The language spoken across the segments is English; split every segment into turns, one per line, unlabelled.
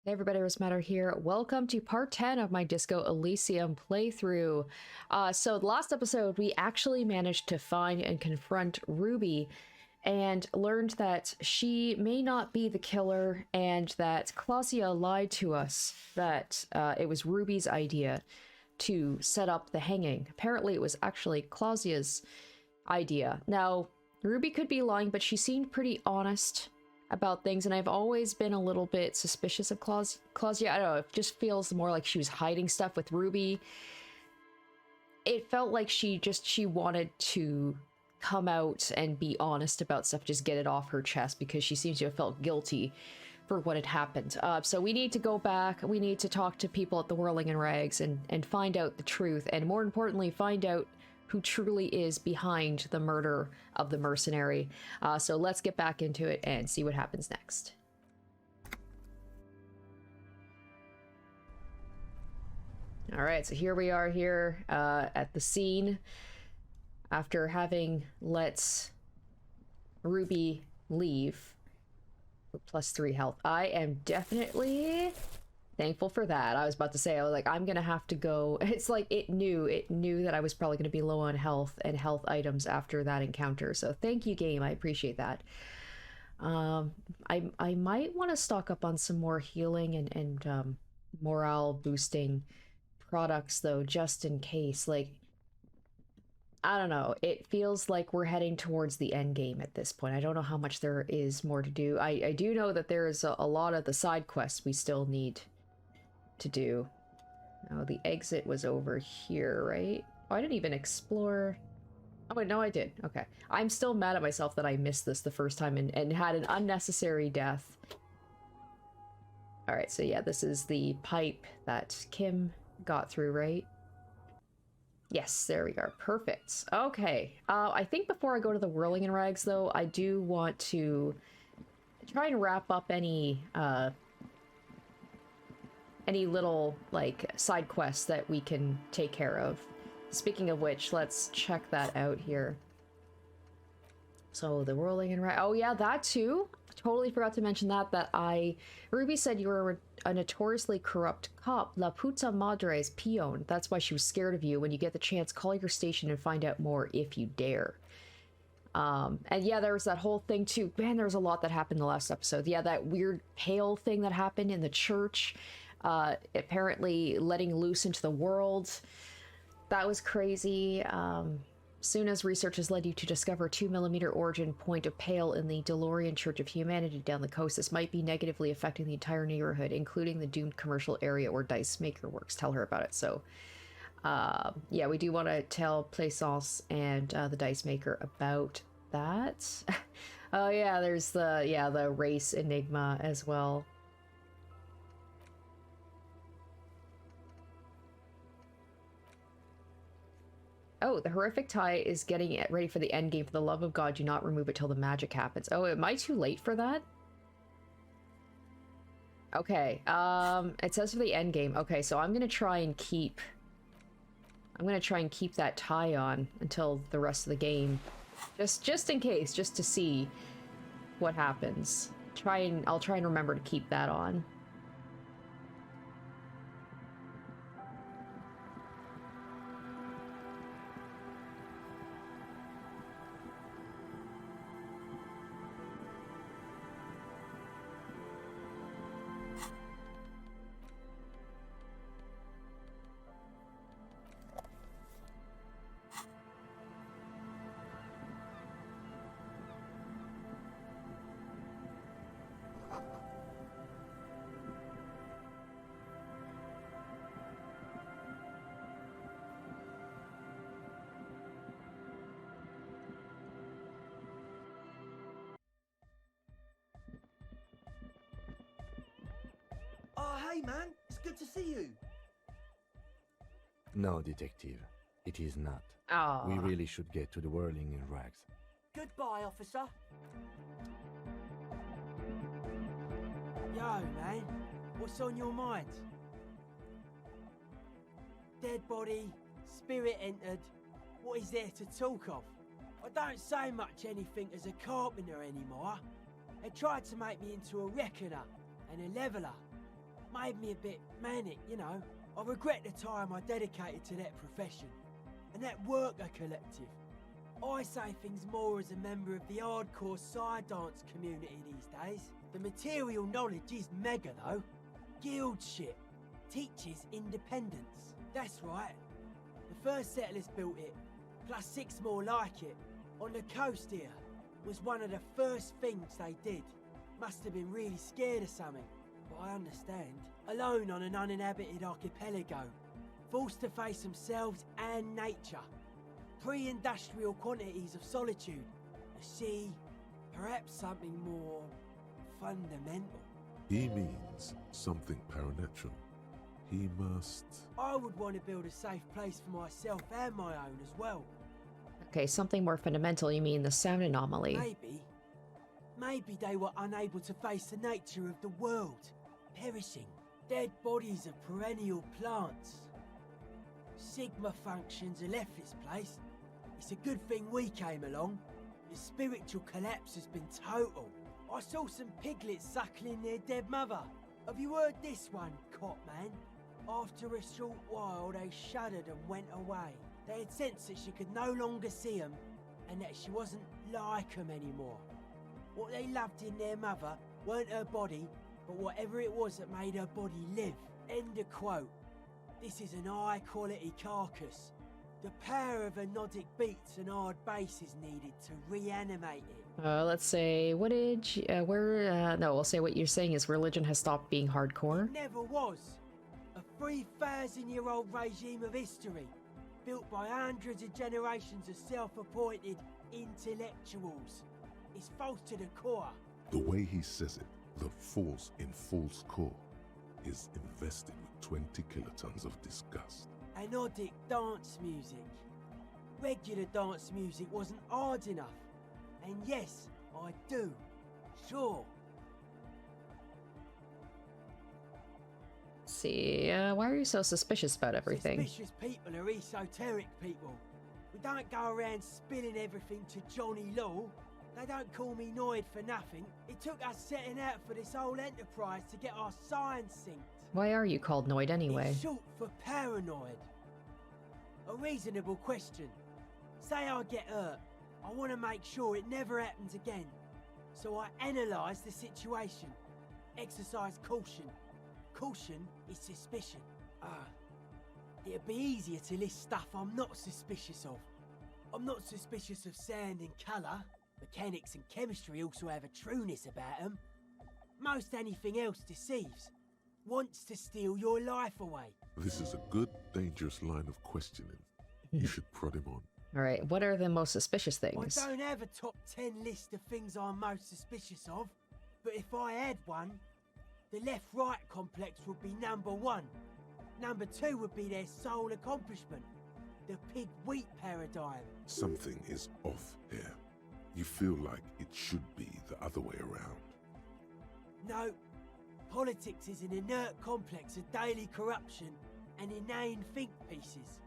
Hey everybody, Matter here. Welcome to part 10 of my Disco Elysium playthrough. So the last episode, we actually managed to find and confront Ruby and learned that she may not be the killer and that Clausia lied to us, that it was Ruby's idea to set up the hanging. Apparently it was actually Clausia's idea. Now, Ruby could be lying, but she seemed pretty honest about things, and I've always been a little bit suspicious of Clausia. I don't know, it just feels more like she was hiding stuff with Ruby. It felt like she wanted to come out and be honest about stuff, just get it off her chest, because she seems to have felt guilty for what had happened. So we need to go back, we need to talk to people at the Whirling in Rags and find out the truth, and more importantly, find out who truly is behind the murder of the mercenary. So let's get back into it and see what happens next. All right, so here we are here at the scene after having let Ruby leave with +3 health. I am definitely thankful for that. I was about to say, I was like, I'm gonna have to go. It's like it knew that I was probably gonna be low on health and health items after that encounter. So thank you, game. I appreciate that. I might want to stock up on some more healing and morale boosting products though, just in case. Like, I don't know. It feels like we're heading towards the end game at this point. I don't know how much there is more to do. I do know that there is a lot of the side quests we still need to do. Oh, the exit was over here, right? Oh, I didn't even explore. Oh wait, no I did. Okay. I'm still mad at myself that I missed this the first time and had an unnecessary death. Alright, so yeah, this is the pipe that Kim got through, right? Yes, there we are. Perfect. Okay. I think before I go to the Whirling in Rags, though, I do want to try and wrap up any little, like, side quests that we can take care of. Speaking of which, let's check that out here. So, the Whirling in Rags... Oh, yeah, that too! Totally forgot to mention that Ruby said you were a notoriously corrupt cop. La puta madre's peon. That's why she was scared of you. When you get the chance, call your station and find out more if you dare. And yeah, there was that whole thing too. Man, there was a lot that happened in the last episode. Yeah, that weird hail thing that happened in the church. Apparently letting loose into the world. That was crazy. Soon as research has led you to discover a 2mm origin point of pale in the DeLorean Church of Humanity down the coast, this might be negatively affecting the entire neighborhood, including the doomed commercial area where Dice Maker works. Tell her about it. So, yeah, we do want to tell Plaisance and the Dice Maker about that. Oh yeah, there's the race enigma as well. Oh, the horrific tie is getting it ready for the end game. For the love of God, do not remove it till the magic happens. Oh, am I too late for that? Okay, it says for the end game. Okay, so I'm gonna try and keep that tie on until the rest of the game. Just in case, just to see what happens. I'll try and remember to keep that on.
Hey man, it's good to see you.
No, detective, it is not.
Oh.
We really should get to the Whirling in Rags.
Goodbye, officer. Yo, man, what's on your mind? Dead body, spirit entered. What is there to talk of? I don't say much anything as a carpenter anymore. They tried to make me into a reckoner and a leveller. Made me a bit manic, you know. I regret the time I dedicated to that profession and that worker collective. I say things more as a member of the hardcore side dance community these days. The material knowledge is mega though. Guild shit. Teaches independence. That's right. The first settlers built it, plus 6 more like it, on the coast here. Was one of the first things they did. Must have been really scared of something, but I understand. Alone on an uninhabited archipelago, forced to face themselves and nature. Pre-industrial quantities of solitude, the sea, perhaps something more fundamental.
He means something paranatural. He must...
I would want to build a safe place for myself and my own as well.
Okay, something more fundamental, you mean the sound anomaly.
Maybe they were unable to face the nature of the world, perishing. Dead bodies of perennial plants. Sigma functions have left this place. It's a good thing we came along. The spiritual collapse has been total. I saw some piglets suckling their dead mother. Have you heard this one, Cop Man? After a short while, they shuddered and went away. They had sensed that she could no longer see them, and that she wasn't like them anymore. What they loved in their mother weren't her body, but whatever it was that made her body live. End of quote. This is an high-quality carcass. The power of anodic beats and hard bass is needed to reanimate it.
Let's say, what did you, no, we'll say what you're saying is religion has stopped being hardcore.
It never was. A 3,000-year-old regime of history, built by hundreds of generations of self-appointed intellectuals. It's false to the core.
The way he says it, the force in false core is invested with 20 kilotons of disgust.
Anodic dance music. Regular dance music wasn't hard enough. And yes, I do. Sure.
Let's see, why are you so suspicious about everything?
Suspicious people are esoteric people. We don't go around spilling everything to Johnny Law. They don't call me Noid for nothing. It took us setting out for this whole enterprise to get our science synced.
Why are you called Noid anyway?
It's short for paranoid. A reasonable question. Say I get hurt. I want to make sure it never happens again. So I analyse the situation. Exercise caution. Caution is suspicion. It'd be easier to list stuff I'm not suspicious of. I'm not suspicious of sound and colour. Mechanics and chemistry also have a trueness about them. Most anything else deceives. Wants to steal your life away.
This is a good, dangerous line of questioning. You should prod him on.
Alright, what are the most suspicious things?
I don't have a top 10 list of things I'm most suspicious of, but if I had one, the left-right complex would be number 1. Number 2 would be their sole accomplishment, the pig-wheat paradigm.
Something is off here. You feel like it should be the other way around.
No, politics is an inert complex of daily corruption and inane think pieces.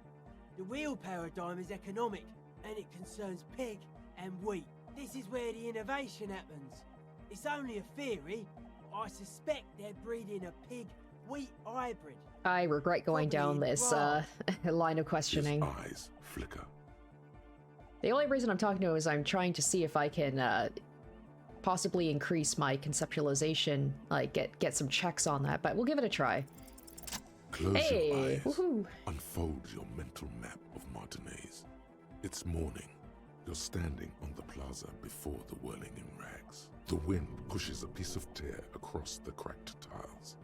The real paradigm is economic, and it concerns pig and wheat. This is where the innovation happens. It's only a theory. I suspect they're breeding a pig-wheat hybrid.
I regret going down this line of questioning.
His eyes flicker.
The only reason I'm talking to him is I'm trying to see if I can possibly increase my conceptualization, like get some checks on that, but we'll give it a try.
Close your eyes.
Woohoo.
Unfold your mental map of Martinez. It's morning. You're standing on the plaza before the whirling in rags. The wind pushes a piece of tear across the cracked tiles.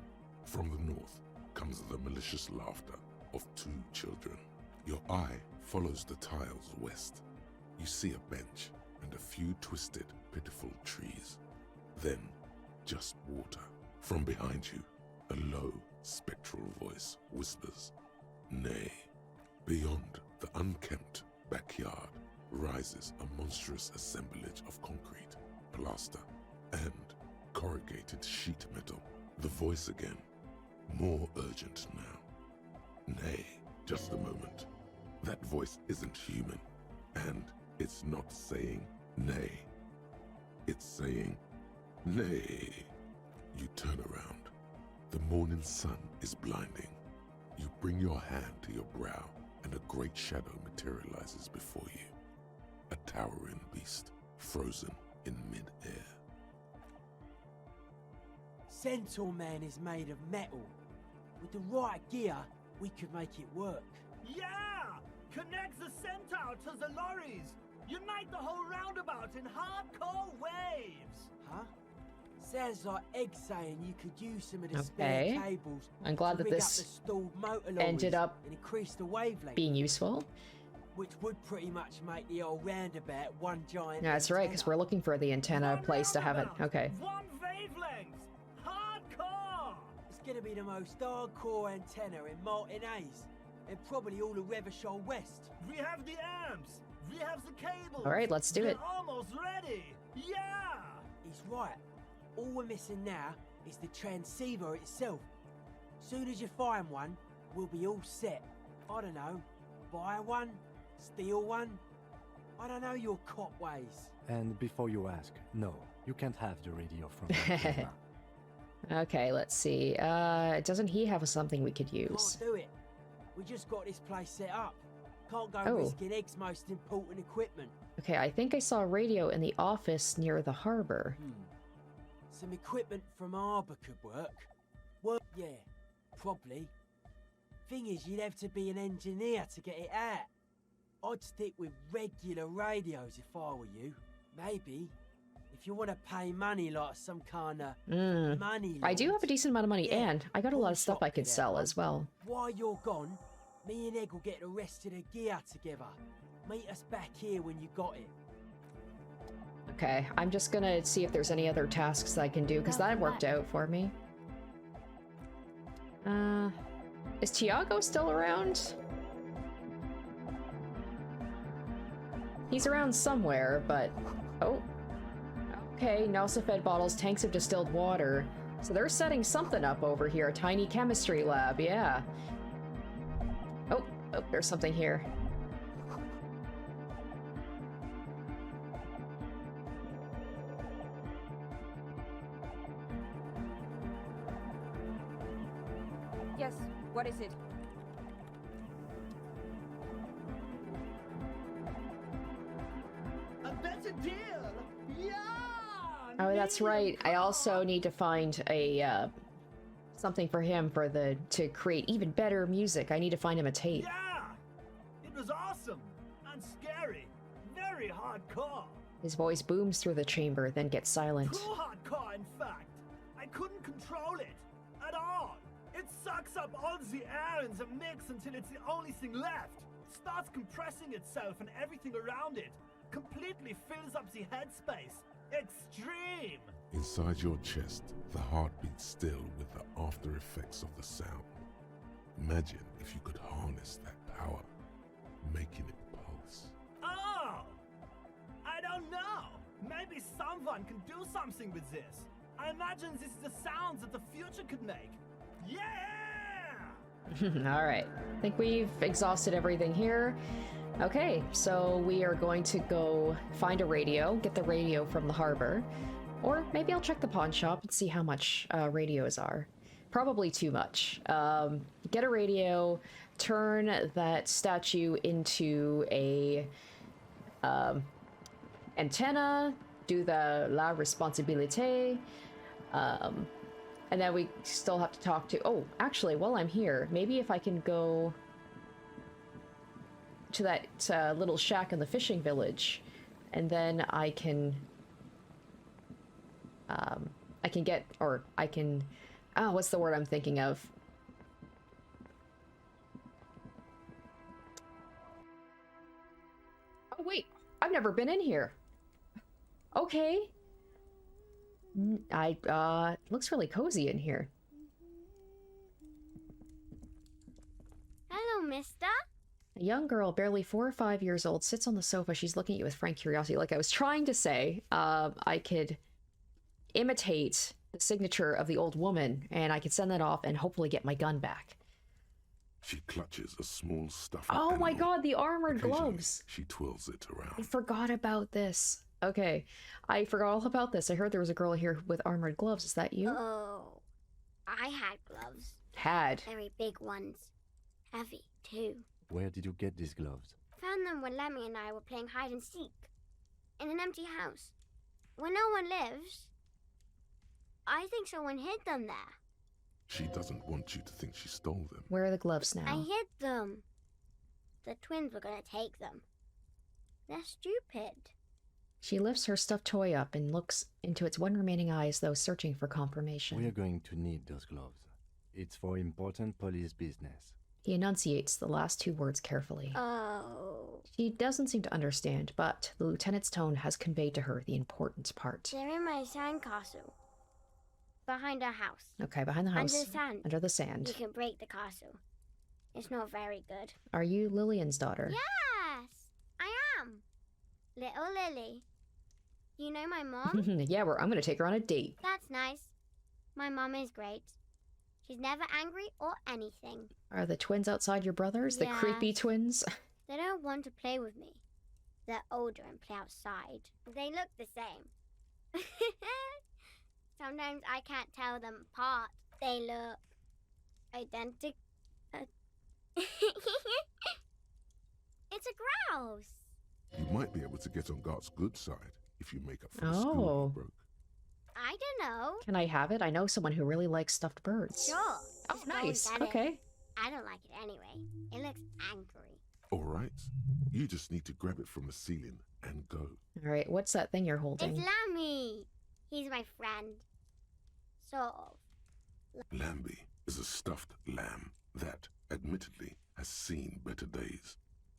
From the north comes the malicious laughter of 2 children. Your eye follows the tiles west. You see a bench and a few twisted, pitiful trees. Then, just water. From behind you, a low, spectral voice whispers, "Nay." Beyond the unkempt backyard rises a monstrous assemblage of concrete, plaster, and corrugated sheet metal. The voice again, more urgent now. "Nay, just a moment. That voice isn't human, and it's not saying nay. It's saying nay." You turn around. The morning sun is blinding. You bring your hand to your brow, and a great shadow materializes before you. A towering beast, frozen in mid-air.
Centaur Man is made of metal. With the right gear, we could make it work.
Yeah! Connect the centaur to the lorries! Unite the whole roundabout in hardcore waves!
Huh? Sounds like Egg saying you could use some of the
Okay.
spare cables
I'm glad
to
that
rig up
this
the stalled motor
ended
lorries
up
and increase the wavelength,
being useful.
which would pretty much make the old roundabout one giant
That's right, because we're
antenna.
looking for the antenna
One
place to have it.
roundabout,
Okay.
One wavelength! Hardcore!
It's gonna be the most hardcore antenna in Martinez, and probably all of Revachol West.
We have the amps! We have the cables!
Alright, let's do
We're
it.
almost ready! Yeah!
He's right. All we're missing now is the transceiver itself. Soon as you find one, we'll be all set. I don't know, buy one, steal one. I don't know your cop ways.
And before you ask, no, you can't have the radio from the antenna.
Okay, let's see. Doesn't he have something we could use?
Can't do it. We just got this place set up. Can't go
Oh.
risking Egg's most important equipment.
Okay, I think I saw a radio in the office near the harbor.
Some equipment from Arbor could work. Well, yeah, probably. Thing is, you'd have to be an engineer to get it out. I'd stick with regular radios if I were you. Maybe, if you want to pay money like some kind of money
I do have
lord.
a decent amount of money,
Yeah,
and I got a lot of stuff I
shop
could
could
sell
have
as
one.
well.
While you're gone, me and Egg will get the rest of the gear together. Meet us back here when you got it.
Okay, I'm just gonna see if there's any other tasks that I can do, because that worked out for me. Is Tiago still around? He's around somewhere, but... Oh. Okay, Nelsafed bottles, tanks of distilled water. So they're setting something up over here, a tiny chemistry lab, yeah. Oh, there's something here.
Yes, what is it?
A better deal! Yeah!
Oh, that's right. I also need to find a, something for him to create even better music. I need to find him a tape.
Yeah! It was awesome! And scary! Very hardcore!
His voice booms through the chamber, then gets silent.
Too hardcore, in fact! I couldn't control it! At all! It sucks up all the air in the mix until it's the only thing left! Starts compressing itself and everything around it! Completely fills up the headspace! Extreme!
Inside your chest, the heart beats still with the after effects of the sound. Imagine if you could harness that power, making it pulse.
Oh! I don't know! Maybe someone can do something with this! I imagine this is the sounds that the future could make! Yeah!
Alright. I think we've exhausted everything here. Okay, so we are going to go find a radio, get the radio from the harbor. Or maybe I'll check the pawn shop and see how much radios are. Probably too much. Get a radio, turn that statue into a antenna, do the la responsabilité, and then we still have to talk to... Oh, actually, while I'm here, maybe if I can go to that little shack in the fishing village, and then I can get... Or I can... Oh, what's the word I'm thinking of? Oh, wait. I've never been in here. Okay. Looks really cozy in here.
Hello, mister.
A young girl, barely 4 or 5 years old, sits on the sofa. She's looking at you with frank curiosity. Like I was trying to say, I could imitate the signature of the old woman, and I could send that off and hopefully get my gun back.
She clutches a small stuffed
Oh my
animal.
god, the armored
Occasionally,
gloves!
She twirls it
I
around.
forgot about this. Okay, I forgot all about this. I heard there was a girl here with armored gloves. Is that you?
Oh. I had gloves.
Had.
Very big ones. Heavy, too.
Where did you get these gloves?
Found them when Lemmy and I were playing hide and seek. In an empty house. Where no one lives. I think someone hid them there.
She doesn't want you to think she stole them.
Where are the gloves
I
now?
hid them. The twins were gonna take them. They're stupid.
She lifts her stuffed toy up and looks into its one remaining eye as though searching for confirmation.
We're going to need those gloves. It's for important police business.
He enunciates the last two words carefully.
Oh.
She doesn't seem to understand, but the lieutenant's tone has conveyed to her the important part.
They're in my sandcastle. Behind our house.
Okay, behind the house.
Under the sand.
Under the
You
sand.
can break the castle. It's not very good.
Are you Lillian's daughter?
Yes, I am. Little Lily. You know my mom?
Yeah, I'm gonna take her on a date.
That's nice. My mom is great. She's never angry or anything.
Are the twins outside your brothers? The
Yeah.
creepy twins?
They don't want to play with me. They're older and play outside. They look the same. Sometimes I can't tell them apart. They look identical. It's a grouse.
You might be able to get on Gart's good side if you make up for the
Oh.
school you broke.
I don't know.
Can I have it? I know someone who really likes stuffed birds.
Sure.
Oh,
Just go and
nice.
get it.
Okay.
I don't like it anyway. It looks angry.
All right. You just need to grab it from the ceiling and go.
All right, what's that thing you're holding?
It's Lammy. He's my friend. Sort of.
Lambie is a stuffed lamb that, admittedly, has seen better days.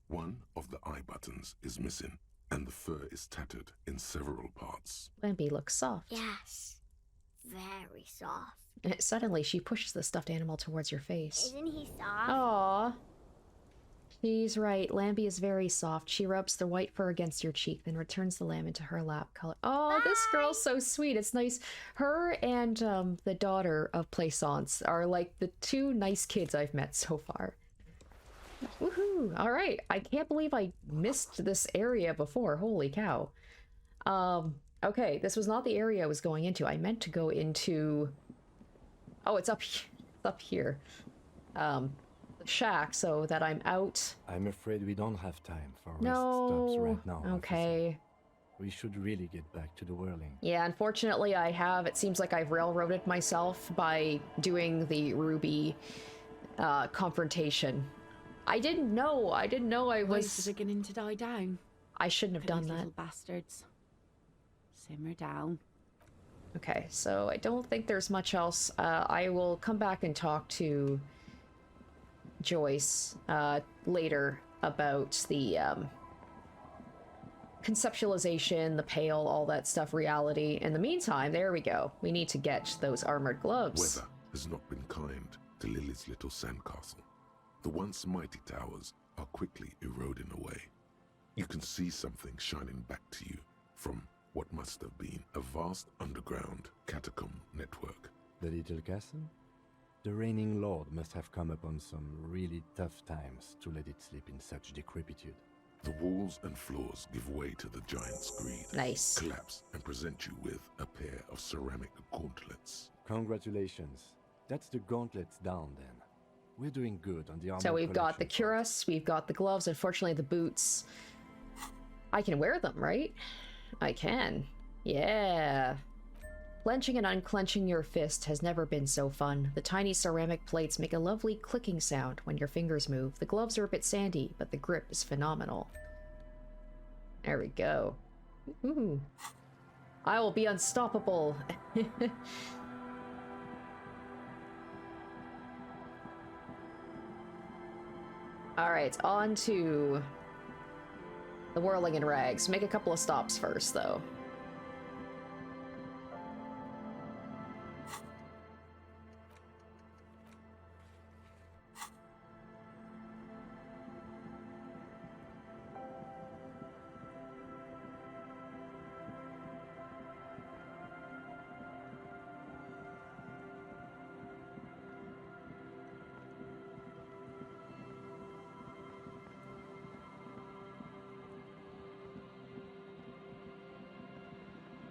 One of the eye buttons is missing, and the fur is tattered in several parts.
Lampy looks soft.
Yes. Very soft.
Suddenly, she pushes the stuffed animal towards your face.
Isn't he soft?
Aww. She's right. Lampy is very soft. She rubs the white fur against your cheek, then returns the lamb into her lap. Oh, this girl's so sweet. It's nice. Her and the daughter of Plaisance are like the two nice kids I've met so far. Woohoo! All right. I can't believe I missed this area before. Holy cow. Okay, this was not the area I was going into. I meant to go into... Oh, it's up here. The shack, so that I'm out.
I'm afraid we don't have time for rest stops
No.
right now.
Okay.
Officer. We should really get back to the whirling.
Yeah, unfortunately I have. It seems like I've railroaded myself by doing the Ruby confrontation. I didn't know I
Voices
was...
are beginning to die down.
I shouldn't have done
These
that.
little bastards. Simmer down.
Okay, so I don't think there's much else. I will come back and talk to Joyce later about the conceptualization, the pale, all that stuff, reality. In the meantime, there we go. We need to get those armored gloves.
Weather has not been kind to Lily's little sandcastle. The once mighty towers are quickly eroding away. You can see something shining back to you from what must have been a vast underground catacomb network.
The little castle? The reigning lord must have come upon some really tough times to let it sleep in such decrepitude.
The walls and floors give way to the giant's greed.
Nice.
Collapse and present you with a pair of ceramic gauntlets.
Congratulations. That's the gauntlets down then. We're doing good on the armor.
So we've got the
collection front.
cuirass, we've got the gloves, unfortunately the boots. I can wear them, right? I can. Yeah. Clenching and unclenching your fist has never been so fun. The tiny ceramic plates make a lovely clicking sound when your fingers move. The gloves are a bit sandy, but the grip is phenomenal. There we go. Ooh. I will be unstoppable. Alright, on to the whirling in rags. Make a couple of stops first, though.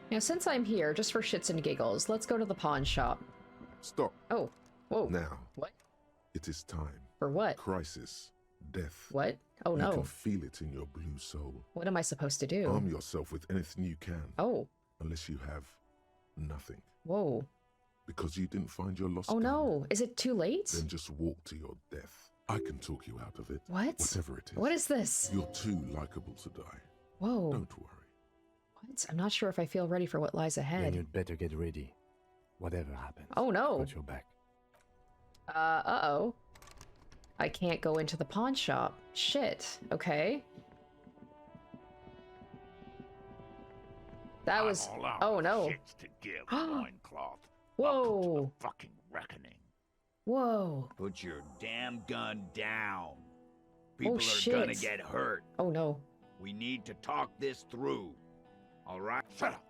Now, since I'm here, just for shits and giggles, let's go to the pawn shop.
Stop.
Oh, whoa.
Now.
What?
It is time.
For what?
Crisis. Death.
What? Oh
You
no.
can feel it in your blue soul.
What am I supposed to do?
Arm yourself with anything you can.
Oh.
Unless you have nothing.
Whoa.
Because you didn't find your lost
Oh
gun.
no. Is it too late?
Then just walk to your death. I can talk you out of it.
What?
Whatever it is.
What is this?
You're too likable to die.
Whoa.
Don't worry.
What? I'm not sure if I feel ready for what lies
Then
ahead.
you'd better get ready. Whatever happens.
Oh no.
Watch your back.
Uh-oh. I can't go into the pawn shop. Shit. Okay. That was... Oh no.
To give, loincloth.
Whoa.
Fucking reckoning.
Whoa.
Put your damn gun down. People
Oh,
are
shit.
gonna get hurt.
Oh no.
We need to talk this through. All right? Shut up.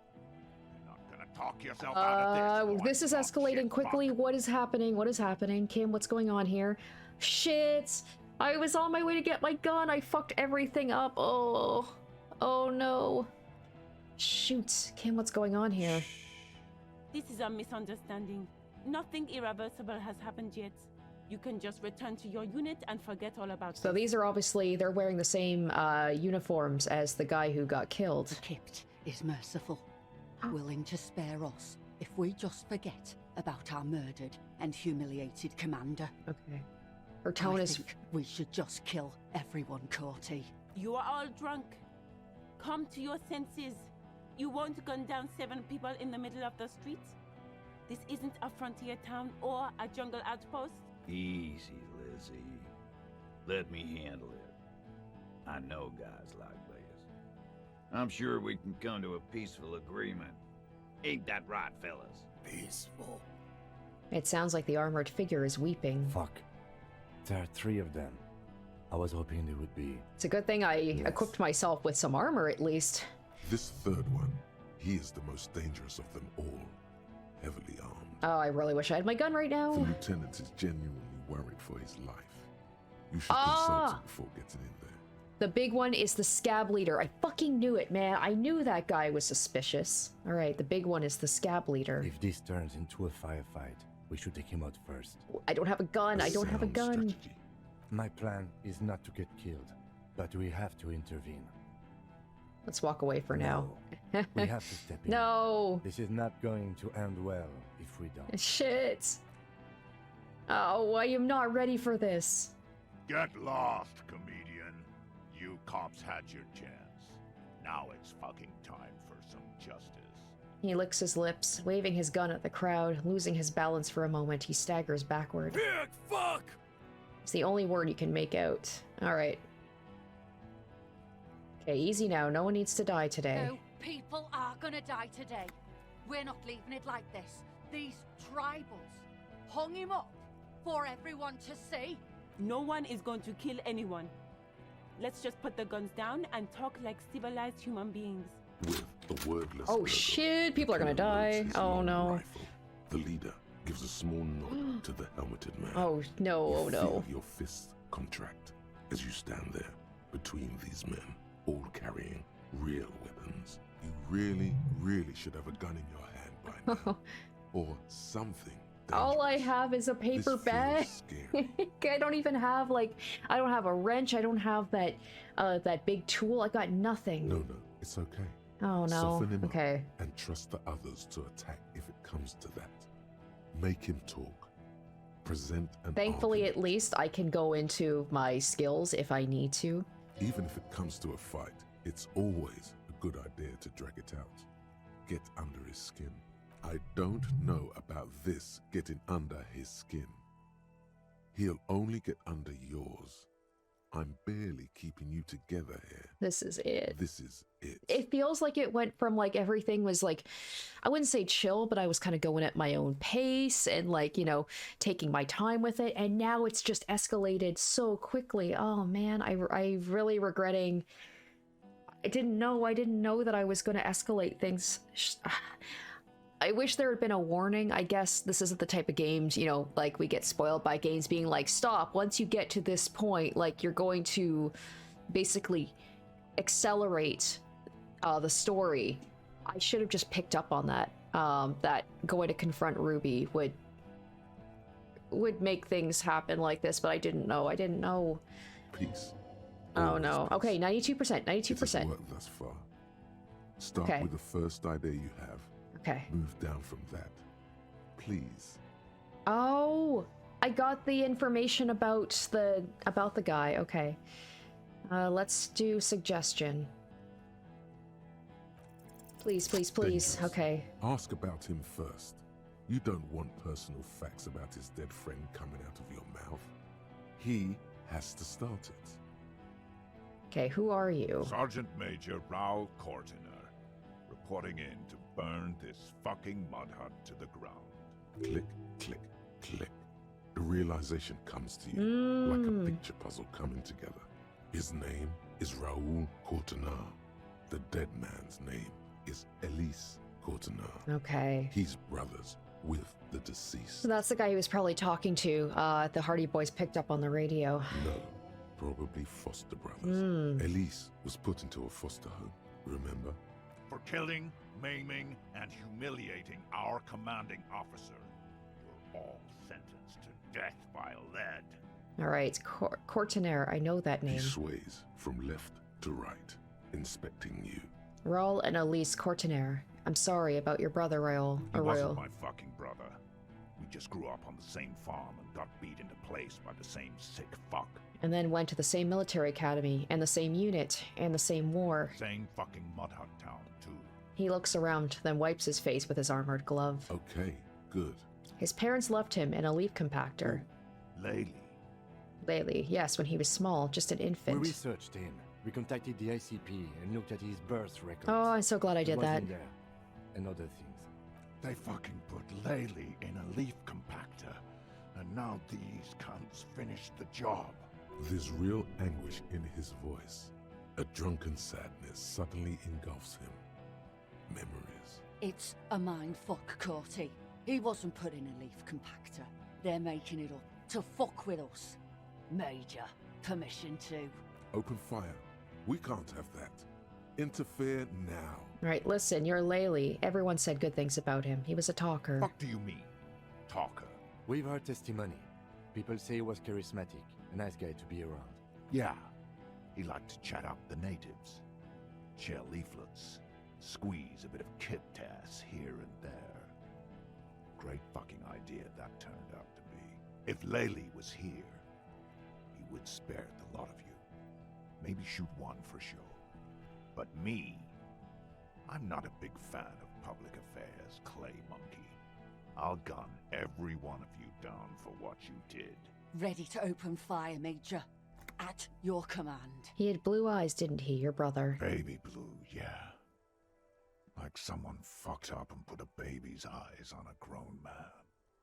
You're not gonna talk yourself out of
This is escalating quickly. What is happening? What is happening? Kim, what's going on here? Shit! I was on my way to get my gun. I fucked everything up. Oh. Oh no. Shoot. Kim, what's going on here?
This is a misunderstanding. Nothing irreversible has happened yet. You can just return to your unit and forget all about it.
So these are obviously, they're wearing the same uniforms as the guy who got killed.
The Kipt is merciful, willing to spare us if we just forget about our murdered and humiliated commander.
Okay. Her tone
I
is...
think we should just kill everyone, Courty.
You are all drunk. Come to your senses. You won't gun down 7 people in the middle of the street. This isn't a frontier town or a jungle outpost.
Easy, Lizzie. Let me handle it. I know guys like this. I'm sure we can come to a peaceful agreement. Ain't that right, fellas?
Peaceful.
It sounds like the armored figure is weeping.
Fuck. There are 3 of them. I was hoping there would be...
It's a good thing I equipped myself with some armor, at least.
This third one, he is the most dangerous of them all. Heavily armed.
Oh, I really wish I had my gun right
The
now.
lieutenant is genuinely worried for his life. You should consult him before getting in there.
The big one is the scab leader. I fucking knew it, man. I knew that guy was suspicious. All right, the big one is the scab leader.
If this turns into a firefight, we should take him out first.
I don't have a gun. I don't have a
Sound
gun.
strategy.
My plan is not to get killed, but we have to intervene.
Let's walk away for now.
No, we have to step in.
No.
This is not going to end well if we don't.
Shit. Oh, I am not ready for this.
Get lost, comedian. You cops had your chance. Now it's fucking time for some justice.
He licks his lips, waving his gun at the crowd. Losing his balance for a moment, he staggers backward.
Big fuck!
It's the only word you can make out. All right. Okay, easy now. No one needs to die today.
No, people are gonna die today. We're not leaving it like this. These tribals hung him up for everyone to see.
No one is going to kill anyone. Let's just put the guns down and talk like civilized human beings.
With a wordless
Oh
logo,
shit, people are gonna
the killer
die.
loads his
Oh
long
no.
rifle. The leader gives a small nod to the helmeted man.
Oh no,
You
oh no.
feel your fists contract as you stand there between these men, all carrying real weapons. You really, really should have a gun in your hand by now. Or something.
All I
dangerous.
have is a paper
This
bag.
feels scary.
I don't even have I don't have a wrench. I don't have that that big tool. I got nothing.
No, it's okay.
Oh no.
Soften him
Okay.
up and trust the others to attack if it comes to that. Make him talk. Present an
Thankfully,
argument.
at least I can go into my skills if I need to.
Even if it comes to a fight, it's always a good idea to drag it out. Get under his skin. I don't know about this getting under his skin. He'll only get under yours. I'm barely keeping you together here.
This is it.
This is it.
It feels like it went from everything was I wouldn't say chill, but I was kind of going at my own pace and taking my time with it. And now it's just escalated so quickly. Oh man, I really regretting. I didn't know that I was going to escalate things. I wish there had been a warning. I guess this isn't the type of games, we get spoiled by games being like, stop, once you get to this point, you're going to basically accelerate the story. I should have just picked up on that. That going to confront Ruby would would make things happen like this, but I didn't know. I didn't know.
Peace.
Oh
Always
no.
peace.
Okay, 92%.
It has
92%.
worked thus far. Start
Okay.
with the first idea you have.
Okay.
Move down from that. Please.
Oh, I got the information about the guy. Okay. Let's do suggestion. Please, please, please.
Dangerous.
Okay.
Ask about him first. You don't want personal facts about his dead friend coming out of your mouth. He has to start it.
Okay, who are you?
Sergeant Major Raoul Cortiner, reporting in to burn this fucking mud hut to the ground.
Click, click, click. The realization comes to you like a picture puzzle coming together. His name is Raoul Cortiner. The dead man's name is Elise Cortiner.
Okay.
He's brothers with the deceased.
So that's the guy he was probably talking to. The Hardy Boys picked up on the radio.
No, probably foster brothers. Elise was put into a foster home, remember?
For killing, maiming, and humiliating our commanding officer. You're all sentenced to death by lead.
All right, Cortiner. I know that
He
name.
sways from left to right, inspecting you.
Raoul and Elise Cortiner. I'm sorry about your brother, Raoul.
He
Or
wasn't
Raoul.
my fucking brother. We just grew up on the same farm and got beat into place by the same sick fuck.
And then went to the same military academy, and the same unit, and the same war.
Same fucking mud hut town, too.
He looks around, then wipes his face with his armored glove.
Okay, good.
His parents left him in a leaf compactor.
Laylee.
Lately, yes, when he was small, just an
We
infant.
researched him. We contacted the ICP and looked at his birth records.
Oh, I'm so glad I
He
did
was
that.
in there. And other things.
They fucking put Laylee in a leaf compactor, and now these cunts finished the job.
There's real anguish in his voice. A drunken sadness suddenly engulfs him. Memories.
It's a mindfuck, Corty. He wasn't put in a leaf compactor. They're making it up to fuck with us. Major, permission to.
Open fire. We can't have that. Interfere now.
Right, listen, you're Laylee. Everyone said good things about him. He was a talker.
What do you mean, talker?
We've heard testimony. People say he was charismatic, a nice guy to be around.
Yeah, he liked to chat up the natives. Share leaflets. Squeeze a bit of kit tass here and there. Great fucking idea that turned out to be. If Laylee was here, he would spare the lot of you. Maybe shoot one for show. But me, I'm not a big fan of public affairs, Clay Monkey. I'll gun every one of you down for what you did.
Ready to open fire, Major. At your command.
He had blue eyes, didn't he, your brother?
Baby blue, yeah. Like someone fucked up and put a baby's eyes on a grown man.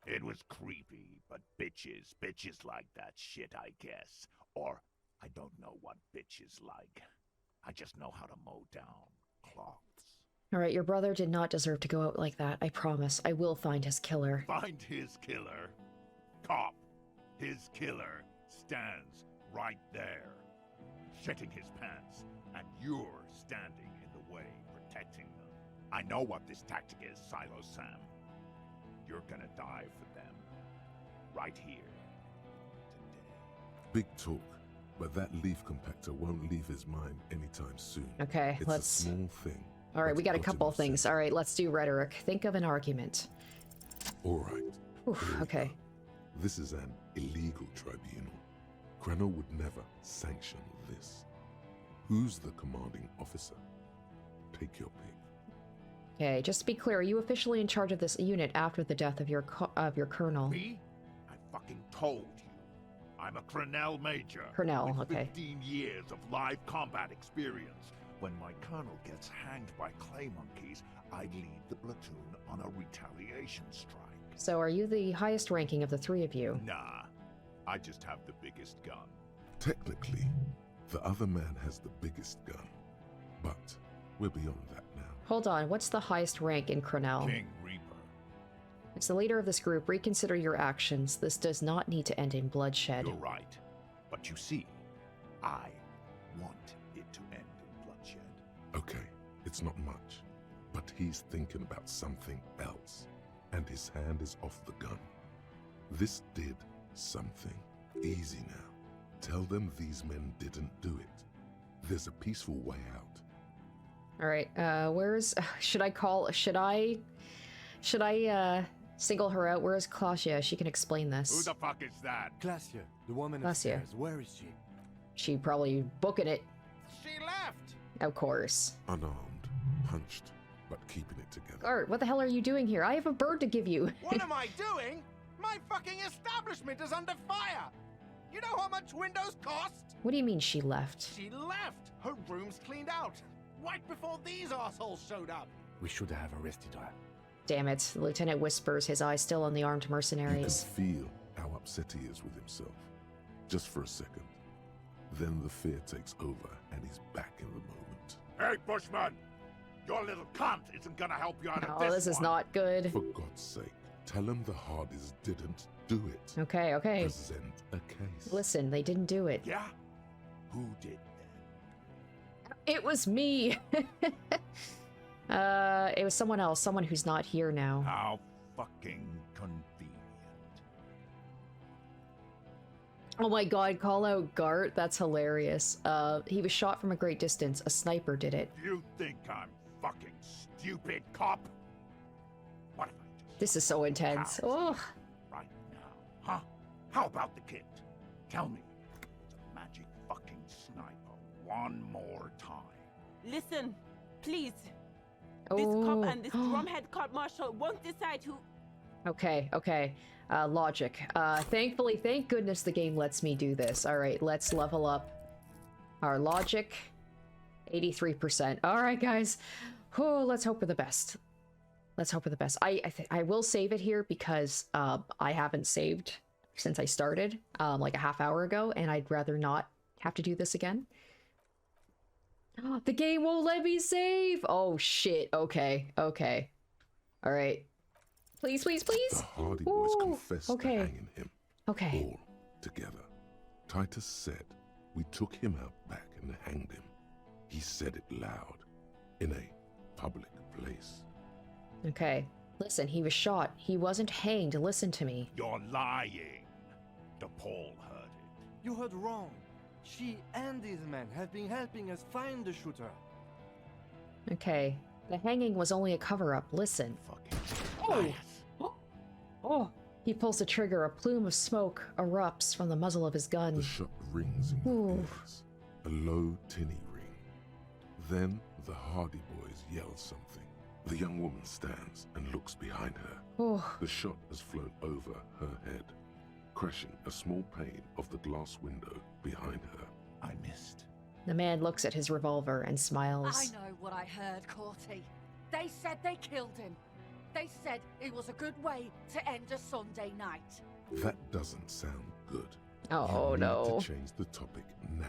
It was creepy, but bitches like that shit, I guess. Or, I don't know what bitches like. I just know how to mow down cloths.
Alright, your brother did not deserve to go out like that. I promise. I will find his killer.
Find his killer. Cop. His killer stands right there, shitting his pants, and you're standing in the way, protecting them. I know what this tactic is, Silo Sam. You're gonna die for them. Right here. Today.
Big talk, but that leaf compactor won't leave his mind anytime soon.
Okay,
It's
let's...
a small thing.
Alright,
but
we got a
got
couple
him
things.
set.
Alright, let's do rhetoric. Think of an argument.
All right.
Oof,
Here we
okay.
go. This is an illegal tribunal. Cranor would never sanction this. Who's the commanding officer? Take your pick.
Okay, just to be clear, are you officially in charge of this unit after the death of your colonel?
Me? I fucking told you. I'm a Crenell Major.
Crenell,
with
okay.
15 years of live combat experience. When my colonel gets hanged by clay monkeys, I lead the platoon on a retaliation strike.
So are you the highest ranking of the three of you?
Nah, I just have the biggest gun.
Technically, the other man has the biggest gun. But we're beyond that now.
Hold on, what's the highest rank in Crenell?
King Reaper.
As the leader of this group, reconsider your actions. This does not need to end in bloodshed.
You're right. But you see, I want it to end in bloodshed.
Okay, it's not much. But he's thinking about something else. And his hand is off the gun. This did something. Easy now. Tell them these men didn't do it. There's a peaceful way out.
All right. Where's? Should I single her out? Where's Claudia? She can explain this.
Who the fuck is that?
Glacia, the woman
Glacia.
upstairs. Where is she?
She probably booking it.
She left!
Of course.
Unarmed, hunched, but keeping it together.
Art, what the hell are you doing here? I have a bird to give you.
What am I doing? My fucking establishment is under fire! You know how much windows cost?
What do you mean she left?
She left! Her room's cleaned out! Right before these assholes showed up!
We should have arrested her.
Damn it. The lieutenant whispers, his eyes still on the armed
You can
mercenaries.
feel how upset he is with himself. Just for a second. Then the fear takes over and he's back in the moment.
Hey, Bushman! Your little cunt isn't gonna help you out of
Oh, this is not good.
For God's sake, tell him the Hardys didn't do it.
Okay, okay.
Present a case.
Listen, they didn't do it.
Yeah? Who did
It was me! It was someone else, someone who's not here now.
How fucking convenient.
Oh my god, call out Gart. That's hilarious. He was shot from a great distance. A sniper did it.
You think I'm fucking stupid, cop? What if I just
This is so intense. Oh,
right now, huh? How about the kid? Tell me, it's a magic fucking sniper one more time.
Listen, please. This cop
oh.
and this drumhead cop marshal won't decide who.
Okay, okay. Logic. Thankfully, thank goodness the game lets me do this. All right, let's level up our logic. 83%. All right, guys. Oh, let's hope for the best. Let's hope for the best. I will save it here because I haven't saved since I started like a half hour ago, and I'd rather not have to do this again. The game won't let me save. Oh shit. Okay. Okay. All right. Please, please, please.
The Hardy boys
Ooh,
confessed
okay.
to hanging him.
Okay.
All together. Titus said, we took him out back and hanged him. He said it loud. In a public place.
Okay. Listen, he was shot. He wasn't hanged. Listen to me.
You're lying. DePaul heard it.
You heard wrong. She and these men have been helping us find the shooter.
Okay. The hanging was only a cover-up. Listen.
Fucking
Oh! He pulls the trigger. A plume of smoke erupts from the muzzle of his gun.
The shot rings in your ears. A low, tinny ring. Then the Hardy boys yell something. The young woman stands and looks behind her.
Oh.
The shot has flown over her head, crashing a small pane of the glass window behind her.
I missed.
The man looks at his revolver and smiles.
I know what I heard, Corty. They said they killed him. They said it was a good way to end a Sunday night.
That doesn't sound good.
Oh,
you
no.
need to change the topic now,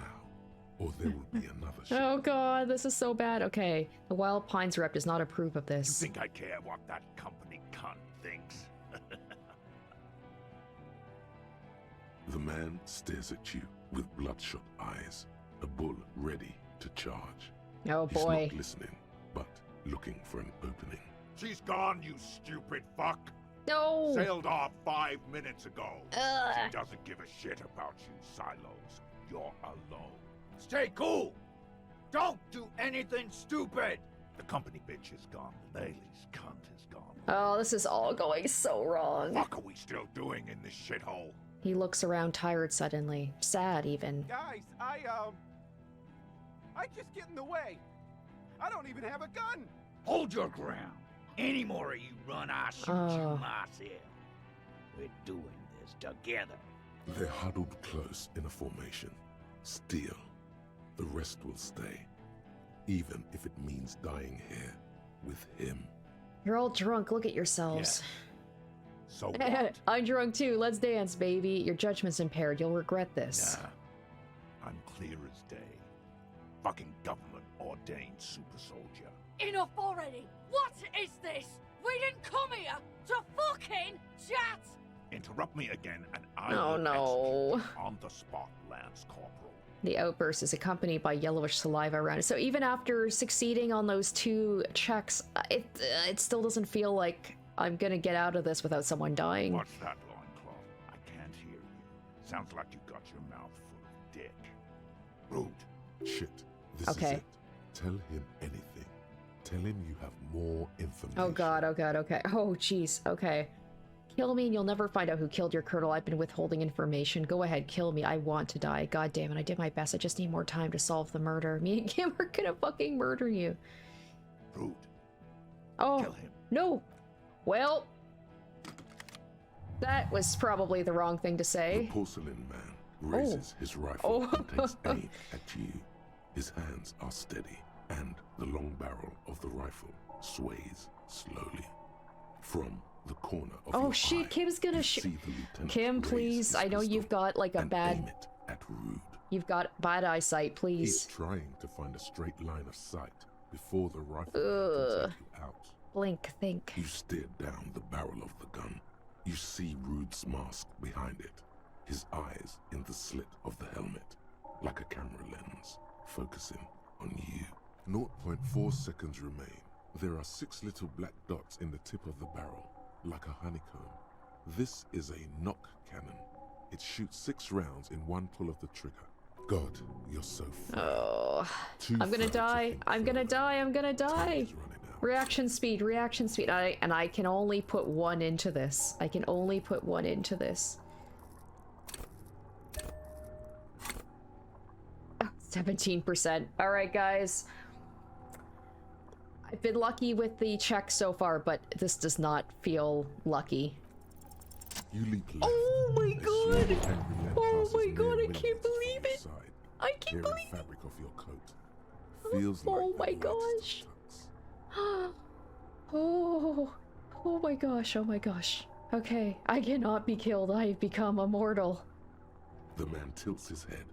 or there will be another shot.
Oh god, this is so bad. Okay, the Wild Pines rep does not approve of
You
this.
think I care what that company cunt thinks?
The man stares at you with bloodshot eyes, a bull ready to charge.
Oh
He's
boy.
not listening, but looking for an opening.
She's gone, you stupid fuck.
No!
Sailed off 5 minutes ago.
Ugh.
She doesn't give a shit about you, Silos. You're alone. Stay cool! Don't do anything stupid! The company bitch is gone. Laylee's cunt is gone.
Oh, this is all going so wrong.
What are we still doing in this shithole?
He looks around tired suddenly. Sad even.
Guys, I just get in the way. I don't even have a gun.
Hold your ground. Any more of you run, I'll shoot you myself. We're doing this together.
They're huddled close in a formation. Still, the rest will stay. Even if it means dying here with him.
You're all drunk. Look at yourselves.
So what?
I'm drunk too. Let's dance, baby. Your judgment's impaired. You'll regret this.
Nah, I'm clear as day. Fucking government-ordained super soldier.
Enough already! What is this? We didn't come here to fucking chat!
Interrupt me again and I
Oh,
will
no.
execute you on the spot, Lance Corporal.
The outburst is accompanied by yellowish saliva around it. So even after succeeding on those 2 checks, it still doesn't feel like I'm gonna get out of this without someone dying.
What's that, loincloth? Sounds like you got your mouth full of dick.
Rude. Shit. This is it. Tell him anything. Tell him you have more information.
Oh god, oh god, okay. Oh jeez, okay. Kill me and you'll never find out who killed your colonel. I've been withholding information. Go ahead, kill me. I want to die. God damn it, I did my best. I just need more time to solve the murder. Me and Kim are gonna fucking murder you.
Rude.
Oh,
Kill him.
no. Well, that was probably the wrong thing to
The
say.
porcelain man raises his rifle and takes aim at you. His hands are steady, and the long barrel of the rifle sways slowly. From the corner of your
shit,
eye,
Kim's gonna
you
shoot.
see the lieutenant
Kim,
raise
please.
his
I know
pistol
you've got like a
and
bad.
aim it at Rude.
You've got bad eyesight,
He's
please.
trying to find a straight line of sight before the rifle can take you out.
Blink, think.
You stare down the barrel of the gun. You see Rude's mask behind it, his eyes in the slit of the helmet, like a camera lens, focusing on you. 0.4 seconds remain. There are 6 little black dots in the tip of the barrel, like a honeycomb. This is a knock cannon. It shoots 6 rounds in one pull of the trigger. God, you're so frail.
Oh,
Too
I'm gonna
frail to
die.
think
I'm gonna
further.
die. I'm gonna
Time
die.
is running out.
Reaction speed, reaction speed. And I can only put 1 into this. I can only put 1 into this. 17%. All right, guys. I've been lucky with the check so far, but this does not feel lucky.
You leap left.
Oh my
A small
god!
angry lead
Oh
passes
my
mere
god, I
millimeters
can't
from
believe
your
it!
side,
I can't
tearing
believe it!
fabric off your coat. Feels
Oh
like
my
the blood
gosh.
tucks.
Oh my gosh, oh my gosh. Okay, I cannot be killed. I have become immortal.
The man tilts his head,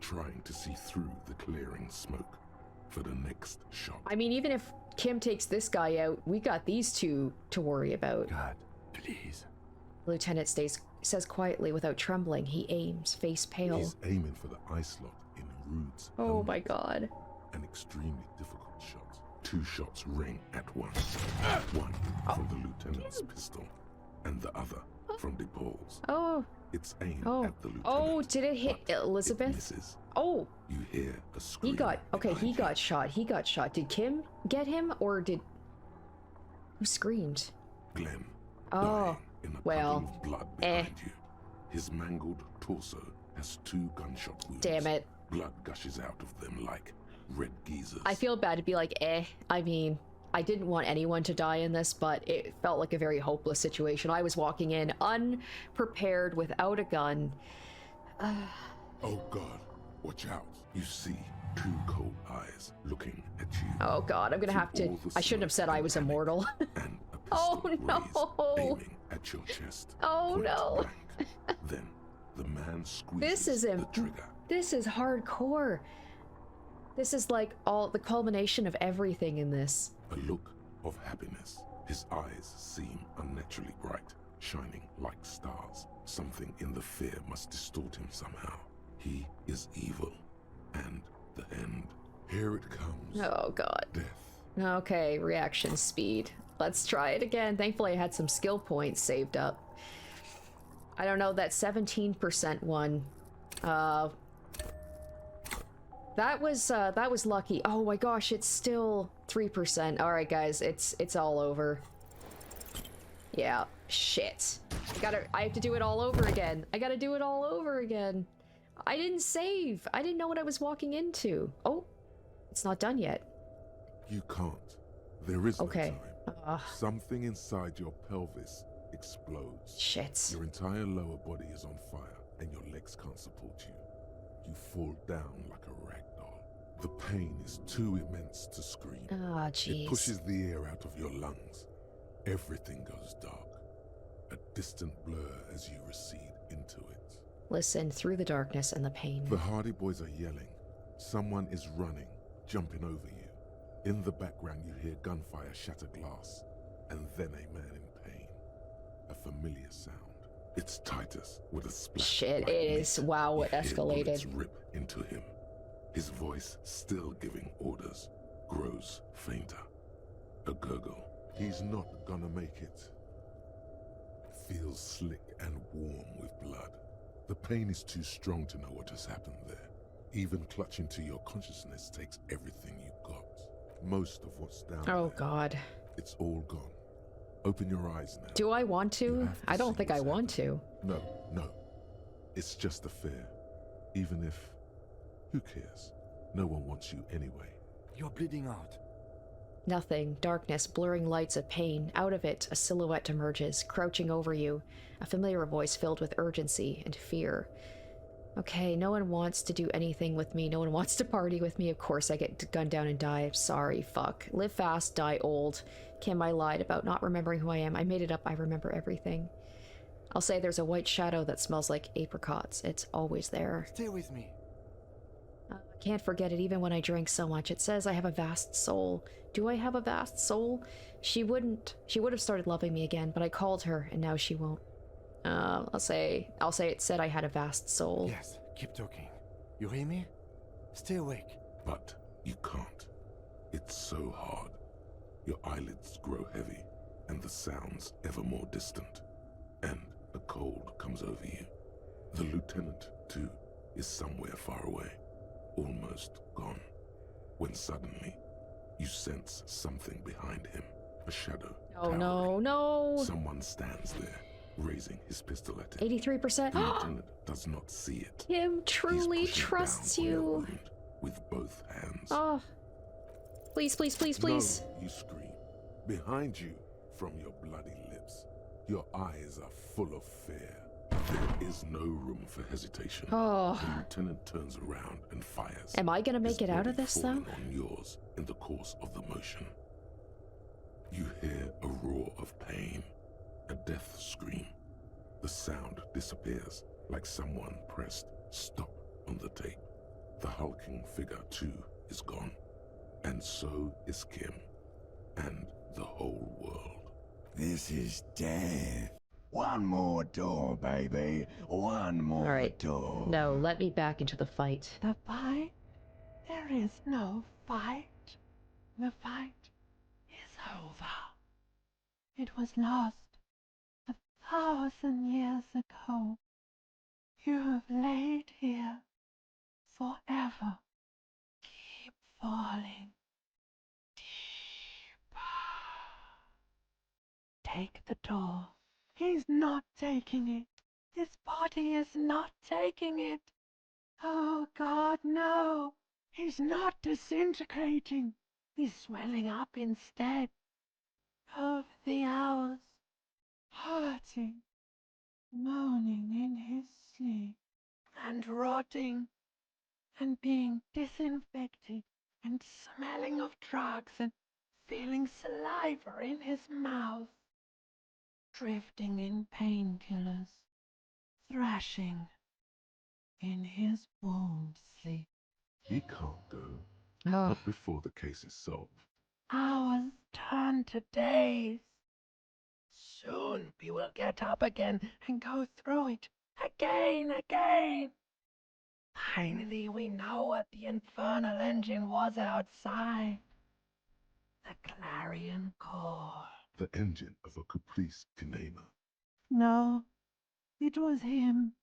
trying to see through the clearing smoke for the next shot.
I mean, even if Kim takes this guy out, we got these two to worry about.
God, please.
Lieutenant says quietly without trembling. He aims, face pale.
He's aiming for the eye slot in Rude's
Oh
helmet.
my god.
An extremely difficult shot. 2 shots ring at once. One from the lieutenant's pistol, and the other from DePaul's.
Oh.
It's aimed
Oh.
at the lieutenant.
Oh, did it hit
but
Elizabeth?
It misses.
Oh.
You hear a scream.
He got
behind you.
got shot. He got shot. Did Kim get him or did who screamed?
Glenn,
Oh,
dying in a
well,
puddle of blood behind you. His mangled torso has 2 gunshot wounds.
Damn it.
Blood gushes out of them like red geysers.
I feel bad to be like, I mean, I didn't want anyone to die in this, but it felt like a very hopeless situation. I was walking in unprepared without a gun.
Oh God, watch out. You see 2 cold eyes looking at you.
Oh god, I'm gonna have to.
Through all the
I shouldn't have said I was
smoke and
immortal.
And a
Oh,
pistol
no.
raised, aiming at your chest.
Oh,
point
no.
blank. Then the man squeezes
This is
the trigger.
This is hardcore. This is like all the culmination of everything in this.
A look of happiness. His eyes seem unnaturally bright, shining like stars. Something in the fear must distort him somehow. He is evil, and the end. Here it comes.
Oh god.
Death.
Okay, reaction speed. Let's try it again. Thankfully I had some skill points saved up. I don't know, that 17% one. That was lucky. Oh my gosh, it's still 3%. Alright guys, it's all over. Yeah, shit. I have to do it all over again. I gotta do it all over again. I didn't save. I didn't know what I was walking into. Oh, it's not done yet.
You can't. There is
Okay.
no time. Something inside your pelvis explodes.
Shit.
Your entire lower body is on fire, and your legs can't support you. You fall down like a rag doll. The pain is too immense to scream.
Ah,
It
jeez.
pushes the air out of your lungs. Everything goes dark. A distant blur as you recede into it.
Listen through the darkness and the pain.
The Hardy Boys are yelling. Someone is running, jumping over you. In the background you hear gunfire shatter glass, and then a man in pain. A familiar sound. It's Titus with a splash.
Shit,
like
it
meat.
is. Wow, it
You hear
escalated.
bullets rip into him. His voice, still giving orders, grows fainter. A gurgle. He's not gonna make it. Feels slick and warm with blood. The pain is too strong to know what has happened there. Even clutching to your consciousness takes everything you got. Most of what's down
Oh,
there,
God.
it's all gone. Open your eyes now.
Do I want to? I don't
see
think I
what's
want to.
No, no. It's just a fear. Even if... Who cares? No one wants you anyway.
You're bleeding out.
Nothing. Darkness, blurring lights of pain. Out of it, a silhouette emerges, crouching over you. A familiar voice filled with urgency and fear. Okay, no one wants to do anything with me. No one wants to party with me. Of course I get gunned down and die. Sorry, fuck. Live fast, die old. Kim, I lied about not remembering who I am. I made it up. I remember everything. I'll say there's a white shadow that smells like apricots. It's always there.
Stay with me.
I can't forget it even when I drink so much. It says I have a vast soul. Do I have a vast soul? She would have started loving me again, but I called her and now she won't. I'll say it said I had a vast soul.
Yes, keep talking. You hear me? Stay awake.
But you can't. It's so hard. Your eyelids grow heavy, and the sounds ever more distant. And a cold comes over you. The lieutenant, too, is somewhere far away, almost gone. When suddenly, you sense something behind him, a shadow.
Oh no, no!
Someone stands there, raising his pistol at him.
83%?
The lieutenant does not see it.
Kim truly trusts you.
With both hands.
Oh. Please, please, please, please.
No, you scream. Behind you, from your bloody lips, your eyes are full of fear. There is no room for hesitation.
Oh.
The lieutenant turns around and fires.
Am I gonna make it out of this, though?
On yours in the course of the motion. You hear a roar of pain, a death scream. The sound disappears like someone pressed stop on the tape. The hulking figure, too, is gone. And so is Kim. And the whole world.
This is death. One more door, baby. One more door.
No, let me back into the fight.
The fight? There is no fight. The fight is over. It was lost 1,000 years ago. You have laid here forever. Keep falling deeper. Take the door. He's not taking it. This body is not taking it. Oh God, no. He's not disintegrating. He's swelling up instead. Over the hours, hurting, moaning in his sleep, and rotting, and being disinfected, and smelling of drugs, and feeling saliva in his mouth, drifting in painkillers, thrashing in his womb sleep.
He can't go.
Oh.
Not before the case is solved.
Hours turn to days. Soon we will get up again and go through it again. Finally we know what the infernal engine was outside. The clarion call.
The engine of a caprice Kinema.
No, it was him.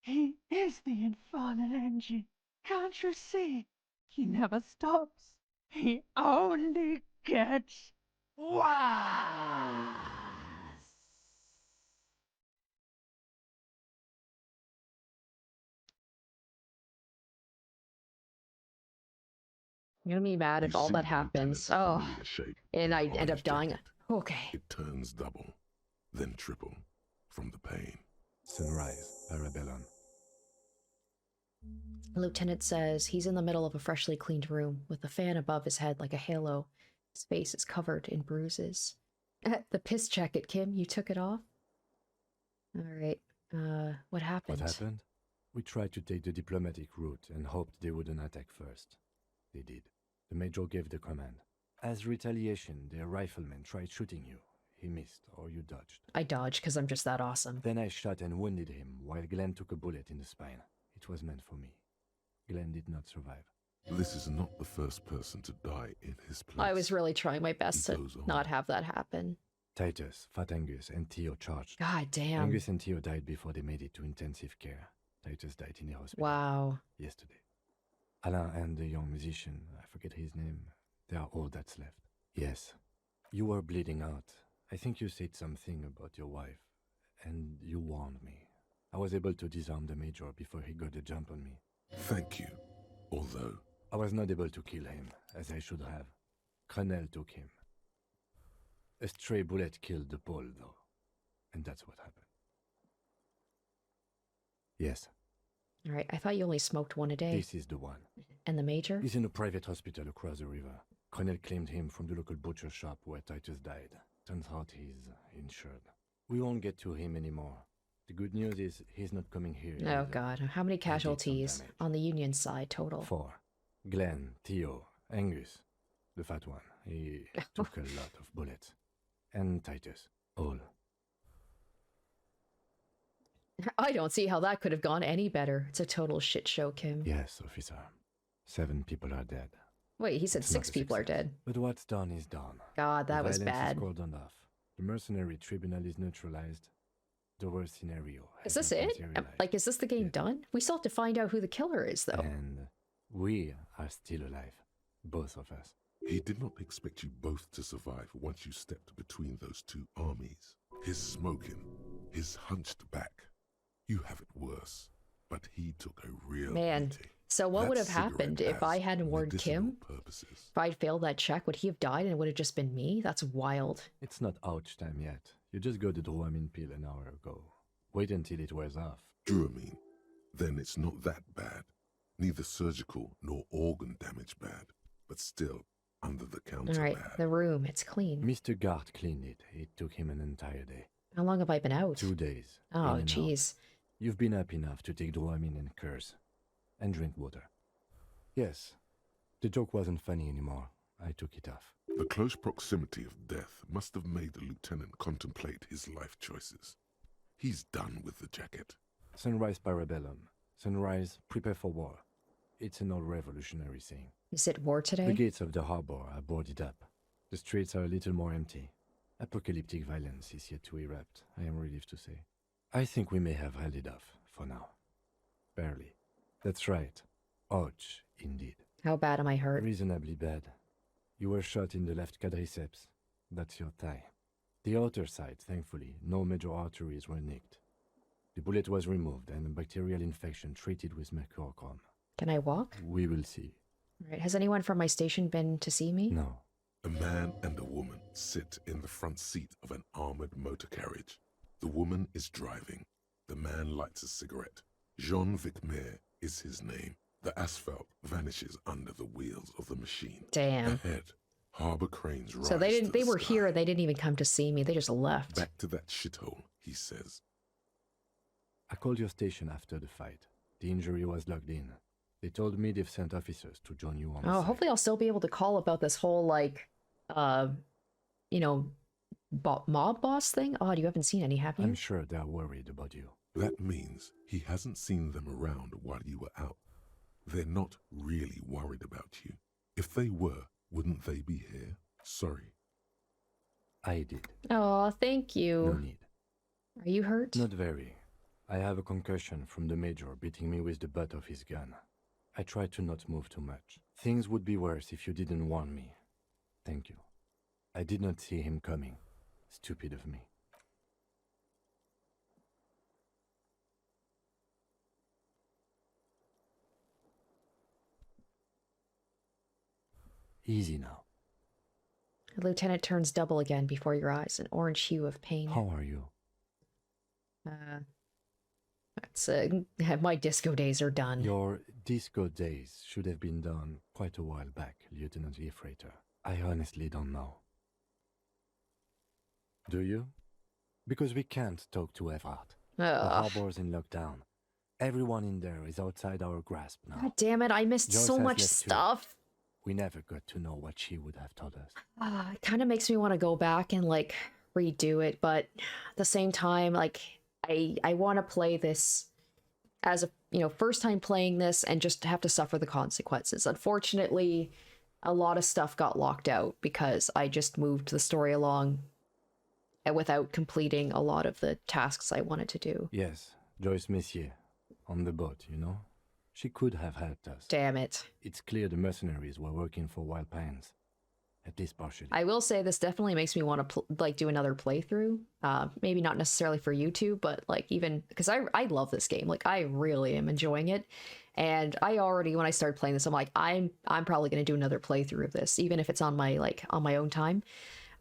He is the infernal engine. Can't you see? He never stops. He only gets worse.
I'm gonna be mad if all that happens. Oh, and I end up dying. Okay.
It turns double, then triple, from the pain.
Sunrise, Parabellum.
Lieutenant says he's in the middle of a freshly cleaned room with a fan above his head like a halo. His face is covered in bruises. The piss jacket, Kim, you took it off? Alright, what happened?
What happened? We tried to take the diplomatic route and hoped they wouldn't attack first. They did. The Major gave the command. As retaliation, their rifleman tried shooting you. He missed, or you dodged.
I dodged because I'm just that awesome.
Then I shot and wounded him, while Glenn took a bullet in the spine. It was meant for me. Glenn did not survive.
This is not the first person to die in his place.
I was really trying my best to not have that happen.
Titus, Fat Angus, and Theo charged.
God damn.
Angus and Theo died before they made it to intensive care. Titus died in the hospital.
Wow.
Yesterday. Alain and the young musician, I forget his name, they are all that's left. Yes. You were bleeding out. I think you said something about your wife, and you warned me. I was able to disarm the Major before he got a jump on me.
Thank you. Although
I was not able to kill him, as I should have. Crenel took him. A stray bullet killed the Pole, though. And that's what happened. Yes.
Alright, I thought you only smoked one a day.
This is the one.
And the Major?
He's in a private hospital across the river. Crenel claimed him from the local butcher shop where Titus died. Turns out he's insured. We won't get to him anymore. The good news is he's not coming here.
Oh
either.
God, how many casualties on the Union side total?
4. Glenn, Theo, Angus, the fat one. He took a lot of bullets. And Titus. All.
I don't see how that could have gone any better. It's a total shit show, Kim.
Yes, officer. 7 people are dead.
Wait, he said
It's
6
not a
people are
success.
dead.
But what's done is done.
God, that
The
was
violence
bad.
is cordoned off. The mercenary tribunal is neutralized. The worst scenario
Is
has
this
not
it?
materialized.
Like, is this the game done? We still have to find out who the killer is, though.
And we are still alive. Both of us.
he did not expect you both to survive once you stepped between those two armies. His smoking, his hunched back. You have it worse, but he took a real
Man,
beating.
so what
That
would have happened
cigarette
if I
has
hadn't warned
medicinal
Kim?
purposes.
If I'd failed that check, would he have died and it would have just been me? That's wild.
It's not ouch time yet. You just got the Dramamine pill an hour ago. Wait until it wears off.
Dramamine? Then it's not that bad. Neither surgical nor organ damage bad, but still under the counter
Alright,
bad.
the room, it's clean.
Mr. Gart cleaned it. It took him an entire day.
How long have I been out?
2 days.
Oh,
in and out.
jeez.
You've been up enough to take Dramamine and curse. And drink water. Yes. The joke wasn't funny anymore. I took it off.
The close proximity of death must have made the lieutenant contemplate his life choices. He's done with the jacket.
Sunrise parabellum. Sunrise, prepare for war. It's an old revolutionary saying.
Is it war today?
The gates of the harbor are boarded up. The streets are a little more empty. Apocalyptic violence is yet to erupt, I am relieved to say. I think we may have held it off, for now. Barely. That's right. Ouch, indeed.
How bad am I hurt?
Reasonably bad. You were shot in the left quadriceps. That's your thigh. The outer side, thankfully, no major arteries were nicked. The bullet was removed and a bacterial infection treated with mercurochrome.
Can I walk?
We will see.
Alright, has anyone from my station been to see me?
No.
A man and a woman sit in the front seat of an armored motor carriage. The woman is driving. The man lights a cigarette. Jean-Vic Mayer is his name. The asphalt vanishes under the wheels of the machine.
Damn.
Ahead, harbor cranes rise
So they
to
didn't. They
the
were
sky.
here. They didn't even come to see me. They just left.
Back to that shithole, he says.
I called your station after the fight. The injury was logged in. They told me they've sent officers to join you on the
Oh,
site.
hopefully I'll still be able to call about this whole you know, mob boss thing. Oh, you haven't seen any, have you?
I'm sure they're worried about you.
That means he hasn't seen them around while you were out. They're not really worried about you. If they were, wouldn't they be here? Sorry.
I did.
Oh, thank you.
No need.
Are you hurt?
Not very. I have a concussion from the major beating me with the butt of his gun. I tried to not move too much. Things would be worse if you didn't warn me. Thank you. I did not see him coming. Stupid of me. Easy now.
The lieutenant turns double again before your eyes, an orange hue of pain.
How are you?
That's my disco days are done.
Your disco days should have been done quite a while back, Lieutenant Liefreiter. I honestly don't know. Do you? Because we can't talk to Everard. The harbor's in lockdown. Everyone in there is outside our grasp now.
God damn it, I missed
Joyce
so
has
much
left too.
stuff.
We never got to know what she would have told us.
It kind of makes me want to go back and like redo it, but at the same time, like I want to play this as a first time playing this and just have to suffer the consequences. Unfortunately, a lot of stuff got locked out because I just moved the story along without completing a lot of the tasks I wanted to do.
Yes, Joyce Messier, on the boat, you know? She could have helped us.
Damn it.
It's clear the mercenaries were working for Wild Pines. At least partially.
I will say this definitely makes me want to like do another playthrough. Maybe not necessarily for YouTube, but like even because I love this game. Like I really am enjoying it. And I already, when I started playing this, I'm like, I'm probably going to do another playthrough of this, even if it's on my own time.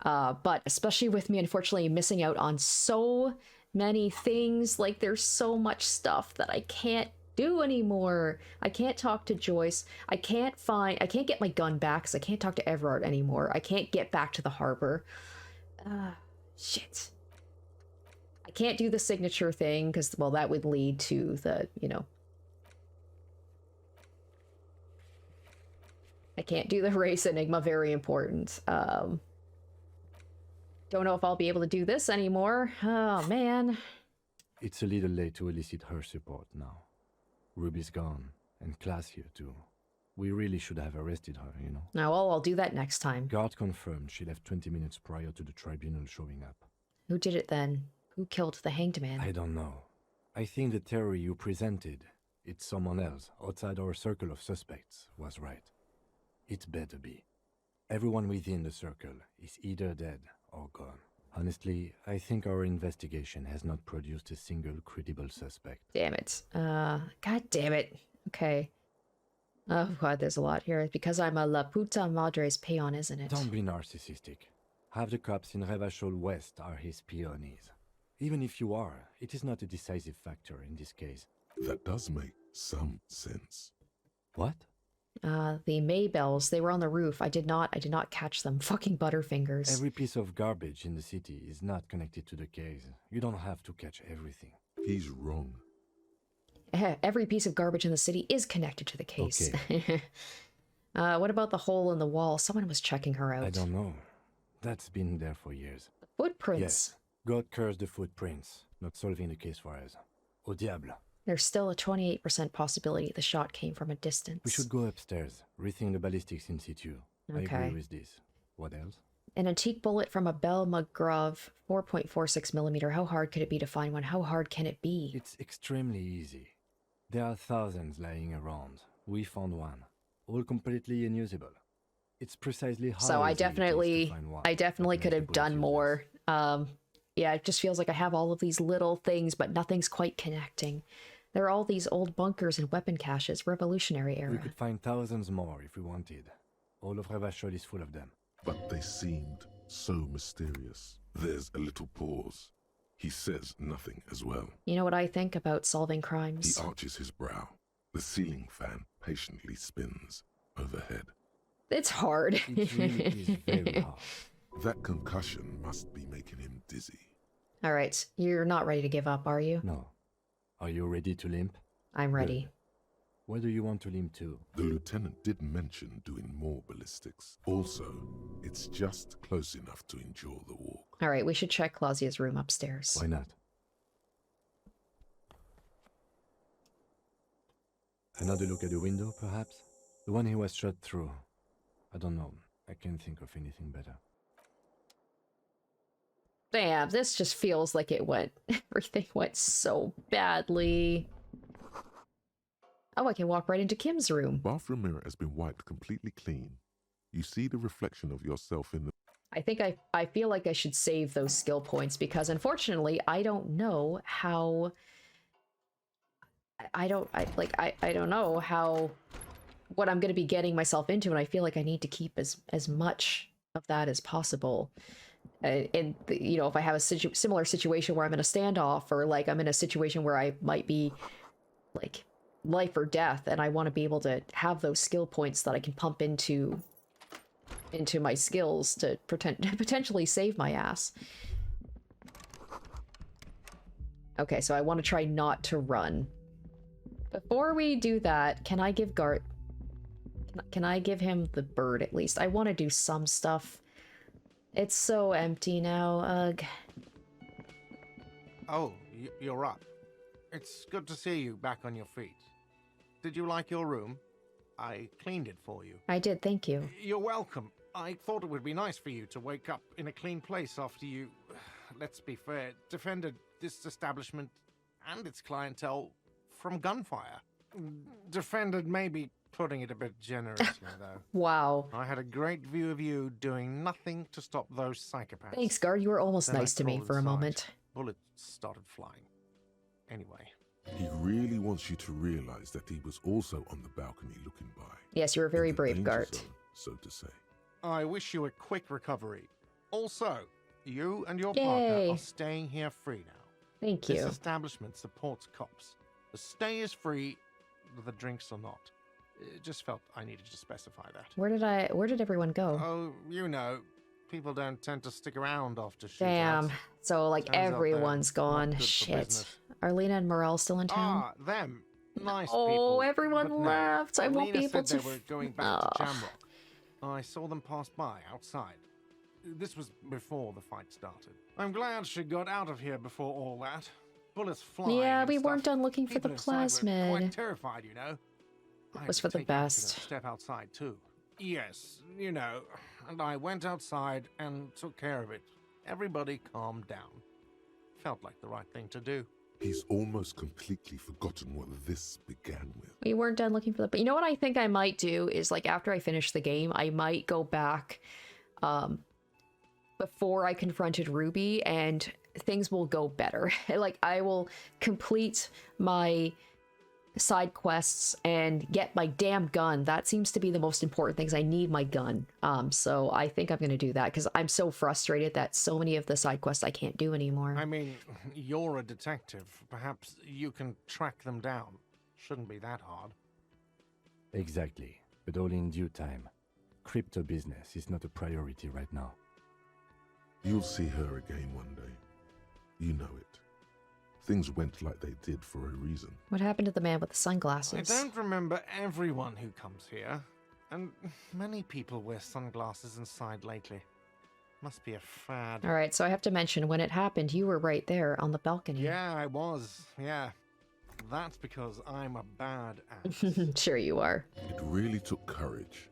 But especially with me, unfortunately, missing out on so many things. Like there's so much stuff that I can't do anymore. I can't talk to Joyce. I can't get my gun back because I can't talk to Everard anymore. I can't get back to the harbor. Shit. I can't do the signature thing because, well, that would lead to the, you know. I can't do the race enigma, very important. Don't know if I'll be able to do this anymore. Oh, man.
It's a little late to elicit her support now. Ruby's gone, and Class here too. We really should have arrested her, you know.
No, well, I'll do that next time.
Guard confirmed she left 20 minutes prior to the tribunal showing up.
Who did it then? Who killed the hanged man?
I don't know. I think the theory you presented, it's someone else, outside our circle of suspects, was right. It better be. Everyone within the circle is either dead or gone. Honestly, I think our investigation has not produced a single credible suspect.
Damn it. God damn it. Okay. Oh god, there's a lot here. Because I'm a La Puta Madre's peon, isn't it?
Don't be narcissistic. Half the cops in Revachol West are his peonies. Even if you are, it is not a decisive factor in this case.
That does make some sense.
What?
The Maybells, they were on the roof. I did not catch them. Fucking Butterfingers.
Every piece of garbage in the city is not connected to the case. You don't have to catch everything.
He's wrong.
Every piece of garbage in the city is connected to the case.
Okay.
What about the hole in the wall? Someone was checking her out.
I don't know. That's been there for years.
Footprints.
Yes. God curse the footprints. Not solving the case for us. Au diable.
There's still a 28% possibility the shot came from a distance.
We should go upstairs, rethink the ballistics in situ.
Okay.
I agree with this. What else?
An antique bullet from a Belle McGrove 4.46mm. How hard could it be to find one? How hard can it be?
It's extremely easy. There are thousands lying around. We found one. All completely unusable. It's precisely how
so I
easy it is to find one.
I definitely could have done more. Yeah, it just feels like I have all of these little things, but nothing's quite connecting. There are all these old bunkers and weapon caches, Revolutionary era.
We could find thousands more if we wanted. All of Revachol is full of them.
But they seemed so mysterious. There's a little pause. He says nothing as well.
You know what I think about solving crimes?
He arches his brow. The ceiling fan patiently spins overhead.
It's hard.
It really is very hard.
That concussion must be making him dizzy.
All right, you're not ready to give up, are you?
No. Are you ready to limp?
I'm ready.
Good. Where do you want to limp to?
The lieutenant did mention doing more ballistics. Also, it's just close enough to endure the walk.
All right, we should check Clausia's room upstairs.
Why not? Another look at the window, perhaps? The one he was shot through. I don't know. I can't think of anything better.
Damn, this just feels like everything went so badly. Oh, I can walk right into Kim's room.
Bathroom mirror has been wiped completely clean. You see the reflection of yourself in the...
I think I feel like I should save those skill points because unfortunately I don't know how... I don't know how... what I'm going to be getting myself into, and I feel like I need to keep as much of that as possible. And you know, if I have a similar situation where I'm in a standoff, or like I'm in a situation where I might be like life or death, and I want to be able to have those skill points that I can pump into my skills to potentially save my ass. Okay, so I want to try not to run. Before we do that, can I give Gart... Can I give him the bird at least? I want to do some stuff. It's so empty now, ugh.
Oh, you're up. It's good to see you back on your feet. Did you like your room? I cleaned it for you.
I did, thank you.
You're welcome. I thought it would be nice for you to wake up in a clean place after you let's be fair, defended this establishment and its clientele from gunfire. Defended may be putting it a bit generously, though.
Wow.
I had a great view of you doing nothing to stop those psychopaths.
Thanks, guard. You were almost
Then I
nice to me
crawled
for a
inside.
moment.
Bullets started flying. Anyway.
He really wants you to realize that he was also on the balcony looking by.
Yes, you were very
in the
brave,
danger
Gart.
zone, so to say.
I wish you a quick recovery. Also, you and your
Yay.
partner are staying here free now.
Thank
This
you.
establishment supports cops. The stay is free, the drinks are not. It just felt I needed to specify that.
Where did everyone go?
Oh, you know, people don't tend to stick around after shootouts.
Damn. So, like,
Turns out they're
everyone's
not
gone.
good for
Shit.
business.
Are Lena and Morel still in town?
Ah, them. Nice
Oh,
people.
everyone
but no.
left. I won't
Lena
be able
said
to
they were going back to Jamrock. I saw them pass by outside. This was before the fight started. I'm glad she got out of here before all that. Bullets flying.
Yeah,
and
we
stuff.
weren't done looking for the
People inside were quite
plasmid.
terrified, you know.
It was for the best.
Step outside too. Yes, you know. And I went outside and took care of it. Everybody calmed down. Felt like the right thing to do.
He's almost completely forgotten what this began with.
We weren't done looking for the... But you know what I think I might do is, like, after I finish the game, I might go back before I confronted Ruby, and things will go better. Like, I will complete my side quests and get my damn gun. That seems to be the most important things. I need my gun. So I think I'm going to do that, because I'm so frustrated that so many of the side quests I can't do anymore.
I mean, you're a detective. Perhaps you can track them down. Shouldn't be that hard.
Exactly, but all in due time. Crypto business is not a priority right now.
You'll see her again one day. You know it. Things went like they did for a reason.
What happened to the man with the
I
sunglasses?
don't remember everyone who comes here, and many people wear sunglasses inside lately. Must be a fad.
All right, so I have to mention, when it happened, you were right there on the balcony.
Yeah, I was. Yeah. That's because I'm a bad ass.
Sure you are.
It really took courage.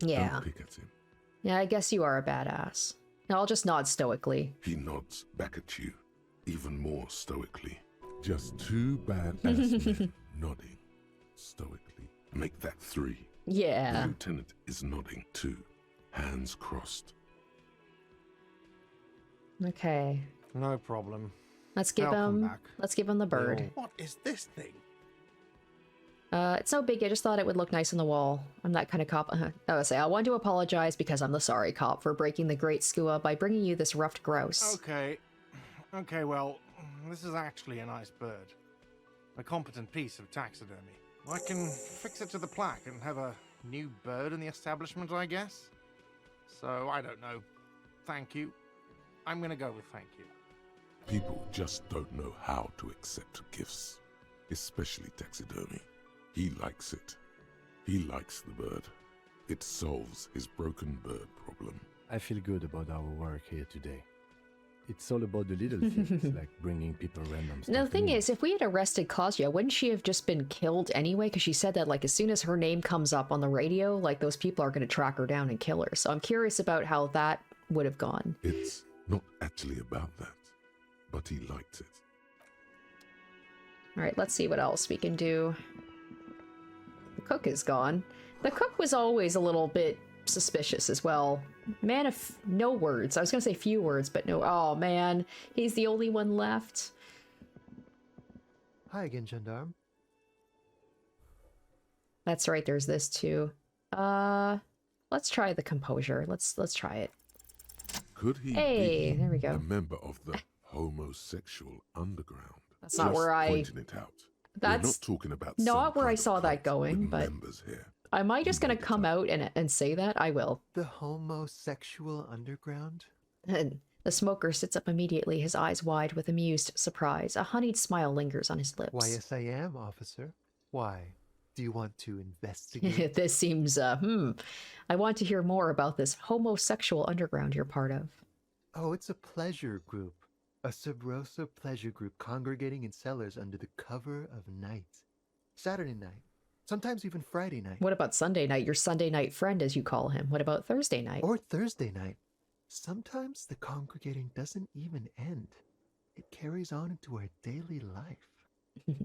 Yeah.
Don't pick at him.
Yeah, I guess you are a badass. Now I'll just nod stoically.
He nods back at you, even more stoically. Just two badass men nodding stoically. Make that three.
Yeah.
The lieutenant is nodding too, hands crossed.
Okay.
No problem.
Let's give
Welcome
him.
back.
Let's give him the bird.
What is this thing?
It's no biggie. I just thought it would look nice on the wall. I'm that kind of cop. I want to apologize because I'm the sorry cop for breaking the great skua by bringing you this ruffed grouse.
Okay. Okay, well, this is actually a nice bird. A competent piece of taxidermy. I can fix it to the plaque and have a new bird in the establishment, I guess. So, I don't know. Thank you. I'm gonna go with thank you.
People just don't know how to accept gifts, especially taxidermy. He likes it. He likes the bird. It solves his broken bird problem.
I feel good about our work here today. It's all about the little things, like bringing people random stuff.
Now, the thing is, if we had arrested Kazuya, wouldn't she have just been killed anyway? Because she said that, like, as soon as her name comes up on the radio, like, those people are going to track her down and kill her. So I'm curious about how that would have gone.
It's not actually about that, but he liked it.
All right, let's see what else we can do. The cook is gone. The cook was always a little bit suspicious as well. Man of no words. I was gonna say few words, but no. Oh man, he's the only one left.
Hi again, gendarme.
That's right. There's this too. Let's try the composure. Let's try it.
Could he
Hey,
be
there we go.
a member of the homosexual underground?
That's not
Just
where I-
pointing it out.
That's
We're not talking about
not
some
where I
kind of
saw that
cult
going,
with
but
members here.
am I just gonna come out and say that? I will.
The homosexual underground?
And the smoker sits up immediately, his eyes wide with amused surprise. A honeyed smile lingers on his lips.
Why, yes, I am, officer. Why? Do you want to investigate?
This seems, I want to hear more about this homosexual underground you're part of.
Oh, it's a pleasure group. A sub rosa pleasure group congregating in cellars under the cover of night. Saturday night. Sometimes even Friday night.
What about Sunday night? Your Sunday night friend, as you call him. What about Thursday night?
Or Thursday night. Sometimes the congregating doesn't even end. It carries on into our daily life.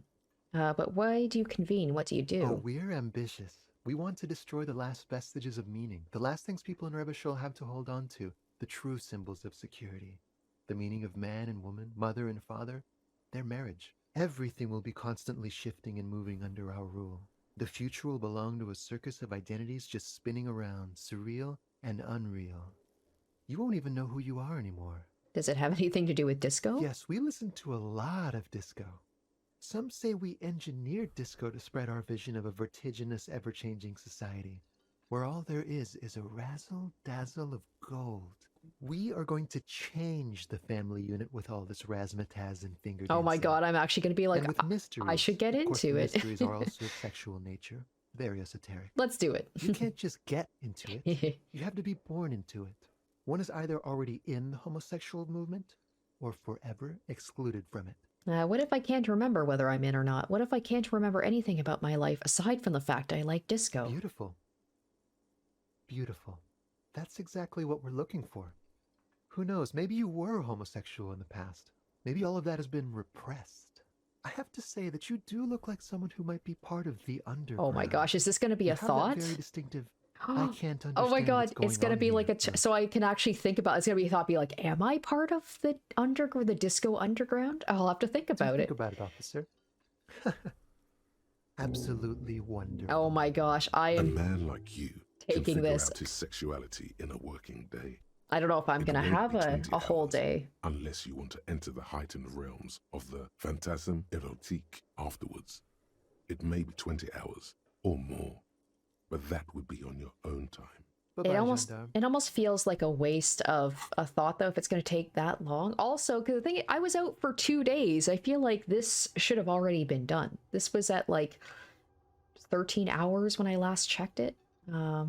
But why do you convene? What do you do?
Oh, we're ambitious. We want to destroy the last vestiges of meaning, the last things people in Rebishol have to hold on to, the true symbols of security. The meaning of man and woman, mother and father, their marriage. Everything will be constantly shifting and moving under our rule. The future will belong to a circus of identities just spinning around, surreal and unreal. You won't even know who you are anymore.
Does it have anything to do with disco?
Yes, we listen to a lot of disco. Some say we engineered disco to spread our vision of a vertiginous, ever-changing society, where all there is a razzle-dazzle of gold. We are going to change the family unit with all this razzmatazz and finger dancing.
Oh my god, I'm actually going to be like,
and with mysteries,
I should get
of course,
into
the
it.
Mysteries are also of sexual nature, very esoteric.
Let's do it.
You can't just get into it. You have to be born into it. One is either already in the homosexual movement or forever excluded from it.
What if I can't remember whether I'm in or not? What if I can't remember anything about my life aside from the fact I like disco?
Beautiful. Beautiful. That's exactly what we're looking for. Who knows, maybe you were homosexual in the past. Maybe all of that has been repressed. I have to say that you do look like someone who might be part of the underground.
Oh my gosh, is this going to be a thought?
Very distinctive. I can't understand.
Oh my god, it's gonna be like
here.
so I can actually think about. It's gonna be a thought. Be like, am I part of the disco underground? I'll have to think about it.
Think about it, officer. Absolutely wonderful.
Oh my gosh, I am.
A man like you
taking
can figure
this.
out his sexuality in a working day.
I don't know if I'm gonna have a whole day.
Unless you want to enter the heightened realms of the phantasme erotique afterwards. It may be 20 hours or more, but that would be on your own time.
It almost feels like a waste of a thought, though, if it's going to take that long. Also, because the thing, I was out for 2 days. I feel like this should have already been done. This was at like 13 hours when I last checked it. I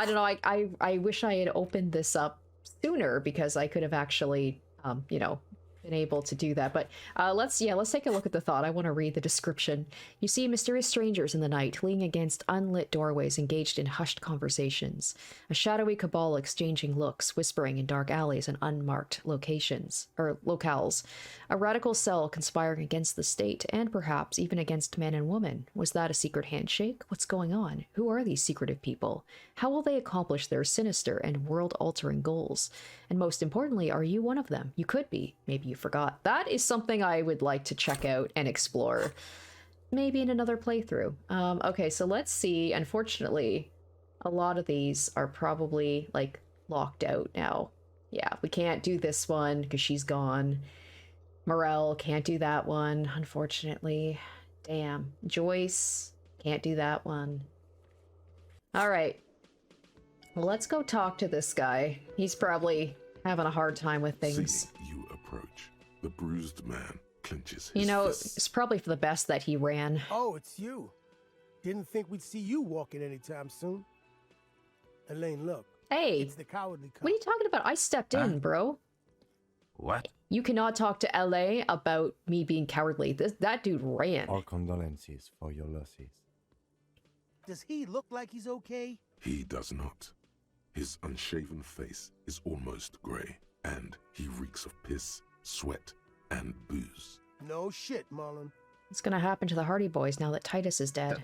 don't know. I wish I had opened this up sooner because I could have actually, you know, been able to do that. But let's take a look at the thought. I want to read the description. You see mysterious strangers in the night leaning against unlit doorways, engaged in hushed conversations. A shadowy cabal exchanging looks, whispering in dark alleys and unmarked locales. A radical cell conspiring against the state and perhaps even against man and woman. Was that a secret handshake? What's going on? Who are these secretive people? How will they accomplish their sinister and world-altering goals? And most importantly, are you one of them? You could be. Maybe you forgot. That is something I would like to check out and explore. Maybe in another playthrough. Okay, so let's see. Unfortunately, a lot of these are probably, like, locked out now. Yeah, we can't do this one because she's gone. Morel, can't do that one, unfortunately. Damn. Joyce, can't do that one. Alright. Well, let's go talk to this guy. He's probably having a hard time with things.
Seeing you approach, the bruised man clenches his
You know,
fists.
it's probably for the best that he ran.
Oh, it's you. Didn't think we'd see you walking anytime soon. Elaine, look.
Hey,
It's the cowardly cop.
what are you talking about? I stepped in, bro.
What?
You cannot talk to LA about me being cowardly. That dude ran.
Our condolences for your losses.
Does he look like he's okay?
He does not. His unshaven face is almost grey, and he reeks of piss, sweat, and booze.
No shit, Marlon.
What's gonna happen to the Hardy Boys now that Titus is dead?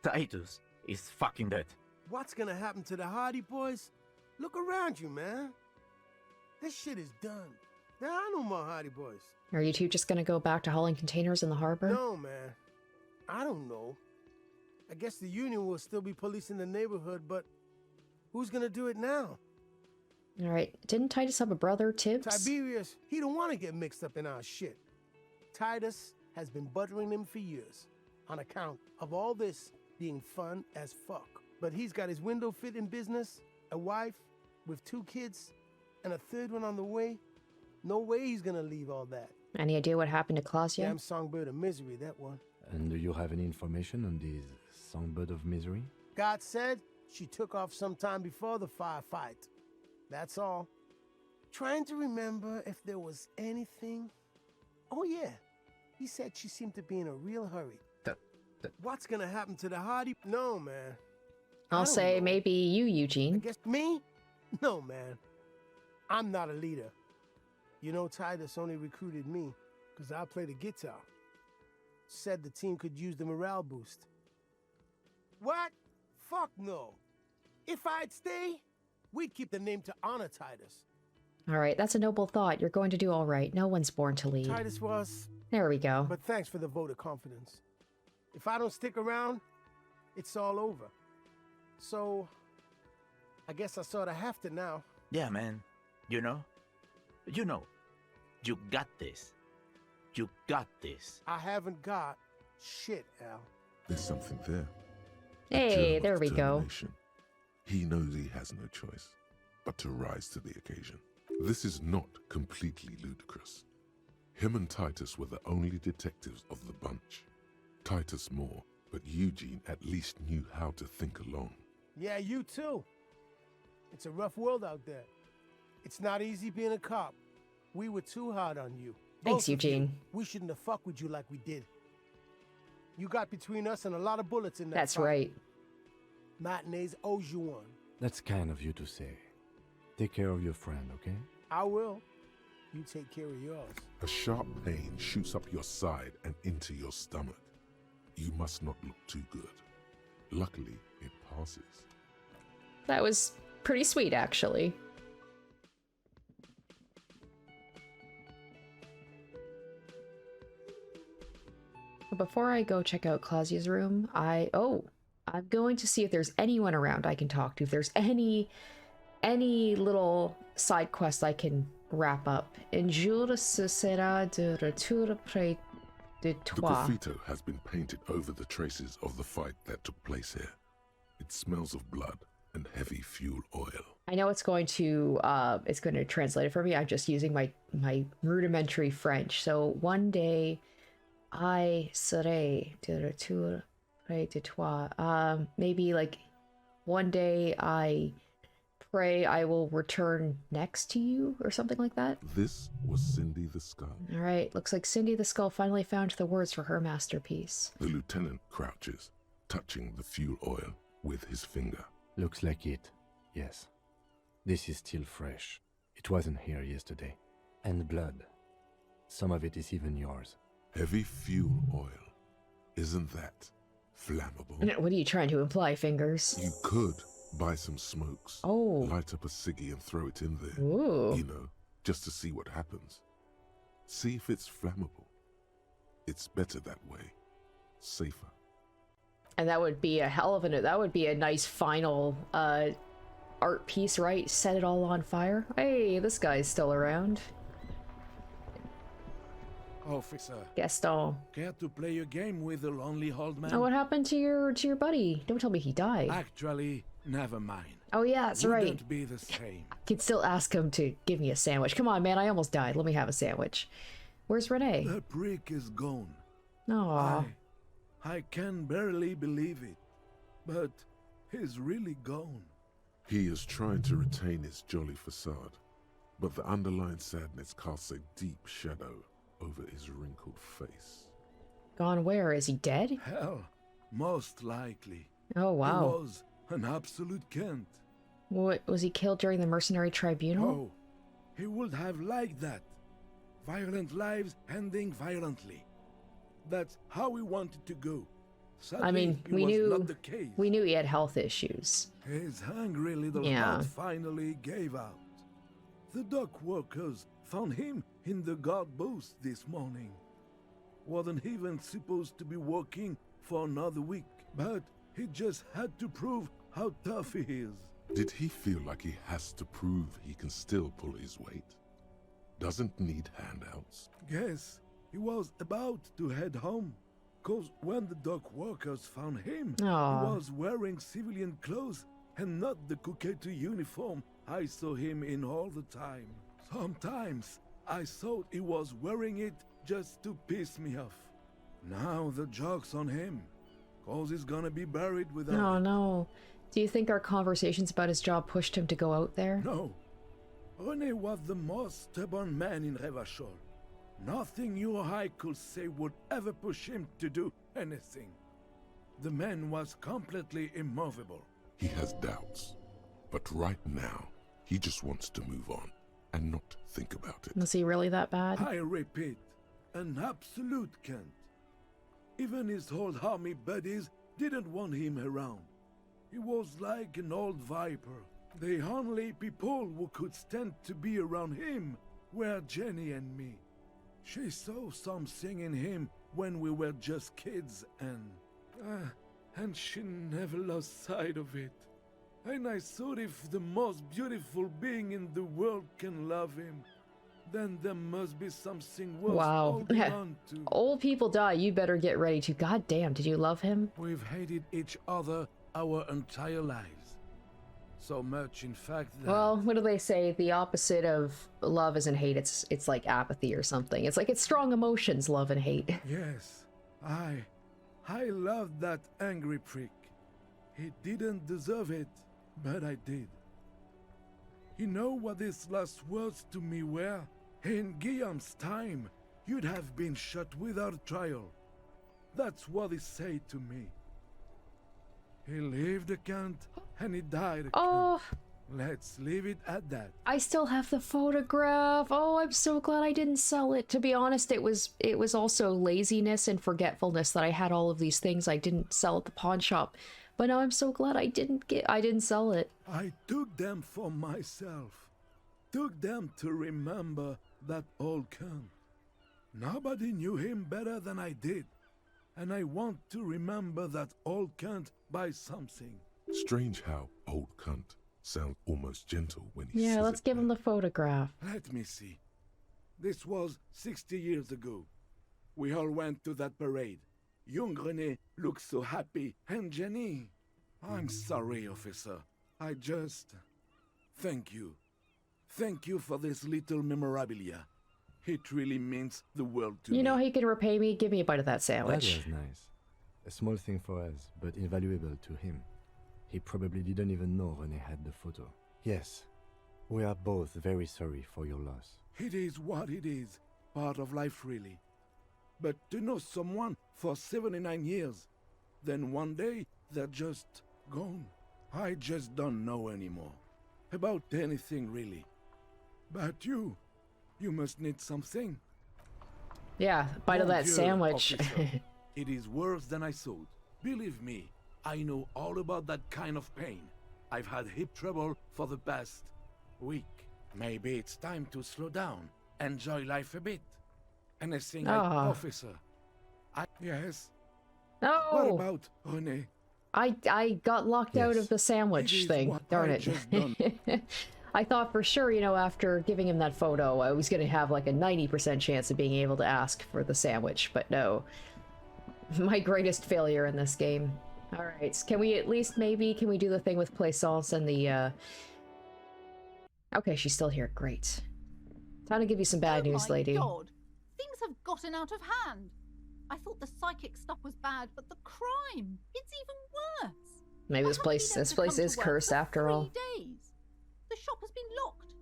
Titus is fucking dead.
What's gonna happen to the Hardy Boys? Look around you, man. This shit is done. There are no more Hardy Boys.
Are you two just gonna go back to hauling containers in the harbor?
No, man. I don't know. I guess the Union will still be policing the neighborhood, but who's gonna do it now?
Alright, didn't Titus have a brother, Tibbs?
Tiberius, he don't want to get mixed up in our shit. Titus has been buttering him for years, on account of all this being fun as fuck. But he's got his window fitting business, a wife with 2 kids, and a 3rd one on the way. No way he's gonna leave all that.
Any idea what happened to Klausya?
Damn songbird of misery, that one.
And do you have any information on this songbird of misery?
God said she took off sometime before the firefight. That's all. Trying to remember if there was anything. Oh yeah, he said she seemed to be in a real hurry. What's gonna happen to the Hardy? No, man.
I'll say maybe you, Eugene.
Against me? No, man. I'm not a leader. You know, Titus only recruited me because I play the guitar. Said the team could use the morale boost. What? Fuck no. If I'd stay, we'd keep the name to honor Titus.
All right, that's a noble thought. You're going to do all right. No one's born to lead.
Titus was.
There we go.
But thanks for the vote of confidence. If I don't stick around, it's all over. So, I guess I sort of have to now.
Yeah, man. You know, you got this. You got this.
I haven't got shit, Al.
There's something there.
Hey, there we go.
He knows he has no choice but to rise to the occasion. This is not completely ludicrous. Him and Titus were the only detectives of the bunch. Titus more, but Eugene at least knew how to think along.
Yeah, you too. It's a rough world out there. It's not easy being a cop. We were too hard on you.
Thanks, Eugene.
We shouldn't have fucked with you like we did. You got between us and a lot of bullets in that
That's
fight.
right.
Matinees owes you one.
That's kind of you to say. Take care of your friend, okay?
I will. You take care of yours.
A sharp pain shoots up your side and into your stomach. You must not look too good. Luckily, it passes.
That was pretty sweet, actually. But before I go check out Clausia's room, I'm going to see if there's anyone around I can talk to. If there's any little side quests I can wrap up. Un jour ce sera de retour près de
The
toi.
graffito has been painted over the traces of the fight that took place here. It smells of blood and heavy fuel oil.
I know it's going to translate it for me. I'm just using my rudimentary French. So one day I serai de retour près de toi. Maybe like one day I pray I will return next to you or something like that.
This was Cindy the Skull.
All right, looks like Cindy the Skull finally found the words for her masterpiece.
The lieutenant crouches, touching the fuel oil with his finger.
Looks like it, yes. This is still fresh. It wasn't here yesterday. And blood. Some of it is even yours.
Heavy fuel oil. Isn't that flammable?
What are you trying to imply, Fingers?
You could buy some smokes.
Oh.
Light up a ciggy and throw it in there.
Ooh.
You know, just to see what happens. See if it's flammable. It's better that way. Safer.
And that would be a hell of that would be a nice final art piece, right? Set it all on fire. Hey, this guy's still around.
Officer.
Gaston.
Care to play a game with the lonely old man?
Oh, what happened to your buddy? Don't tell me he died.
Actually, never mind.
Oh yeah, that's right.
Wouldn't be the same.
I could still ask him to give me a sandwich. Come on, man, I almost died. Let me have a sandwich. Where's Renee?
The prick is gone.
Aww.
I can barely believe it, but he's really gone.
He is trying to retain his jolly facade, but the underlying sadness casts a deep shadow over his wrinkled face.
Gone where? Is he dead?
Hell, most likely.
Oh, wow.
He was an absolute Kent.
What, was he killed during the mercenary tribunal?
Oh, he would have liked that. Violent lives ending violently. That's how he wanted to go. Sadly,
I mean,
it was not the case.
we knew he had health issues.
His hungry little heart finally gave out. The dock workers found him in the guard booth this morning. Wasn't even supposed to be working for another week, but he just had to prove how tough he is.
Did he feel like he has to prove he can still pull his weight? Doesn't need handouts?
Guess he was about to head home, 'cause when the dock workers found him,
Aww.
he was wearing civilian clothes and not the Coquette uniform I saw him in all the time. Sometimes I thought he was wearing it just to piss me off. Now the joke's on him, 'cause he's gonna be buried without
Oh
it.
no. Do you think our conversations about his job pushed him to go out there?
No. René was the most stubborn man in Revachol. Nothing you or I could say would ever push him to do anything. The man was completely immovable.
He has doubts. But right now, he just wants to move on and not think about it.
Was he really that bad?
I repeat, an absolute cunt. Even his old army buddies didn't want him around. He was like an old viper. The only people who could stand to be around him were Jenny and me. She saw something in him when we were just kids, and she never lost sight of it. And I thought if the most beautiful being in the world can love him, then there must be something worth holding on to.
Old people die, you better get ready to. God damn, did you love him?
We've hated each other our entire lives. So much, in fact, that...
Well, what do they say? The opposite of love isn't hate. It's like apathy or something. It's like it's strong emotions, love and hate.
Yes, I loved that angry prick. He didn't deserve it, but I did. You know what his last words to me were? In Guillaume's time, you'd have been shot without trial. That's what he said to me. He lived a cunt, and he died a cunt. Let's leave it at that.
I still have the photograph. Oh, I'm so glad I didn't sell it. To be honest, it was also laziness and forgetfulness that I had all of these things I didn't sell at the pawn shop. But now I'm so glad I didn't sell it.
I took them for myself. Took them to remember that old cunt. Nobody knew him better than I did. And I want to remember that old cunt by something.
Strange how old cunt sounds almost gentle when he says
Yeah, let's give him the photograph.
Let me see. This was 60 years ago. We all went to that parade. Young René looked so happy, and Jenny... I'm sorry, officer. I just... Thank you. Thank you for this little memorabilia. It really means the world to me.
You know he can repay me? Give me a bite of that
That
sandwich.
was nice. A small thing for us, but invaluable to him. He probably didn't even know René had the photo. Yes, we are both very sorry for your loss.
It is what it is. Part of life, really. But to know someone for 79 years, then one day they're just gone. I just don't know anymore. About anything, really. But you must need something.
Yeah, bite of that
Dieu,
sandwich.
officer. It is worse than I thought. Believe me, I know all about that kind of pain. I've had hip trouble for the past week. Maybe it's time to slow down, enjoy life a bit. Anything like officer. Yes.
No.
What about René?
I got locked out of the sandwich thing. Darn it. I thought for sure, you know, after giving him that photo, I was going to have like a 90% chance of being able to ask for the sandwich, but no. My greatest failure in this game. Alright, can we at least can we do the thing with Plaisance and the, Okay, she's still here. Great. Time to give you some bad news, lady.
God. Things have gotten out of hand. I thought the psychic stuff was bad, but the crime, it's even worse.
Maybe this place is cursed after all.
3 days. The shop has been locked.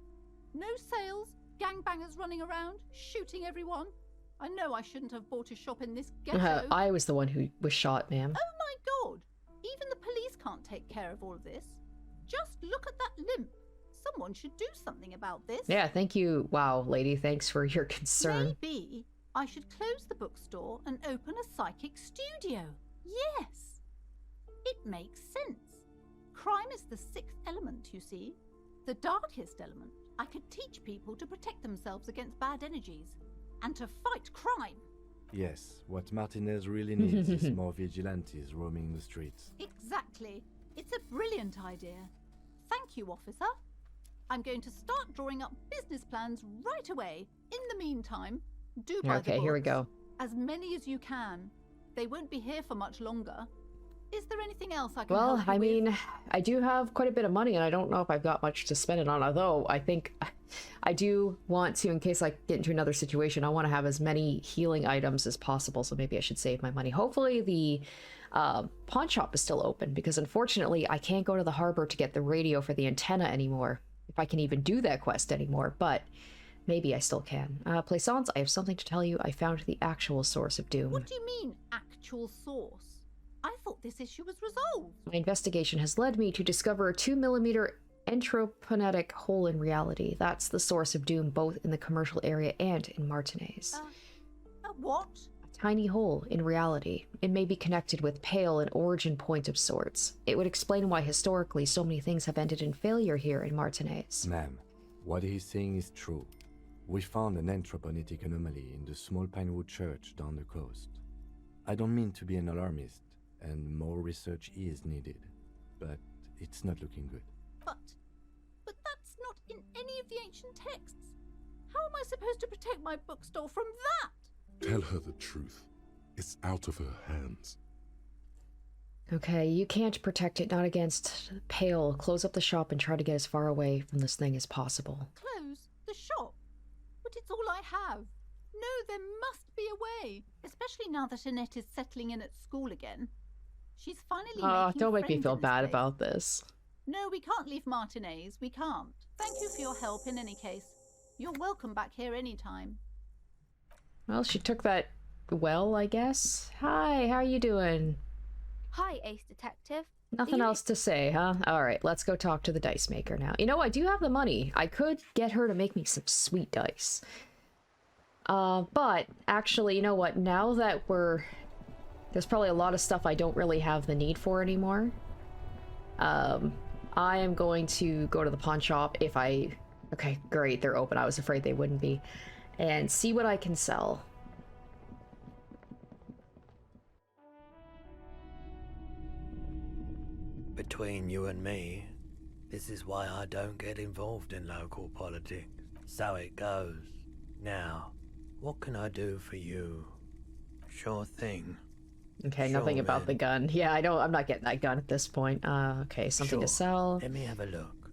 No sales, gangbangers running around, shooting everyone. I know I shouldn't have bought a shop in this ghetto.
I was the one who was shot, ma'am.
Oh my God! Even the police can't take care of all of this. Just look at that limp. Someone should do something about this.
Yeah, thank you. Wow, lady, thanks for your concern.
Maybe I should close the bookstore and open a psychic studio. Yes! It makes sense. Crime is the 6th element, you see. The darkest element. I could teach people to protect themselves against bad energies and to fight crime.
Yes, what Martinez really needs is more vigilantes roaming the streets.
Exactly. It's a brilliant idea. Thank you, officer. I'm going to start drawing up business plans right away. In the meantime, do buy the
Okay, here we
books.
go.
As many as you can. They won't be here for much longer. Is there anything else I can help
Well,
you
I
with?
mean, I do have quite a bit of money, and I don't know if I've got much to spend it on, although I think I do want to, in case I get into another situation, I want to have as many healing items as possible, so maybe I should save my money. Hopefully the pawn shop is still open, because unfortunately I can't go to the harbor to get the radio for the antenna anymore, if I can even do that quest anymore, but maybe I still can. Plaisance, I have something to tell you. I found the actual source of doom.
What do you mean, actual source? I thought this issue was resolved.
My investigation has led me to discover a 2mm entroponetic hole in reality. That's the source of doom both in the commercial area and in Martinez.
A what?
A tiny hole in reality. It may be connected with Pale, an origin point of sorts. It would explain why historically so many things have ended in failure here in Martinez.
Ma'am, what he's saying is true. We found an entroponetic anomaly in the small Pinewood church down the coast. I don't mean to be an alarmist, and more research is needed, but it's not looking good.
But that's not in any of the ancient texts. How am I supposed to protect my bookstore from that?
Tell her the truth. It's out of her hands.
Okay, you can't protect it, not against Pale. Close up the shop and try to get as far away from this thing as possible.
Close the shop? But it's all I have. No, there must be a way. Especially now that Annette is settling in at school again. She's finally making
don't make me
friends
feel
in this
bad
place.
about this.
No, we can't leave Martinez. We can't. Thank you for your help in any case. You're welcome back here anytime.
Well, she took that well, I guess. Hi, how are you doing?
Hi, Ace Detective.
Nothing else to say, huh? Alright, let's go talk to the dice maker now. You know, I do have the money. I could get her to make me some sweet dice. But, actually, you know what? Now that there's probably a lot of stuff I don't really have the need for anymore. I am going to go to the pawn shop if I... Okay, great, they're open. I was afraid they wouldn't be. And see what I can sell.
Between you and me, this is why I don't get involved in local politics. So it goes. Now, what can I do for you? Sure thing.
Okay,
Sure,
nothing about
man.
the gun. Yeah, I'm not getting that gun at this point. Okay, something to
Sure.
sell.
Let me have a look.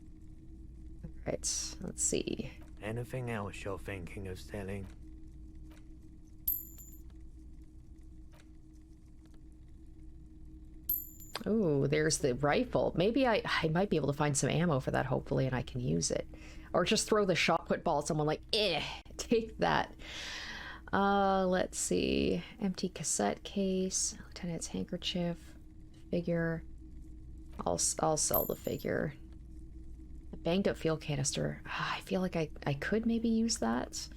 Right, let's see.
Anything else you're thinking of selling?
Ooh, there's the rifle. Maybe I might be able to find some ammo for that, hopefully, and I can use it. Or just throw the shot put ball at someone like, take that. Let's see. Empty cassette case, Lieutenant's handkerchief, figure. I'll sell the figure. A banged up fuel canister. I feel like I could maybe use that.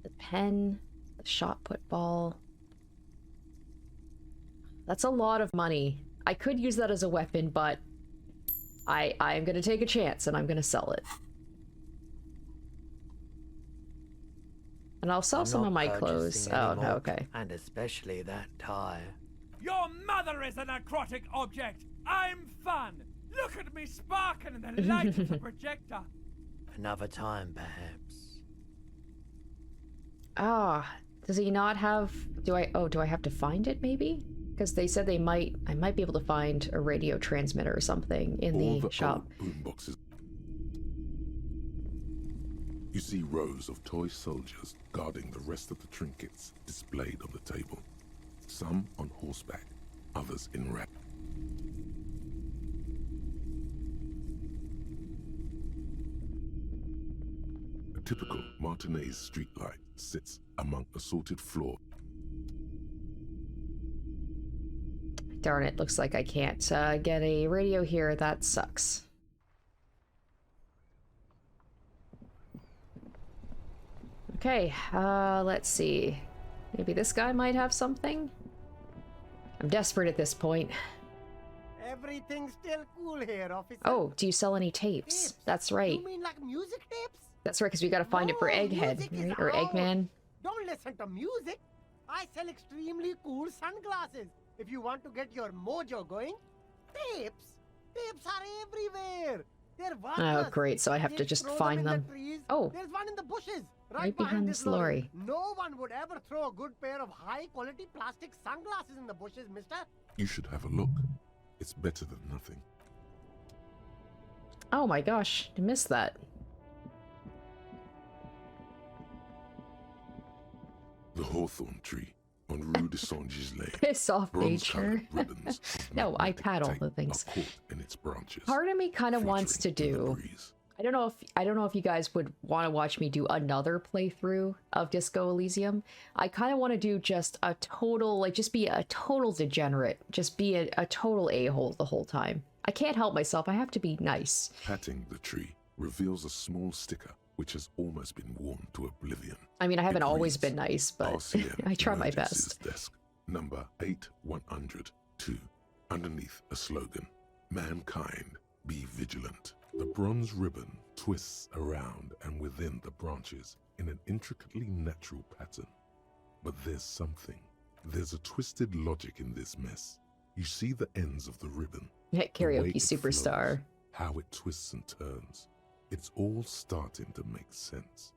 The pen, the shot put ball. That's a lot of money. I could use that as a weapon, but I am gonna take a chance and I'm gonna sell it. And I'll sell
I'm
some
not
of my clothes.
purchasing
Oh,
any
no,
more,
okay.
And especially that tie.
Your mother is a necrotic object. I'm fun. Look at me sparking in the light of the projector.
Another time, perhaps.
Ah, does he not have... Do I have to find it, maybe? Because they said I might be able to find a radio transmitter or something in the shop.
Boomboxes. You see rows of toy soldiers guarding the rest of the trinkets displayed on the table. Some on horseback, others in wrap. A typical Martinez streetlight sits among assorted floor.
Darn it, looks like I can't get a radio here. That sucks. Okay, let's see. Maybe this guy might have something? I'm desperate at this point.
Everything's still cool here, officer.
Oh, do you sell any tapes? That's right.
You mean like music tapes?
That's right, because we gotta find it for Egghead,
music is
right? Or
out.
Eggman.
Don't listen to music. I sell extremely cool sunglasses. If you want to get your mojo going, tapes. Tapes are everywhere. They're
Oh,
worthless.
great, so I have to
Kids
just
throw
find
in
them.
the trees.
Oh.
There's one in the bushes.
Right behind this lorry.
No one would ever throw a good pair of high-quality plastic sunglasses in the bushes, mister.
You should have a look. It's better than nothing.
Oh my gosh, I missed that.
The hawthorn tree on Rue de Saint-Gislain.
Piss off,
Bronze-colored
nature.
ribbons of
No, I
magnetic
pat all
tape
the things.
are caught in its branches.
Part of me kind of wants to do... I don't know if you guys would want to watch me do another playthrough of Disco Elysium. I kind of want to do just a total, like, just be a total degenerate, just be a total a-hole the whole time. I can't help myself. I have to be nice.
Patting the tree reveals a small sticker which has almost been worn to oblivion.
I mean, I haven't always been nice, but I try my best.
Desk, number 8102, underneath a slogan, "Mankind, be vigilant." The bronze ribbon twists around and within the branches in an intricately natural pattern. But there's something. There's a twisted logic in this mess. You see the ends of the ribbon.
Karaoke superstar.
Flows, how it twists and turns. It's all starting to make sense.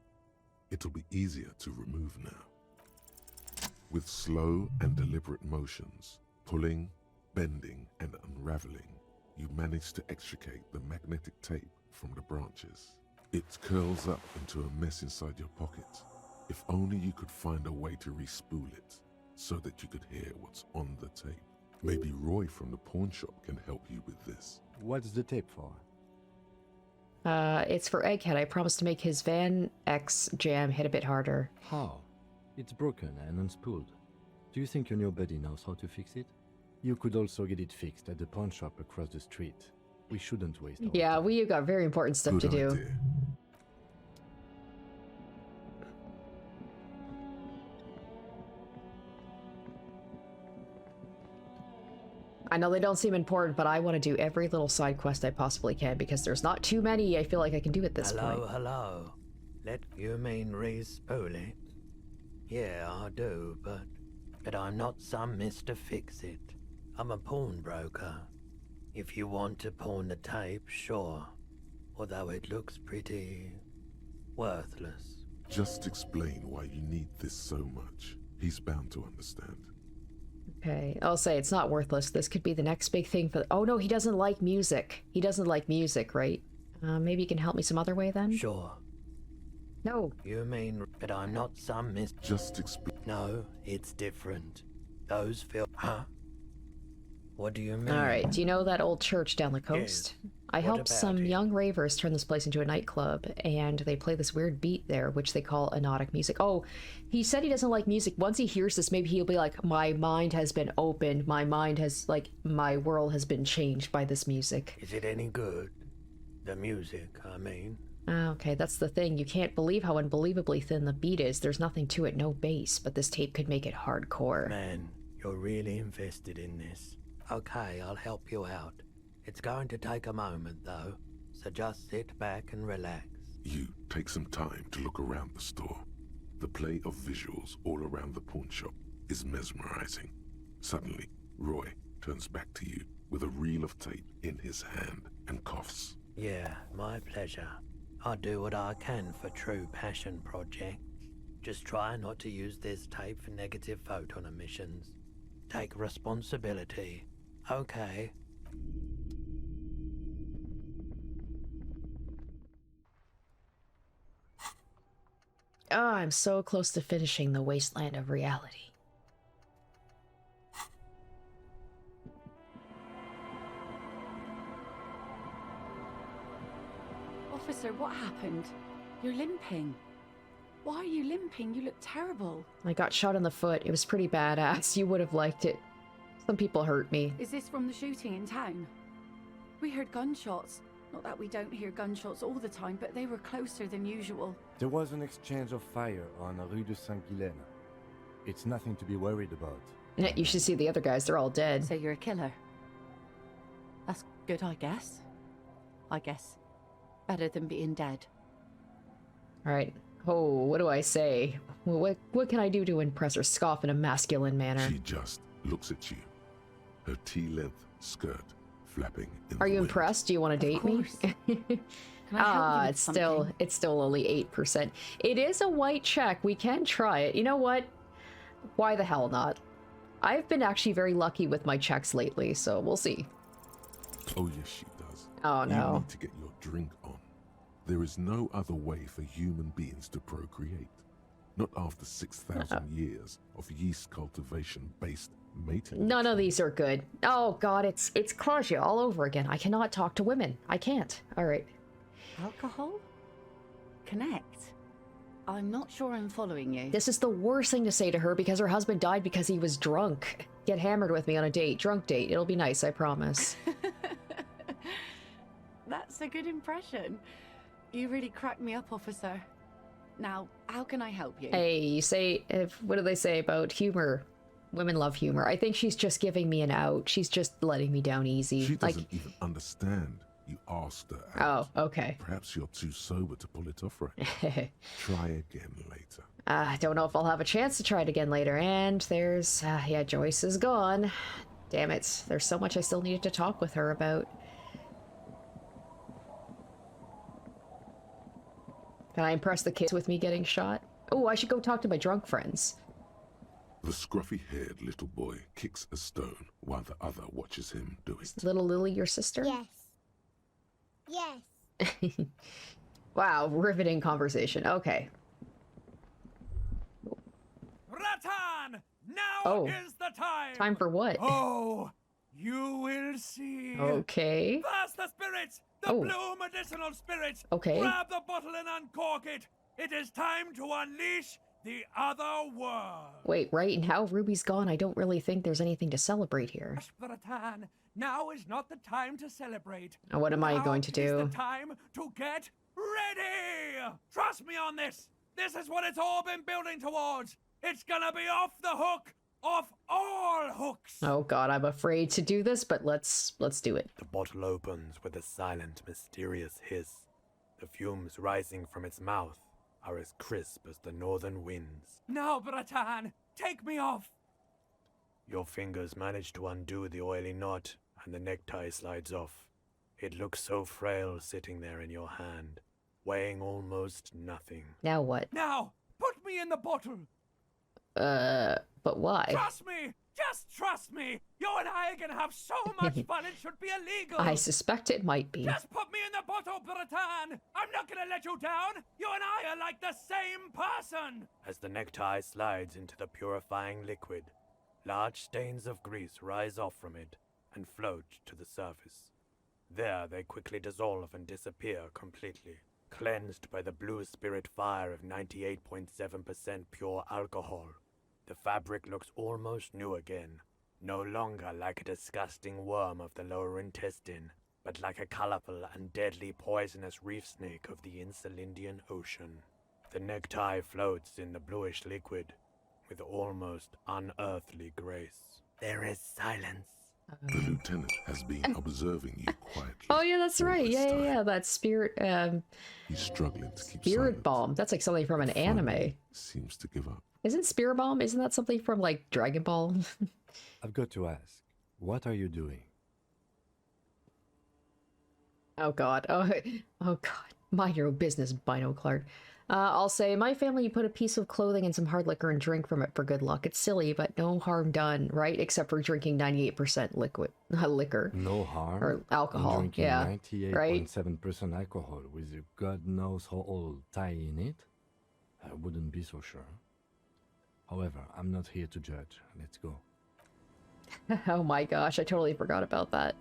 It'll be easier to remove now. With slow and deliberate motions, pulling, bending, and unraveling, you manage to extricate the magnetic tape from the branches. It curls up into a mess inside your pocket. If only you could find a way to re-spool it, so that you could hear what's on the tape. Maybe Roy from the pawn shop can help you with this.
What's the tape for?
It's for Egghead. I promised to make his Van X jam hit a bit harder.
How? It's broken and unspooled. Do you think your new buddy knows how to fix it? You could also get it fixed at the pawn shop across the street. We shouldn't waste our time.
We got very important stuff to do.
Idea.
I know they don't seem important, but I want to do every little side quest I possibly can because there's not too many I feel like I can do at this point.
Hello. You mean re-spool it? Yeah, I do, but I'm not some Mr. Fix-It. I'm a pawnbroker. If you want to pawn the tape, sure. Although it looks pretty worthless.
Just explain why you need this so much. He's bound to understand.
Okay, I'll say it's not worthless. This could be the next big thing for oh no, he doesn't like music. He doesn't like music, right? Maybe you can help me some other way then?
Sure.
No.
You mean, but I'm not some
Just explain.
No, it's different. Those feel... Huh? What do you mean?
Alright, do you know that old church down the coast?
Yes.
I helped some young ravers turn this place into a nightclub, and they play this weird beat there, which they call anodic music. Oh, he said he doesn't like music. Once he hears this, maybe he'll be like, my mind has been opened. My mind has, like, my world has been changed by this music.
Is it any good? The music, I mean.
Okay, that's the thing. You can't believe how unbelievably thin the beat is. There's nothing to it, no bass, but this tape could make it hardcore.
Man, you're really invested in this. Okay, I'll help you out. It's going to take a moment, though, so just sit back and relax.
You take some time to look around the store. The play of visuals all around the pawn shop is mesmerizing. Suddenly, Roy turns back to you with a reel of tape in his hand and coughs.
Yeah, my pleasure. I'll do what I can for true passion projects. Just try not to use this tape for negative photon emissions. Take responsibility. Okay.
Oh, I'm so close to finishing the wasteland of reality.
Officer, what happened? You're limping. Why are you limping? You look terrible.
I got shot in the foot. It was pretty badass. You would have liked it. Some people hurt me.
Is this from the shooting in town? We heard gunshots. Not that we don't hear gunshots all the time, but they were closer than usual.
There was an exchange of fire on Rue de Saint-Guylaine. It's nothing to be worried about.
You should see the other guys. They're all dead.
So you're a killer. That's good, I guess. Better than being dead.
Alright. Oh, what do I say? What can I do to impress or scoff in a masculine manner?
She just looks at you. Her tea-length skirt flapping in
Are
the
you
wind.
impressed? Do you want to date me? It's still only 8%. It is a white check. We can try it. You know what? Why the hell not? I've been actually very lucky with my checks lately, so we'll see.
Oh yes, she does.
Oh no.
You need to get your drink on. There is no other way for human beings to procreate. Not after 6,000 years of yeast cultivation-based mating.
None of these are good. Oh god, it's Claudia all over again. I cannot talk to women. I can't. Alright.
Alcohol? Connect? I'm not sure I'm following you.
This is the worst thing to say to her because her husband died because he was drunk. Get hammered with me on a date. Drunk date. It'll be nice, I promise.
That's a good impression. You really cracked me up, officer. Now, how can I help you?
Hey, you say... what do they say about humor? Women love humor. I think she's just giving me an out. She's just letting me down easy.
She doesn't even understand. You asked her out.
Oh, okay.
Perhaps you're too sober to pull it off right now. Try again later.
I don't know if I'll have a chance to try it again later. And there's... yeah, Joyce is gone. Damn it. There's so much I still needed to talk with her about. Can I impress the kids with me getting shot? Oh, I should go talk to my drunk friends.
The scruffy-haired little boy kicks a stone while the other watches him do it.
Little Lily, your sister?
Yes. Yes.
Wow, riveting conversation. Okay.
Rattan! Now is the time!
Time for what?
Oh, you will see.
Okay.
First the spirits! The blue medicinal spirits!
Okay.
Grab the bottle and uncork it! It is time to unleash the other world!
Wait, right now Ruby's gone, I don't really think there's anything to celebrate here.
Rattan, now is not the time to celebrate.
What am I going to do?
Now is the time to get ready! Trust me on this! This is what it's all been building towards! It's gonna be off the hook! Off all hooks!
Oh god, I'm afraid to do this, but let's do it.
The bottle opens with a silent, mysterious hiss. The fumes rising from its mouth are as crisp as the northern winds.
Now, Rattan, take me off!
Your fingers manage to undo the oily knot, and the necktie slides off. It looks so frail sitting there in your hand, weighing almost nothing.
Now what?
Now, put me in the bottle!
But why?
Trust me! Just trust me! You and I are gonna have so much fun it should be illegal!
I suspect it might be.
Just put me in the bottle, Bratan! I'm not gonna let you down! You and I are like the same person!
As the necktie slides into the purifying liquid, large stains of grease rise off from it and float to the surface. There they quickly dissolve and disappear completely, cleansed by the blue spirit fire of 98.7% pure alcohol. The fabric looks almost new again, no longer like a disgusting worm of the lower intestine, but like a colorful and deadly poisonous reef snake of the Insulindian Ocean. The necktie floats in the bluish liquid with almost unearthly grace. There is silence.
The lieutenant has been observing you quietly.
Oh yeah, that's right. Yeah. That spirit.
He's struggling to keep
Spirit
silent.
bomb. That's like something from an anime.
Seems to give up.
Isn't Spirit Bomb? Isn't that something from like Dragon Ball?
I've got to ask, what are you doing?
Oh god. Oh god. Mind your own business, Bino Clark. I'll say, my family put a piece of clothing and some hard liquor and drink from it for good luck. It's silly, but no harm done, right? Except for drinking 98% liquor.
No harm.
Or alcohol,
Drinking
yeah.
98.7% alcohol with a god knows how old tie in it? I wouldn't be so sure. However, I'm not here to judge. Let's go.
Oh my gosh, I totally forgot about that.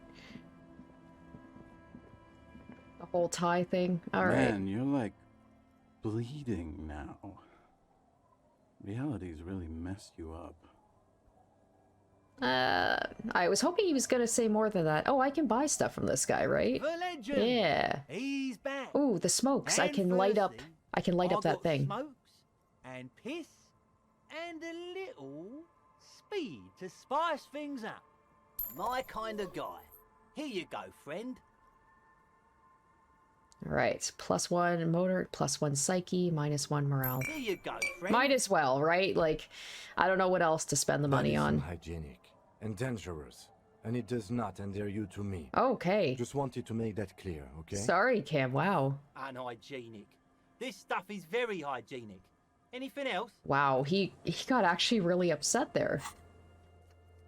The whole tie thing. All right.
Man, you're like bleeding now. Reality's really messed you up.
I was hoping he was gonna say more than that. Oh, I can buy stuff from this guy, right?
The legend.
Yeah.
He's back.
Ooh, the smokes. I
And
can light up.
Thursday,
I can light
I
up that
got
thing.
Smokes and piss and a little speed to spice things up. My kind of guy. Here you go, friend.
Right. +1 motor, +1 psyche, -1 morale.
Here you go, friend.
Might as well, right? Like, I don't know what else to spend the money
That is
on.
unhygienic and dangerous, and it does not endear you to me.
Okay.
Just wanted to make that clear, okay?
Sorry, Cam. Wow.
Unhygienic. This stuff is very hygienic. Anything else?
Wow. He got actually really upset there.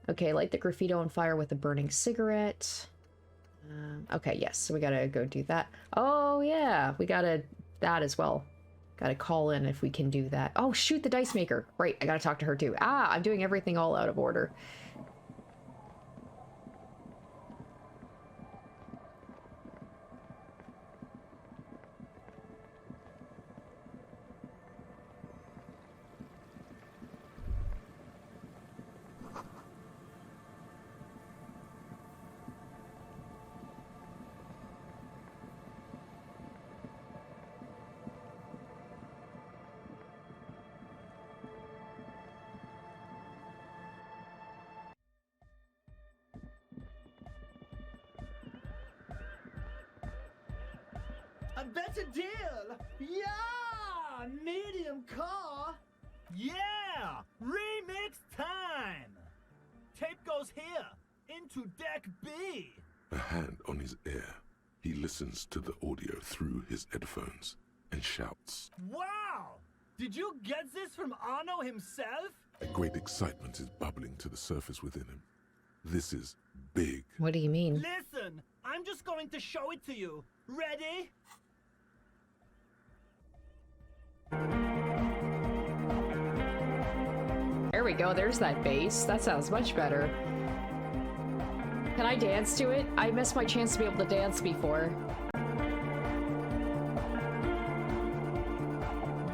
Okay, light the graffiti on fire with a burning cigarette. Okay, yes, so we gotta go do that. Oh, yeah, we gotta that as well. Gotta call in if we can do that. Oh, shoot, the dice maker. Right, I gotta talk to her too. Ah, I'm doing everything all out of order.
on, better deal! Yeah! Medium car! Yeah! Remix time! Tape goes here, into deck B!
A hand on his ear, he listens to the audio through his headphones and shouts.
Wow! Did you get this from Arno himself?
A great excitement is bubbling to the surface within him. This is big.
What do you mean?
Listen, I'm just going to show it to you. Ready?
There we go, there's that bass. That sounds much better. Can I dance to it? I missed my chance to be able to dance before.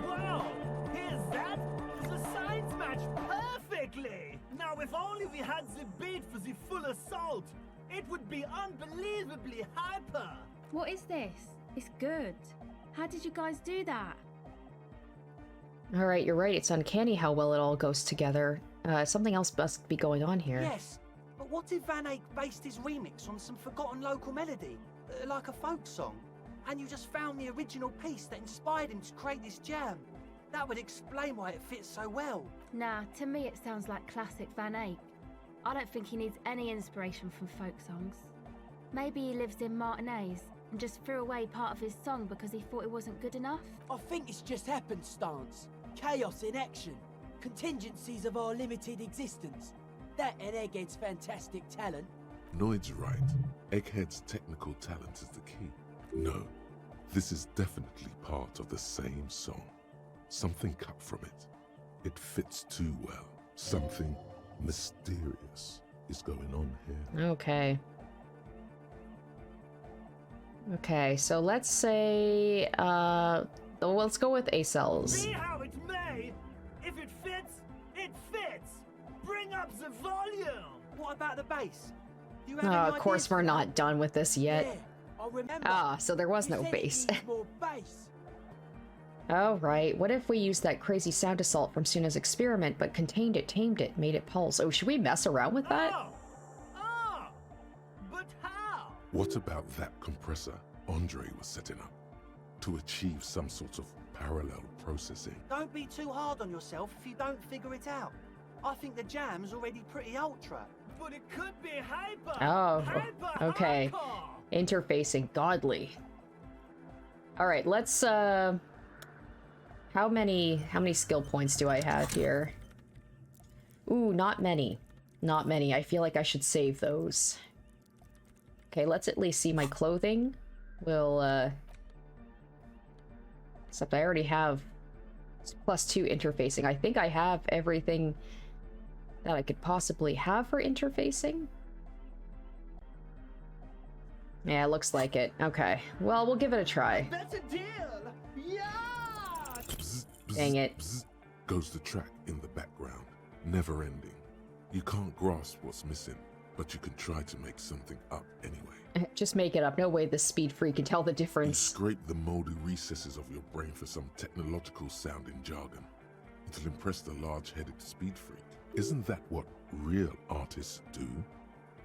Wow! Here's that? The signs match perfectly! Now if only we had the beat for the full assault, it would be unbelievably hyper!
What is this? It's good. How did you guys do that?
Alright, you're right. It's uncanny how well it all goes together. Something else must be going on here.
Yes, but what if Van Eyck based his remix on some forgotten local melody, like a folk song, and you just found the original piece that inspired him to create this jam? That would explain why it fits so well.
Nah, to me it sounds like classic Van Eyck. I don't think he needs any inspiration from folk songs. Maybe he lives in Martinez and just threw away part of his song because he thought it wasn't good enough?
I think it's just happenstance. Chaos in action. Contingencies of our limited existence. That and Egghead's fantastic talent.
Noid's right. Egghead's technical talent is the key. No, this is definitely part of the same song. Something cut from it. It fits too well. Something mysterious is going on here.
Okay. Okay, so let's say, let's go with A-cells.
Be how it may! If it fits, it fits! Bring up the volume!
What about the bass? Do you have
Oh,
any
of course
ideas
we're
for
not
that?
done with this yet.
Yeah, I remember.
Ah, so there was
You
no
said it
bass.
needs more bass.
Alright, what if we used that crazy sound assault from Suna's experiment, but contained it, tamed it, made it pulse? Oh, should we mess around with that?
But how?
What about that compressor Andre was setting up to achieve some sort of parallel processing?
Don't be too hard on yourself if you don't figure it out. I think the jam's already pretty ultra.
But it could be hyper!
Oh,
Hyper
okay.
hardcore.
Interfacing, godly. Alright, let's, how many skill points do I have here? Ooh, not many. Not many. I feel like I should save those. Okay, let's at least see my clothing. We'll, except I already have +2 interfacing. I think I have everything that I could possibly have for interfacing. Yeah, looks like it. Okay. Well, we'll give it a try.
That's a deal! Yeah!
Dang it.
Bzz, goes the track in the background, never ending. You can't grasp what's missing, but you can try to make something up anyway.
Just make it up. No way the speed freak can tell the
You
difference.
scrape the moldy recesses of your brain for some technological sounding jargon. It'll impress the large-headed speed freak. Isn't that what real artists do?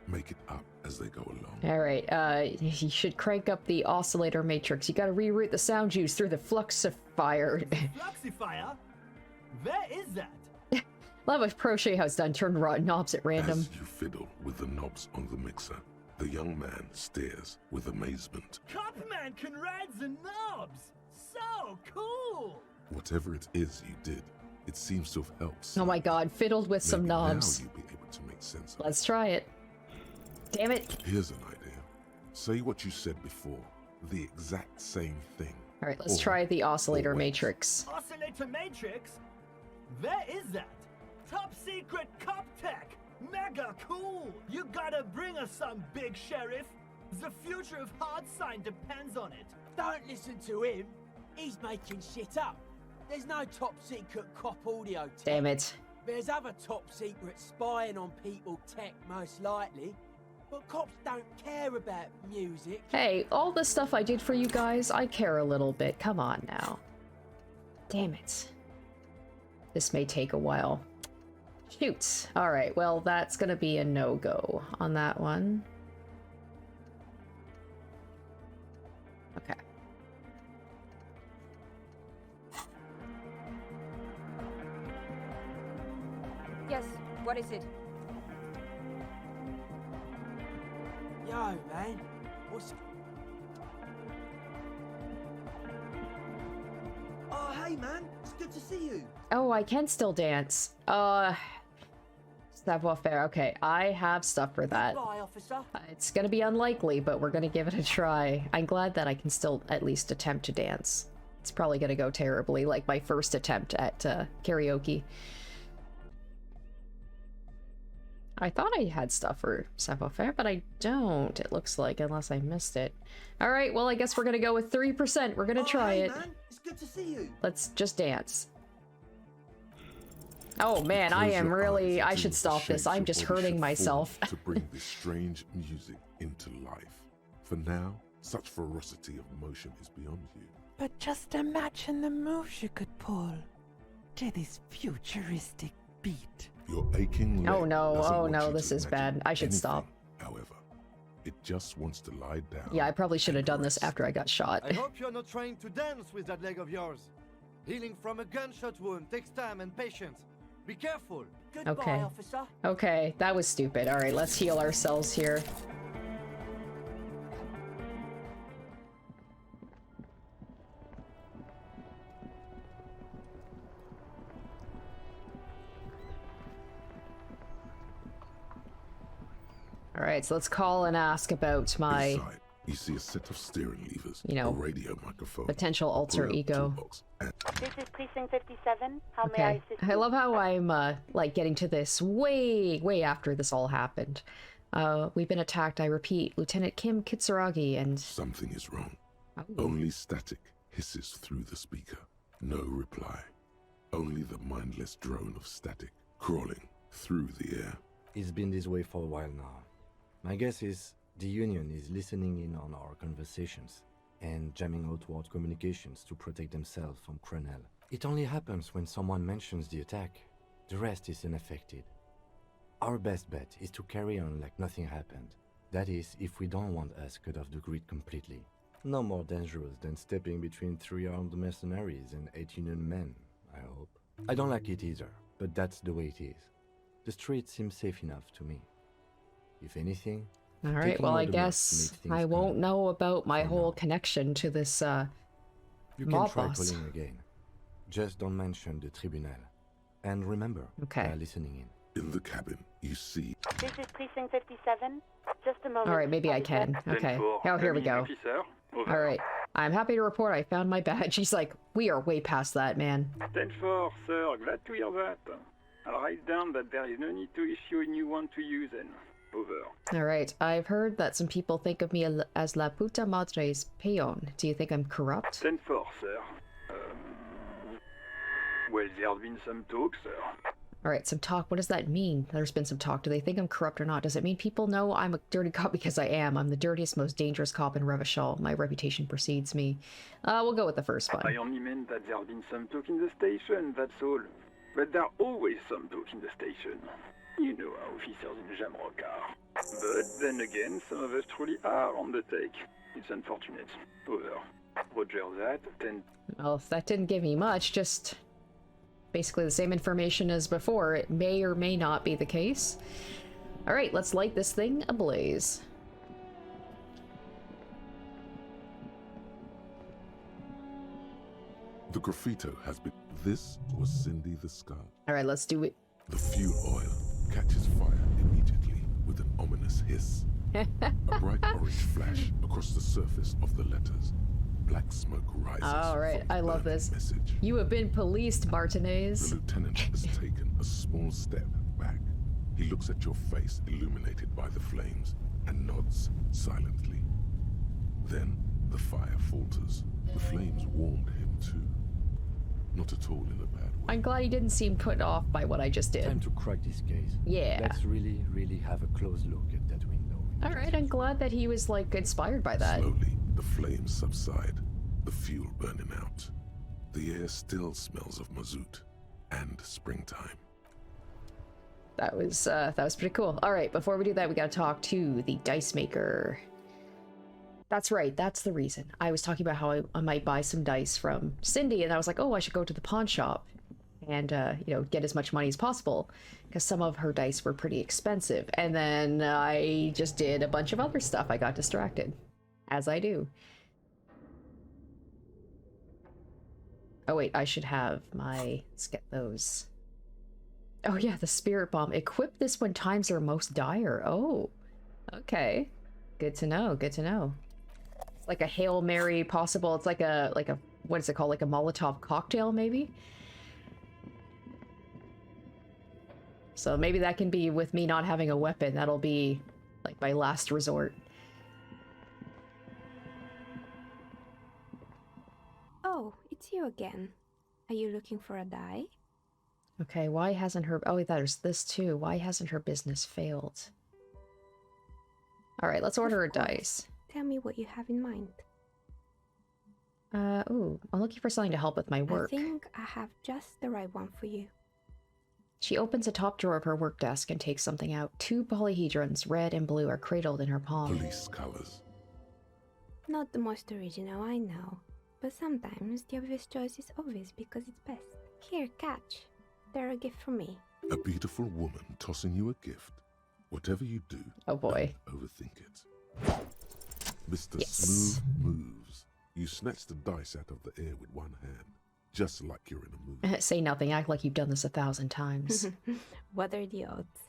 Make it up as they go along.
Alright, you should crank up the oscillator matrix. You gotta reroute the sound juice through the fluxifier.
Fluxifier? Where is that?
Love if Crochet House done turn knobs at random.
As you fiddle with the knobs on the mixer, the young man stares with amazement.
Copman can ride the knobs! So cool!
Whatever it is you did, it seems to have helped.
Oh my god, fiddled with some
Maybe
knobs.
Now you'll be able to make sense of
Let's try it. Damn it.
it. Here's an idea. Say what you said before, the exact same thing.
Alright, let's
Or-
try the oscillator
wait.
matrix.
Oscillator Matrix? Where is that? Top secret cop tech! Mega cool! You gotta bring us some, big sheriff! The future of hard sign depends on it.
Don't listen to him. He's making shit up. There's no top secret cop audio tech.
Damn it.
There's other top secret spying on people tech, most likely. But cops don't care about music.
Hey, all the stuff I did for you guys, I care a little bit. Come on now. Damn it. This may take a while. Shoot. Alright, well, that's gonna be a no-go on that one. Okay.
What is it?
Yo, man. What's... Oh, hey, man. It's good to see you.
Oh, I can still dance. Savoir-faire. Okay, I have stuff for that.
Goodbye, officer.
It's gonna be unlikely, but we're gonna give it a try. I'm glad that I can still at least attempt to dance. It's probably gonna go terribly, like my first attempt at karaoke. I thought I had stuff for savoir-faire, but I don't, it looks like, unless I missed it. Alright, well, I guess we're gonna go with 3%. We're gonna try it.
Man. It's good to see you.
Let's just dance. Oh man, I am really... I should stop this. I'm just hurting myself.
To bring this strange music into life. For now, such ferocity of motion is beyond you.
But just imagine the moves you could pull to this futuristic beat.
Your aching leg
oh no,
you
this
to
is bad. I should
anything,
stop.
However, it just wants to lie down.
Yeah, I probably should have done this after I got shot.
I hope you're not trying to dance with that leg of yours. Healing from a gunshot wound takes time and patience. Be careful. Goodbye,
Okay.
officer.
Okay, that was stupid. Alright, let's heal ourselves here. Alright, so let's call and ask about my...
Inside, you see a set of steering levers,
you know,
a radio microphone,
potential alter ego.
This is Precinct 57. How may I
Okay,
assist
I
you?
love how I'm, like, getting to this way after this all happened. We've been attacked, I repeat. Lieutenant Kim Kitsuragi and...
Something is wrong.
Oh.
Only static hisses through the speaker. No reply. Only the mindless drone of static crawling through the air.
It's been this way for a while now. My guess is the Union is listening in on our conversations and jamming outward communications to protect themselves from Crenel. It only happens when someone mentions the attack. The rest is unaffected. Our best bet is to carry on like nothing happened. That is, if we don't want us cut off the grid completely. No more dangerous than stepping between 3 armed mercenaries and 8 Union men, I hope. I don't like it either, but that's the way it is. The street seems safe enough to me. If anything...
Alright, well, I guess I won't know about my whole connection to this,
You can
mob
try
boss.
calling again. Just don't mention the tribunal. And remember,
Okay.
they're listening in.
In the cabin, you see...
This is Precinct 57. Just a moment.
Alright, maybe I can. Okay. Oh, here we go. Alright. I'm happy to report I found my badge. She's like, we are way past that, man.
10-4, sir. Glad to hear that. I'll write down that there is no need to issue a new one to you then. Over.
Alright, I've heard that some people think of me as La Puta Madre's peon. Do you think I'm corrupt?
10-4, sir. Well, there's been some talk, sir.
Alright, some talk. What does that mean? There's been some talk. Do they think I'm corrupt or not? Does it mean people know I'm a dirty cop? Because I am. I'm the dirtiest, most dangerous cop in Revachol. My reputation precedes me. We'll go with the first one.
I only meant that there's been some talk in the station, that's all. But there's always some talk in the station. You know how officers in Jamrock are. But then again, some of us truly are on the take. It's unfortunate. Over. Roger that, 10...
Well, that didn't give me much, just basically the same information as before. It may or may not be the case. Alright, let's light this thing ablaze.
The graffito has been... This was Cindy the Skull.
Alright, let's do it.
The fuel oil catches fire immediately with an ominous hiss. A bright orange flash across the surface of the letters. Black smoke rises.
Alright, I love this.
Message.
You have been policed, Martinez.
The lieutenant has taken a small step back. He looks at your face illuminated by the flames and nods silently. Then the fire falters. The flames warmed him too. Not at all in a bad way.
I'm glad he didn't seem put off by what I just did.
Time to crack this case.
Yeah.
Let's really have a close look at that window.
Alright, I'm glad that he was, like, inspired by that.
Slowly, the flames subside, the fuel burning out. The air still smells of mazout and springtime.
That was pretty cool. Alright, before we do that, we gotta talk to the dice maker. That's right, that's the reason. I was talking about how I might buy some dice from Cindy, and I was like, oh, I should go to the pawn shop. and you know, get as much money as possible, because some of her dice were pretty expensive. And then I just did a bunch of other stuff. I got distracted, as I do. Oh wait, I should have my... Let's get those. Oh yeah, the spirit bomb. Equip this when times are most dire. Oh, okay. Good to know, good to know. It's like a Hail Mary possible. It's like a, what is it called? Like a Molotov cocktail, maybe? So maybe that can be with me not having a weapon. That'll be like my last resort.
Oh, it's you again. Are you looking for a die?
Okay, why hasn't her... Oh, there's this too. Why hasn't her business failed? Alright, let's order a dice.
Tell me what you have in mind.
Ooh, I'm looking for something to help with my work.
I think I have just the right one for you.
She opens the top drawer of her work desk and takes something out. 2 polyhedrons, red and blue, are cradled in her palm.
Police colors.
Not the most original, I know. But sometimes the obvious choice is obvious because it's best. Here, catch. They're a gift from me.
A beautiful woman tossing you a gift. Whatever you do,
oh boy,
don't overthink it. Mr. Smooth moves. You snatch the dice out of the air with one hand, just like you're in a movie.
Say nothing, act like you've done this 1,000 times.
What are the odds?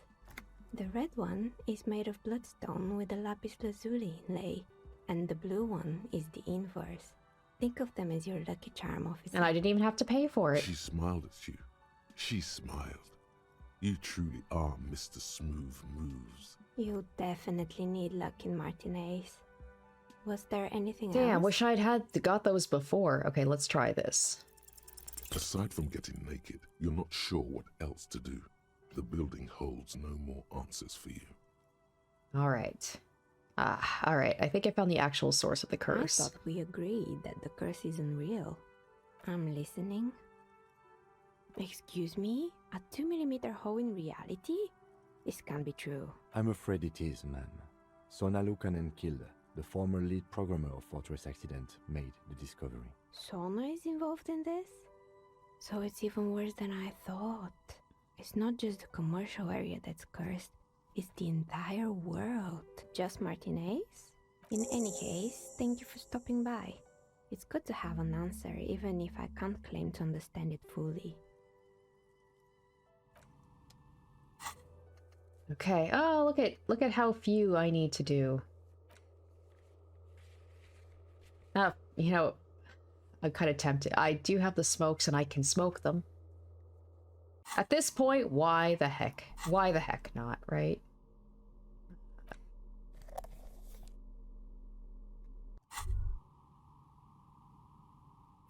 The red one is made of bloodstone with a lapis lazuli inlay, and the blue one is the inverse. Think of them as your lucky charm, officer.
And I didn't even have to pay for it.
She smiled at you. She smiled. You truly are Mr. Smooth Moves.
You definitely need luck in Martinez. Was there anything else?
Damn, wish I'd got those before. Okay, let's try this.
Aside from getting naked, you're not sure what else to do. The building holds no more answers for you.
Alright. Alright, I think I found the actual source of the curse.
I thought we agreed that the curse isn't real. I'm listening. Excuse me? A 2mm hole in reality? This can't be true.
I'm afraid it is, ma'am. Sona Lukanen killed the former lead programmer of Fortress Accident, made the discovery.
Sona is involved in this? So it's even worse than I thought. It's not just the commercial area that's cursed, it's the entire world. Just Martinez? In any case, thank you for stopping by. It's good to have an answer, even if I can't claim to understand it fully.
Okay. Oh, look at how few I need to do. You know, I'm kind of tempted. I do have the smokes and I can smoke them. At this point, why the heck? Why the heck not, right?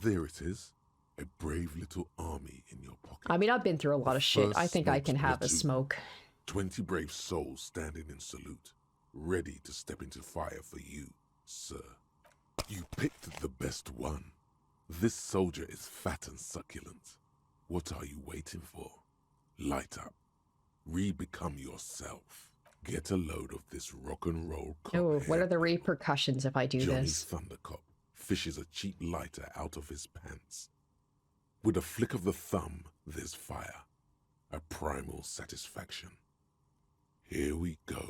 There it is. A brave little army in your pocket.
I mean, I've been through a lot of shit. I think I can have a smoke.
20 brave souls standing in salute, ready to step into fire for you, sir. You picked the best one. This soldier is fat and succulent. What are you waiting for? Light up. Re-become yourself. Get a load of this rock and roll.
Oh, what are the repercussions if I do this?
Johnny Thundercop fishes a cheap lighter out of his pants. With a flick of the thumb, there's fire. A primal satisfaction. Here we go.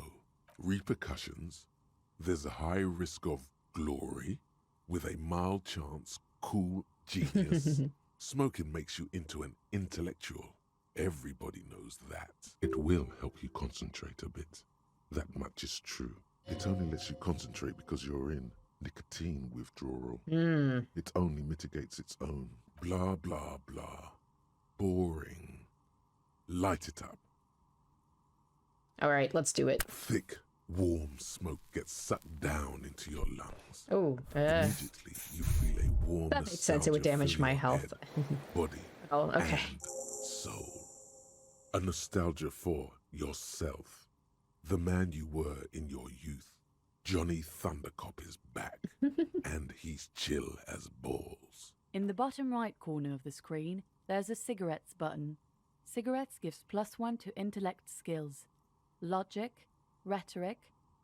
Repercussions. There's a high risk of glory with a mild chance, cool genius. Smoking makes you into an intellectual. Everybody knows that. It will help you concentrate a bit. That much is true. It only lets you concentrate because you're in nicotine withdrawal. It only mitigates its own. Blah, blah, blah. Boring. Light it up.
All right, let's do it.
Thick, warm smoke gets sucked down into your lungs.
Oh,
immediately you feel a warm.
That makes sense. It would damage my health.
Body.
Oh, okay.
And soul. A nostalgia for yourself. The man you were in your youth. Johnny Thundercop is back, and he's chill as balls.
In the bottom right corner of the screen, there's a cigarettes button. Cigarettes gives +1 to intellect skills. Logic, rhetoric,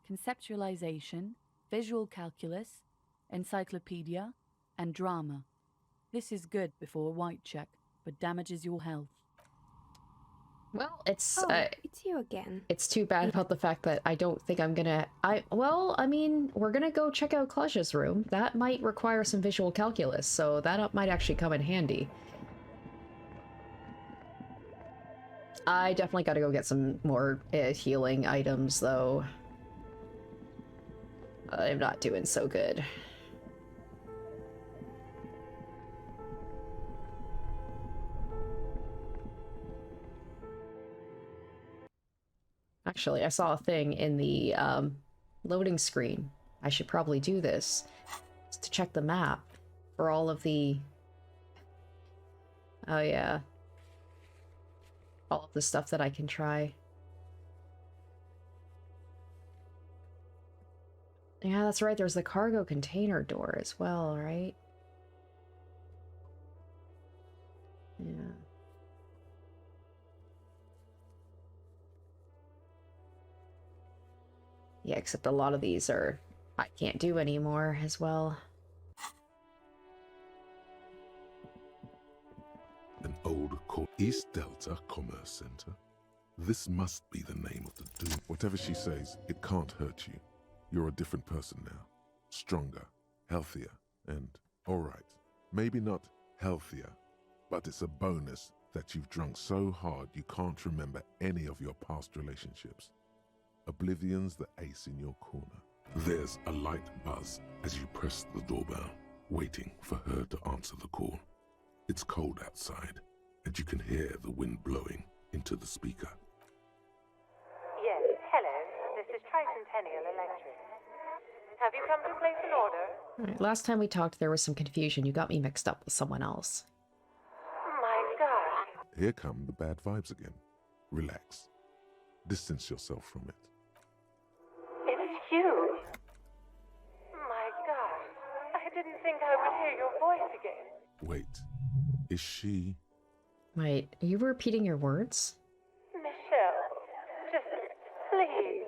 conceptualization, visual calculus, encyclopedia, and drama. This is good before a white check. but damages your health.
Well, it's
it's you again.
It's too bad about the fact that I don't think I'm gonna. Well, I mean, we're gonna go check out Clutch's room. That might require some visual calculus, so that might actually come in handy. I definitely gotta go get some more healing items, though. I'm not doing so good. Actually, I saw a thing in the loading screen. I should probably do this. Just to check the map for all of the... Oh yeah. All of the stuff that I can try. Yeah, that's right. There's the cargo container door as well, right? Yeah. Yeah, except a lot of these are... I can't do anymore as well.
An old East Delta Commerce Center. This must be the name of the doom. Whatever she says, it can't hurt you. You're a different person now. Stronger, healthier, and alright. Maybe not healthier, but it's a bonus that you've drunk so hard you can't remember any of your past relationships. Oblivion's the ace in your corner. There's a light buzz as you press the doorbell, waiting for her to answer the call. It's cold outside, and you can hear the wind blowing into the speaker.
Yes, hello. This is Tricentennial Electric. Have you come to place an order?
Right, last time we talked, there was some confusion. You got me mixed up with someone else.
My God.
Here come the bad vibes again. Relax. Distance yourself from it.
It's you. My God. I didn't think I would hear your voice again.
Wait. Is she...
Wait, are you repeating your words?
Michelle, just please.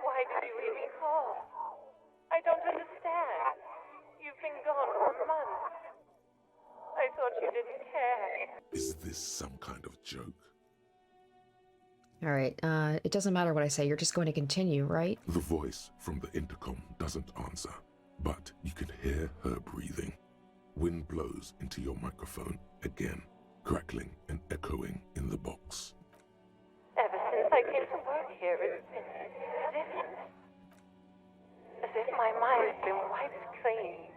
Why did you even call? I don't understand. You've been gone for months. I thought you didn't care.
Is this some kind of joke?
Alright, it doesn't matter what I say, you're just going to continue, right?
The voice from the intercom doesn't answer, but you can hear her breathing. Wind blows into your microphone again, crackling and echoing in the box.
Ever since I came to work here, it's been different. As if my mind's been wiped clean.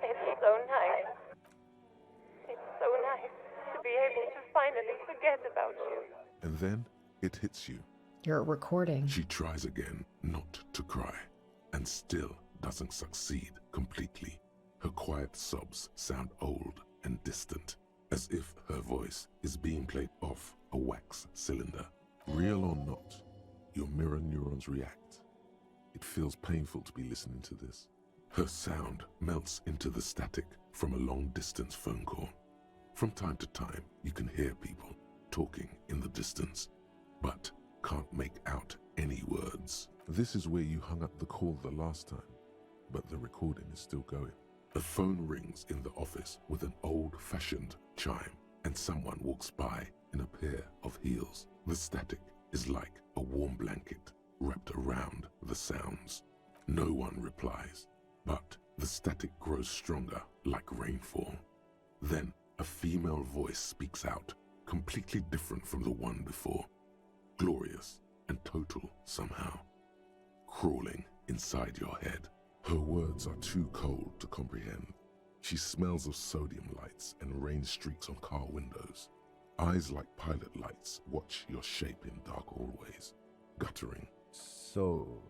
It's so nice. It's so nice to be able to finally forget about you.
And then it hits you.
You're recording.
She tries again not to cry, and still doesn't succeed completely. Her quiet sobs sound old and distant, as if her voice is being played off a wax cylinder. Real or not, your mirror neurons react. It feels painful to be listening to this. Her sound melts into the static from a long-distance phone call. From time to time, you can hear people talking in the distance, but can't make out any words. This is where you hung up the call the last time, but the recording is still going. The phone rings in the office with an old-fashioned chime, and someone walks by in a pair of heels. The static is like a warm blanket wrapped around the sounds. No one replies, but the static grows stronger like rainfall. Then a female voice speaks out, completely different from the one before. Glorious and total somehow. Crawling inside your head. Her words are too cold to comprehend. She smells of sodium lights and rain streaks on car windows. Eyes like pilot lights watch your shape in dark hallways, guttering.
So...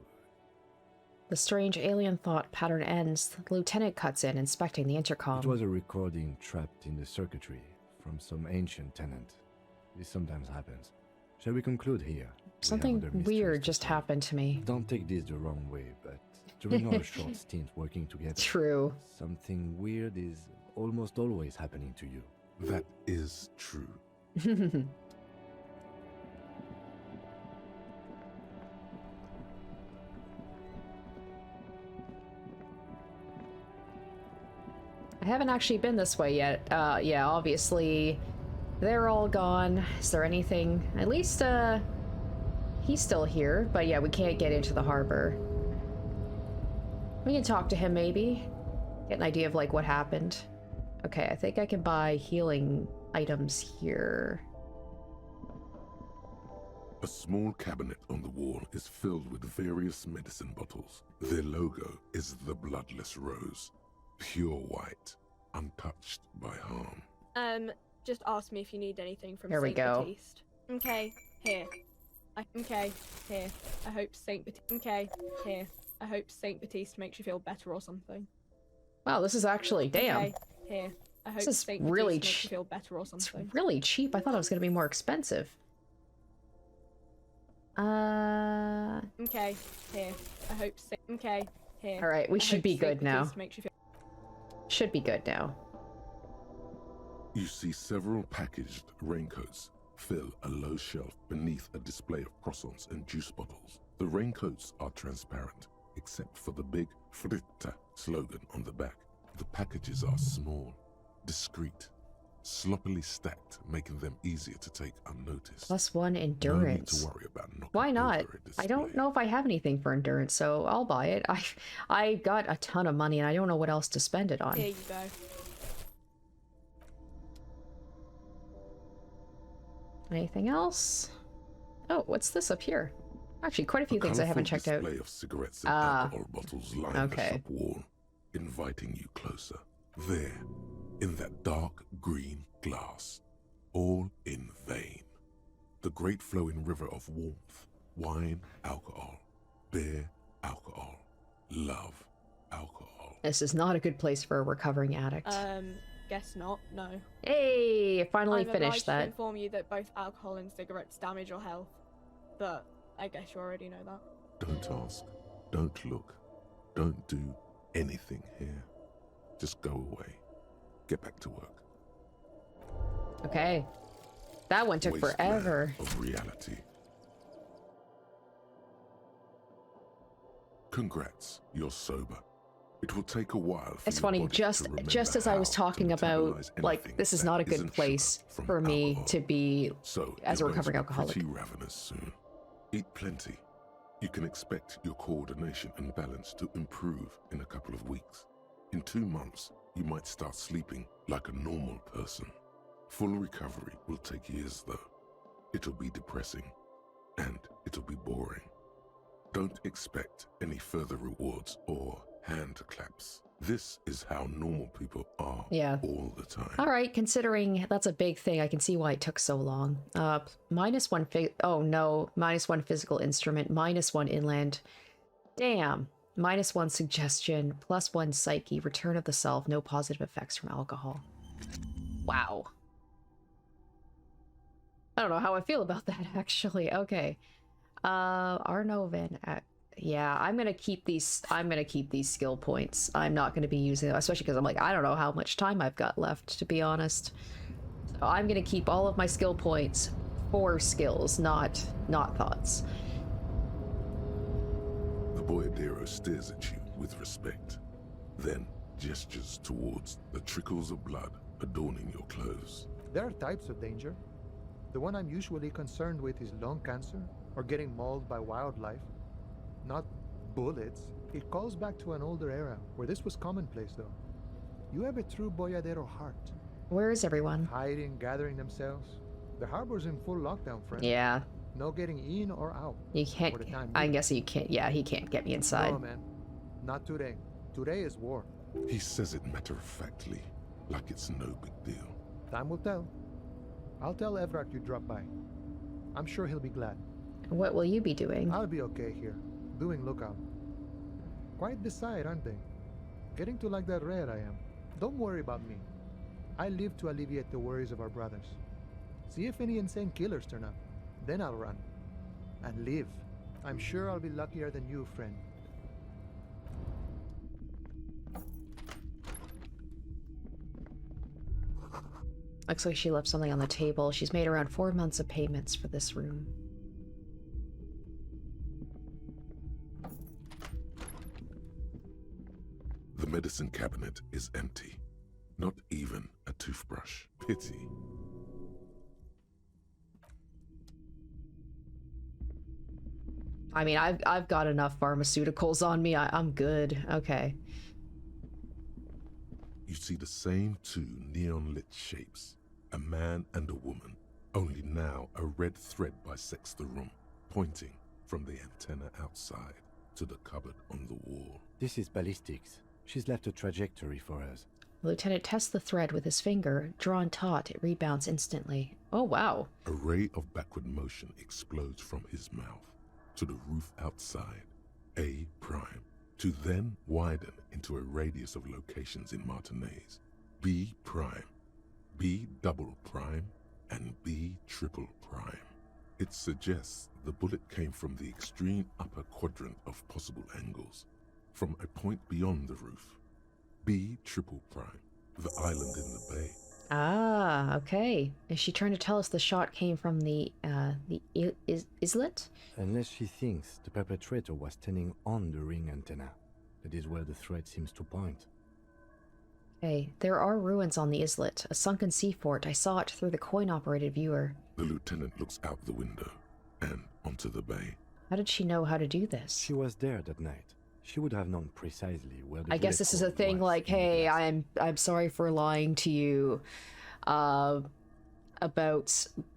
The strange alien thought pattern ends. The lieutenant cuts in, inspecting the intercom.
It was a recording trapped in the circuitry from some ancient tenant. This sometimes happens. Shall we conclude here?
Something weird just happened to me.
Don't take this the wrong way, but during our short stint working together...
True.
Something weird is almost always happening to you.
That is true.
I haven't actually been this way yet. Yeah, obviously they're all gone. Is there anything? At least, he's still here, but yeah, we can't get into the harbor. We can talk to him, maybe. Get an idea of, like, what happened. Okay, I think I can buy healing items here.
A small cabinet on the wall is filled with various medicine bottles. Their logo is the bloodless rose. Pure white, untouched by harm.
Just ask me if you need anything from
Here we
Saint
go.
Baptiste. Okay, here. Okay, here. I hope Saint Baptiste. Okay, here. I hope Saint Baptiste makes you feel better or something.
Wow, this is actually, damn.
Okay, here. I hope
This is
Saint
really
Baptiste makes you feel better or something.
It's really cheap. I thought it was gonna be more expensive.
Okay, here. I hope. Okay, here.
All right, we
I
should
hope
be
Saint
good now.
Baptiste makes you feel.
Should be good now.
You see several packaged raincoats fill a low shelf beneath a display of croissants and juice bottles. The raincoats are transparent, except for the big Fritta slogan on the back. The packages are small, discreet, sloppily stacked, making them easier to take unnoticed.
+1 endurance.
No need to worry about knocking
Why not?
over a display.
I don't know if I have anything for endurance, so I'll buy it. I got a ton of money and I don't know what else to spend it on.
Here you go.
Anything else? Oh, what's this up here? Actually, quite a few things I haven't checked out.
Display of cigarettes and alcohol bottles line the shop wall, inviting you closer. There, in that dark green glass, all in vain. The great flowing river of warmth, wine, alcohol, beer, alcohol, love, alcohol.
This is not a good place for a recovering addict.
Guess not. No.
Hey, finally
I'm
finished
obliged to
that.
inform you that both alcohol and cigarettes damage your health, but I guess you already know that.
Don't ask, don't look, don't do anything here. Just go away. Get back to work.
Okay. That one took
Wasteland
forever.
Of reality. Congrats, you're sober. It will take a while for
It's
your
funny,
body
just
to remember
as I was
how to
talking about,
metabolize
like,
anything
this is
that
not a good
isn't
place
sugar from
for me
alcohol.
to be
So
as a
you're going
recovering
to be
alcoholic.
Pretty ravenous soon. Eat plenty. You can expect your coordination and balance to improve in a couple of weeks. In 2 months, you might start sleeping like a normal person. Full recovery will take years, though. It'll be depressing, and it'll be boring. Don't expect any further rewards or hand claps. This is how normal people are all the time.
All right, considering that's a big thing, I can see why it took so long. -1 oh no, -1 physical instrument, -1 inland. Damn. -1 suggestion, +1 psyche, return of the self, no positive effects from alcohol. Wow. I don't know how I feel about that, actually. Okay. Arnovan, yeah, I'm gonna keep these skill points. I'm not gonna be using them, especially because I'm like, I don't know how much time I've got left, to be honest. So I'm gonna keep all of my skill points for skills, not thoughts.
The boyadero stares at you with respect, then gestures towards the trickles of blood adorning your clothes.
There are types of danger. The one I'm usually concerned with is lung cancer or getting mauled by wildlife. Not bullets. It calls back to an older era where this was commonplace, though. You have a true boyadero heart.
Where is everyone?
Hiding, gathering themselves. The harbor's in full lockdown, friend.
Yeah.
No getting in or out.
You can't.
For the time
I
being.
guess you can't. Yeah, he can't get me inside.
No, man. Not today. Today is war.
He says it matter-of-factly, like it's no big deal.
Time will tell. I'll tell Everard you dropped by. I'm sure he'll be glad.
What will you be doing?
I'll be okay here, doing lookout. Quite the sight, aren't they? Getting to like that red I am. Don't worry about me. I live to alleviate the worries of our brothers. See if any insane killers turn up. Then I'll run. And live. I'm sure I'll be luckier than you, friend.
Looks like she left something on the table. She's made around 4 months of payments for this room.
The medicine cabinet is empty. Not even a toothbrush. Pity.
I mean, I've got enough pharmaceuticals on me. I'm good. Okay.
You see the same two neon-lit shapes, a man and a woman, only now a red thread bisects the room, pointing from the antenna outside to the cupboard on the wall.
This is ballistics. She's left a trajectory for us.
The lieutenant tests the thread with his finger. Drawn taut, it rebounds instantly. Oh, wow.
A ray of backward motion explodes from his mouth to the roof outside, A prime, to then widen into a radius of locations in Martinez, B prime, B double prime, and B triple prime. It suggests the bullet came from the extreme upper quadrant of possible angles, from a point beyond the roof. B triple prime, the island in the bay.
Ah, okay. Is she trying to tell us the shot came from the islet?
Unless she thinks the perpetrator was standing on the ring antenna. That is where the thread seems to point.
Okay, there are ruins on the islet, a sunken sea fort. I saw it through the coin-operated viewer.
The lieutenant looks out the window and onto the bay.
How did she know how to do this?
She was there that night. She would have known precisely where the
I guess this is a thing like, hey, I'm sorry for lying to you about,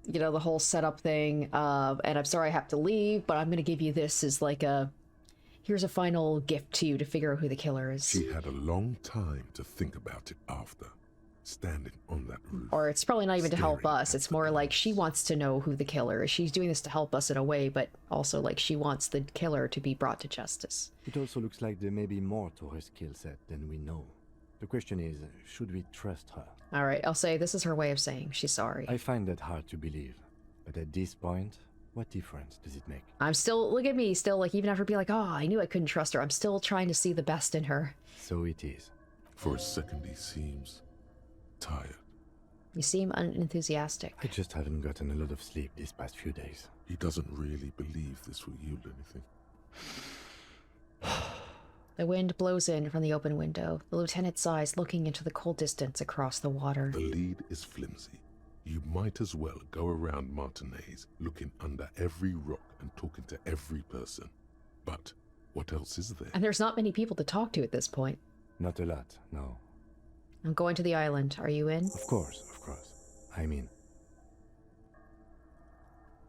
you know, the whole setup thing, and I'm sorry I have to leave, but I'm going to give you this as like here's a final gift to you to figure out who the killer is.
She had a long time to think about it after, standing on that roof.
Or it's probably not even to help us. It's more like she wants to know who the killer is. She's doing this to help us in a way, but also like she wants the killer to be brought to justice.
It also looks like there may be more to her skill set than we know. The question is, should we trust her?
All right, I'll say this is her way of saying she's sorry.
I find that hard to believe. But at this point, what difference does it make?
I'm still, look at me, still, like, even after being like, oh, I knew I couldn't trust her, I'm still trying to see the best in her.
So it is.
For a second, he seems tired.
You seem unenthusiastic.
I just haven't gotten a lot of sleep these past few days.
He doesn't really believe this will yield anything.
The wind blows in from the open window. The lieutenant sighs, looking into the cold distance across the water.
The lead is flimsy. You might as well go around Martinez, looking under every rock and talking to every person. But what else is there?
And there's not many people to talk to at this point.
Not a lot, no.
I'm going to the island. Are you in?
Of course, of course. I'm in.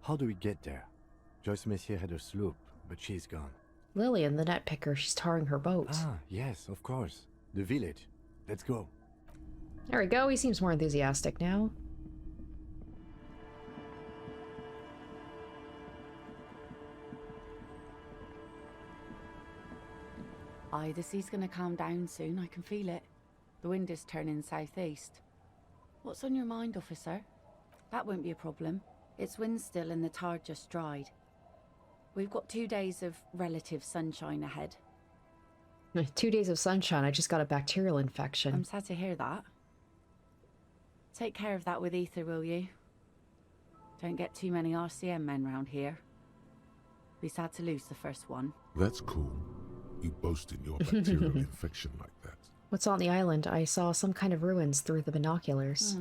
How do we get there? Joyce Messier had her sloop, but she's gone.
Lillian, the net picker, she's tarring her boat.
Ah, yes, of course. The village. Let's go.
There we go. He seems more enthusiastic now.
Aye, the sea's gonna calm down soon. I can feel it. The wind is turning southeast. What's on your mind, officer? That won't be a problem. It's wind still and the tar just dried. We've got 2 days of relative sunshine ahead.
2 days of sunshine. I just got a bacterial infection.
I'm sad to hear that. Take care of that with ether, will you? Don't get too many RCM men round here. Be sad to lose the first one.
That's cool. You boasting your bacterial infection like that.
What's on the island? I saw some kind of ruins through the binoculars.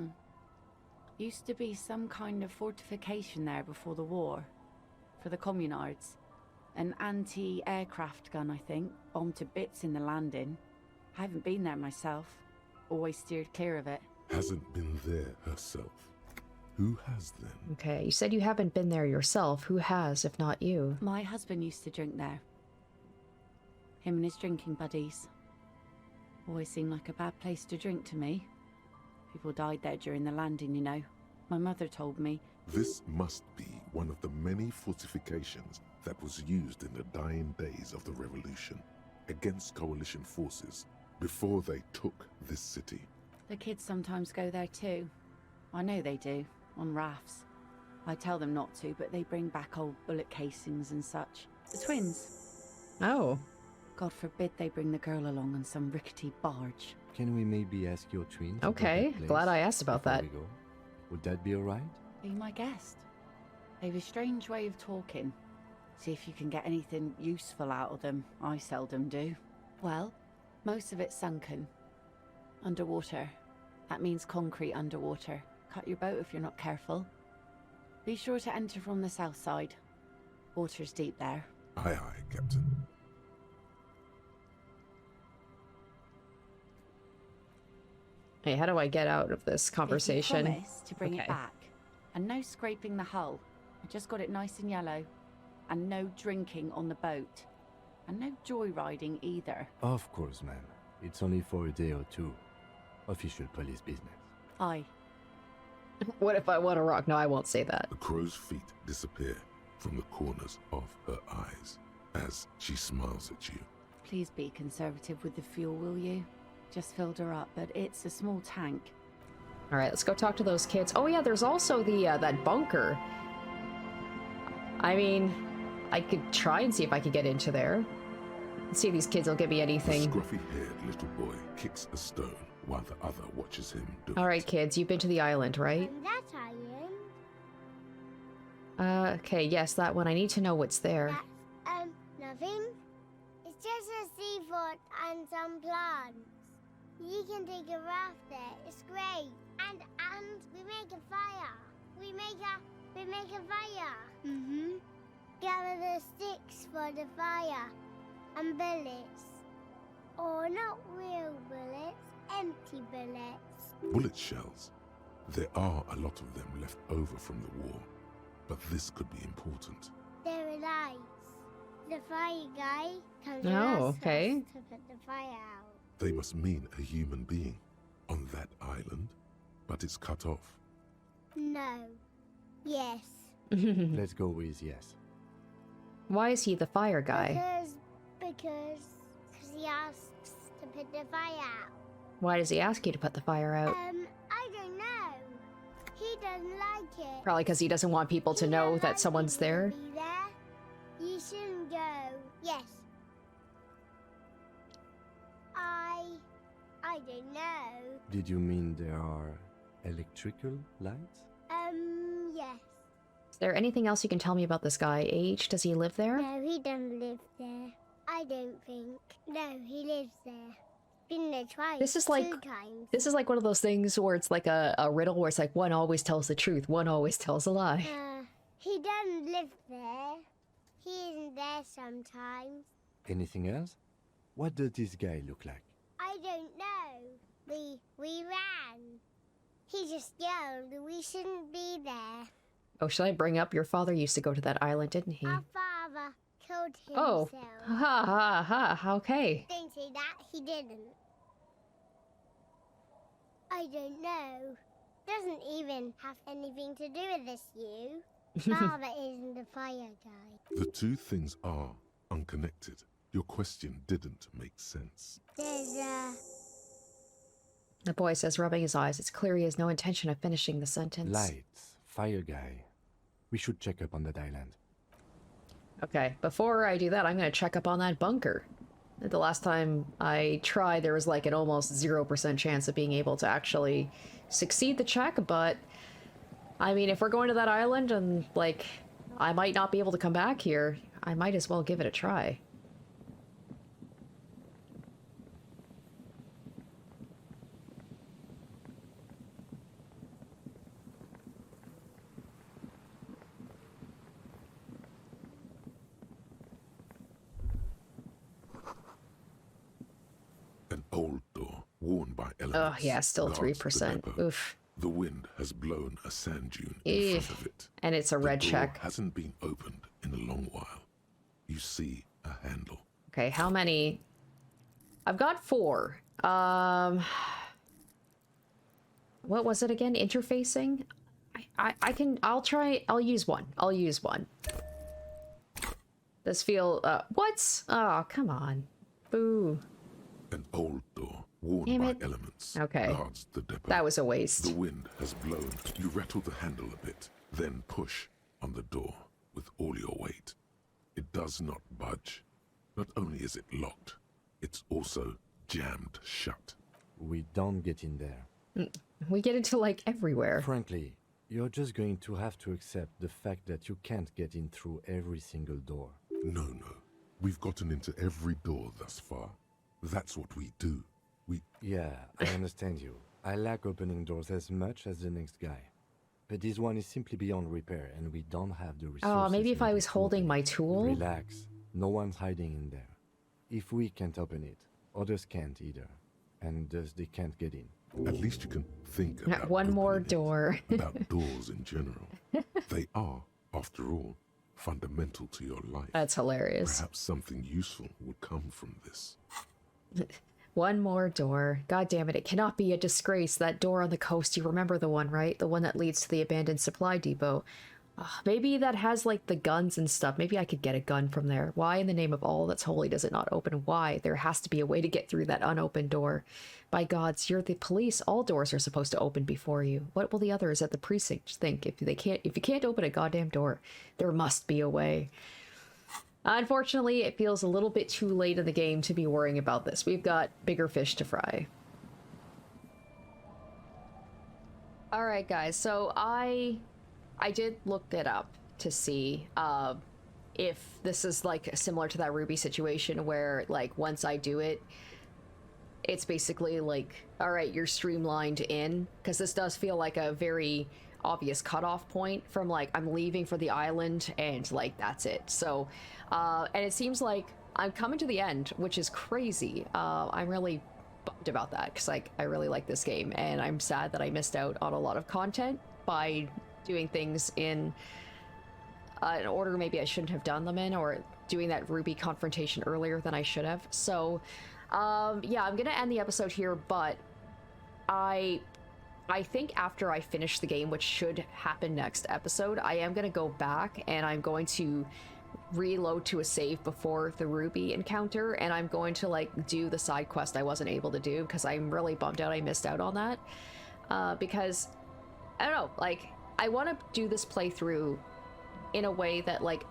Used to be some kind of fortification there before the war. For the communards. An anti-aircraft gun, I think. Bombed to bits in the landing. I haven't been there myself. Always steered clear of it.
Hasn't been there herself. Who has then?
Okay, you said you haven't been there yourself. Who has, if not you?
My husband used to drink there. Him and his drinking buddies. Always seemed like a bad place to drink to me. People died there during the landing, you know. My mother told me.
This must be one of the many fortifications that was used in the dying days of the revolution against coalition forces before they took this city.
The kids sometimes go there too. I know they do, on rafts. I tell them not to, but they bring back old bullet casings and such. The twins.
Oh.
God forbid they bring the girl along on some rickety barge.
Can we maybe ask your twins?
Okay, glad I asked about that.
Would that be alright?
Be my guest. They've a strange way of talking. See if you can get anything useful out of them. I seldom do. Well, most of it's sunken. Underwater. That means concrete underwater. Cut your boat if you're not careful. Be sure to enter from the south side. Water's deep there.
Aye, aye, Captain.
Hey, how do I get out of this conversation?
If you promise to bring it back. And no scraping the hull. I just got it nice and yellow. And no drinking on the boat. And no joyriding either.
Of course, ma'am. It's only for a day or two. Official police business.
Aye.
What if I want to rock? No, I won't say that.
The crow's feet disappear from the corners of her eyes as she smiles at you.
Please be conservative with the fuel, will you? Just filled her up, but it's a small tank.
All right, let's go talk to those kids. Oh yeah, there's also the that bunker. I mean, I could try and see if I could get into there. Let's see if these kids will give me anything.
The scruffy-haired little boy kicks a stone while the other watches him do
All right, kids, you've been to the island, right?
That island?
Okay, yes, that one. I need to know what's there.
Nothing. It's just a seafort and some plants. You can take a raft there. It's great. And we make a fire. We make a fire. Mm-hmm. Gather the sticks for the fire. And bullets. Or not real bullets, empty bullets.
bullet shells. There are a lot of them left over from the war, but this could be important.
There are lights. The fire guy comes
okay.
to put the fire out.
They must mean a human being on that island, but it's cut off.
No. Yes.
Let's go with yes.
Why is he the fire guy?
Because he asks to put the fire out.
Why does he ask you to put the fire out?
I don't know. He doesn't like it.
Probably because he doesn't want people to know that someone's there.
Be there. You shouldn't go. Yes. I don't know.
Did you mean there are electrical lights?
Yes.
Is there anything else you can tell me about this guy? Age? Does he live there?
No, he doesn't live there. I don't think. No, he lives there. Been there twice.
This is like
2 times.
This is like one of those things where it's like a riddle where it's like one always tells the truth, one always tells a lie.
He doesn't live there. He isn't there sometimes.
Anything else? What does this guy look like?
I don't know. We ran. He just yelled. We shouldn't be there.
Oh, should I bring up your father used to go to that island, didn't he?
Our father killed himself.
Oh, ha, okay.
Don't say that. He didn't. I don't know. Doesn't even have anything to do with this, you. Father isn't the fire guy.
The two things are unconnected. Your question didn't make sense.
There's
The boy says, rubbing his eyes. It's clear he has no intention of finishing the sentence.
Lights, fire guy. We should check up on that island.
Okay, before I do that, I'm going to check up on that bunker. The last time I tried, there was like an almost 0% chance of being able to actually succeed the check, but I mean, if we're going to that island and like I might not be able to come back here, I might as well give it a try.
An old door, worn by elements.
Oh yeah, still 3%. Oof.
The wind has blown a sand dune in front of it.
And it's a red
the door
check.
Hasn't been opened in a long while. You see a handle.
Okay, how many? I've got 4. What was it again? Interfacing? I'll use one. I'll use one. This feel, what? Oh, come on. Boo.
An old door, worn
Damn
by
it.
elements,
Okay.
guards the depot.
That was a waste.
The wind has blown. You rattle the handle a bit, then push on the door with all your weight. It does not budge. Not only is it locked, it's also jammed shut.
We don't get in there.
We get into like everywhere.
Frankly, you're just going to have to accept the fact that you can't get in through every single door.
No. We've gotten into every door thus far. That's what we do.
Yeah, I understand you. I lack opening doors as much as the next guy. But this one is simply beyond repair, and we don't have the resources.
Oh, maybe if I
needed
was
to
holding
open
my
it.
tool?
Relax. No one's hiding in there. If we can't open it, others can't either. And thus they can't get in.
At least you can think about
One more door.
about doors in general. They are, after all, fundamental to your life.
That's hilarious.
Perhaps something useful would come from this.
One more door. God damn it, it cannot be a disgrace. That door on the coast, you remember the one, right? The one that leads to the abandoned supply depot. Maybe that has, like, the guns and stuff. Maybe I could get a gun from there. Why in the name of all that's holy does it not open? Why? There has to be a way to get through that unopened door. By gods, you're the police. All doors are supposed to open before you. What will the others at the precinct think if you can't open a goddamn door? There must be a way. Unfortunately, it feels a little bit too late in the game to be worrying about this. We've got bigger fish to fry. Alright guys, so I did look it up to see if this is like similar to that Ruby situation where like once I do it, it's basically like, alright, you're streamlined in, because this does feel like a very obvious cutoff point from like I'm leaving for the island and like that's it. So and it seems like I'm coming to the end, which is crazy. I'm really bummed about that because like I really like this game and I'm sad that I missed out on a lot of content by doing things in an order maybe I shouldn't have done them in, or doing that Ruby confrontation earlier than I should have. So yeah, I'm gonna end the episode here, but I think after I finish the game, which should happen next episode, I am gonna go back and I'm going to reload to a save before the Ruby encounter, and I'm going to like do the side quest I wasn't able to do because I'm really bummed out I missed out on that. Because I don't know, like I want to do this playthrough in a way that like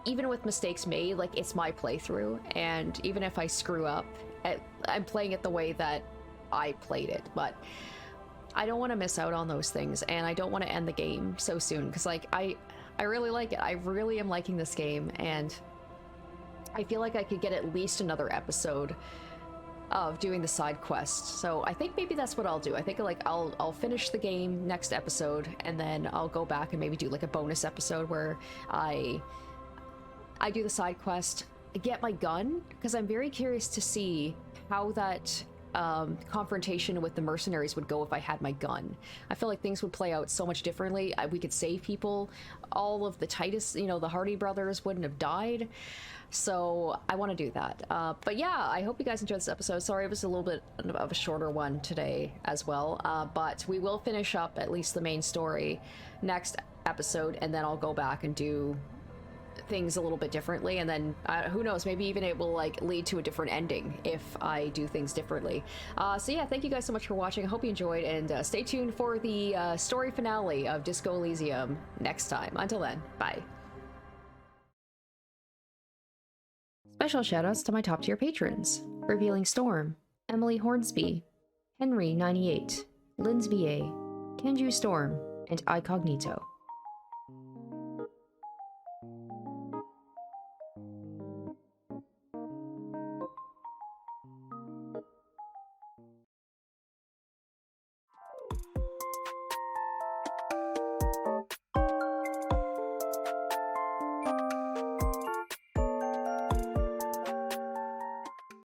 even with mistakes made, like it's my playthrough, and even if I screw up, I'm playing it the way that I played it. But I don't want to miss out on those things, and I don't want to end the game so soon because like I really like it. I really am liking this game, and I feel like I could get at least another episode of doing the side quest. So I think maybe that's what I'll do. I think like I'll finish the game next episode, and then I'll go back and maybe do like a bonus episode where I do the side quest, get my gun, because I'm very curious to see how that confrontation with the mercenaries would go if I had my gun. I feel like things would play out so much differently. We could save people. All of the Titus, you know, the Hardy brothers wouldn't have died. So I want to do that. But yeah, I hope you guys enjoyed this episode. Sorry it was a little bit of a shorter one today as well. But we will finish up at least the main story next episode, and then I'll go back and do things a little bit differently, and then who knows, maybe even it will like lead to a different ending if I do things differently. So yeah, thank you guys so much for watching. I hope you enjoyed, and stay tuned for the story finale of Disco Elysium next time. Until then, bye. Special shoutouts to my top tier patrons: Revealing Storm, Emily Hornsby, Henry 98, Linz VA, Kenju Storm, and Icognito.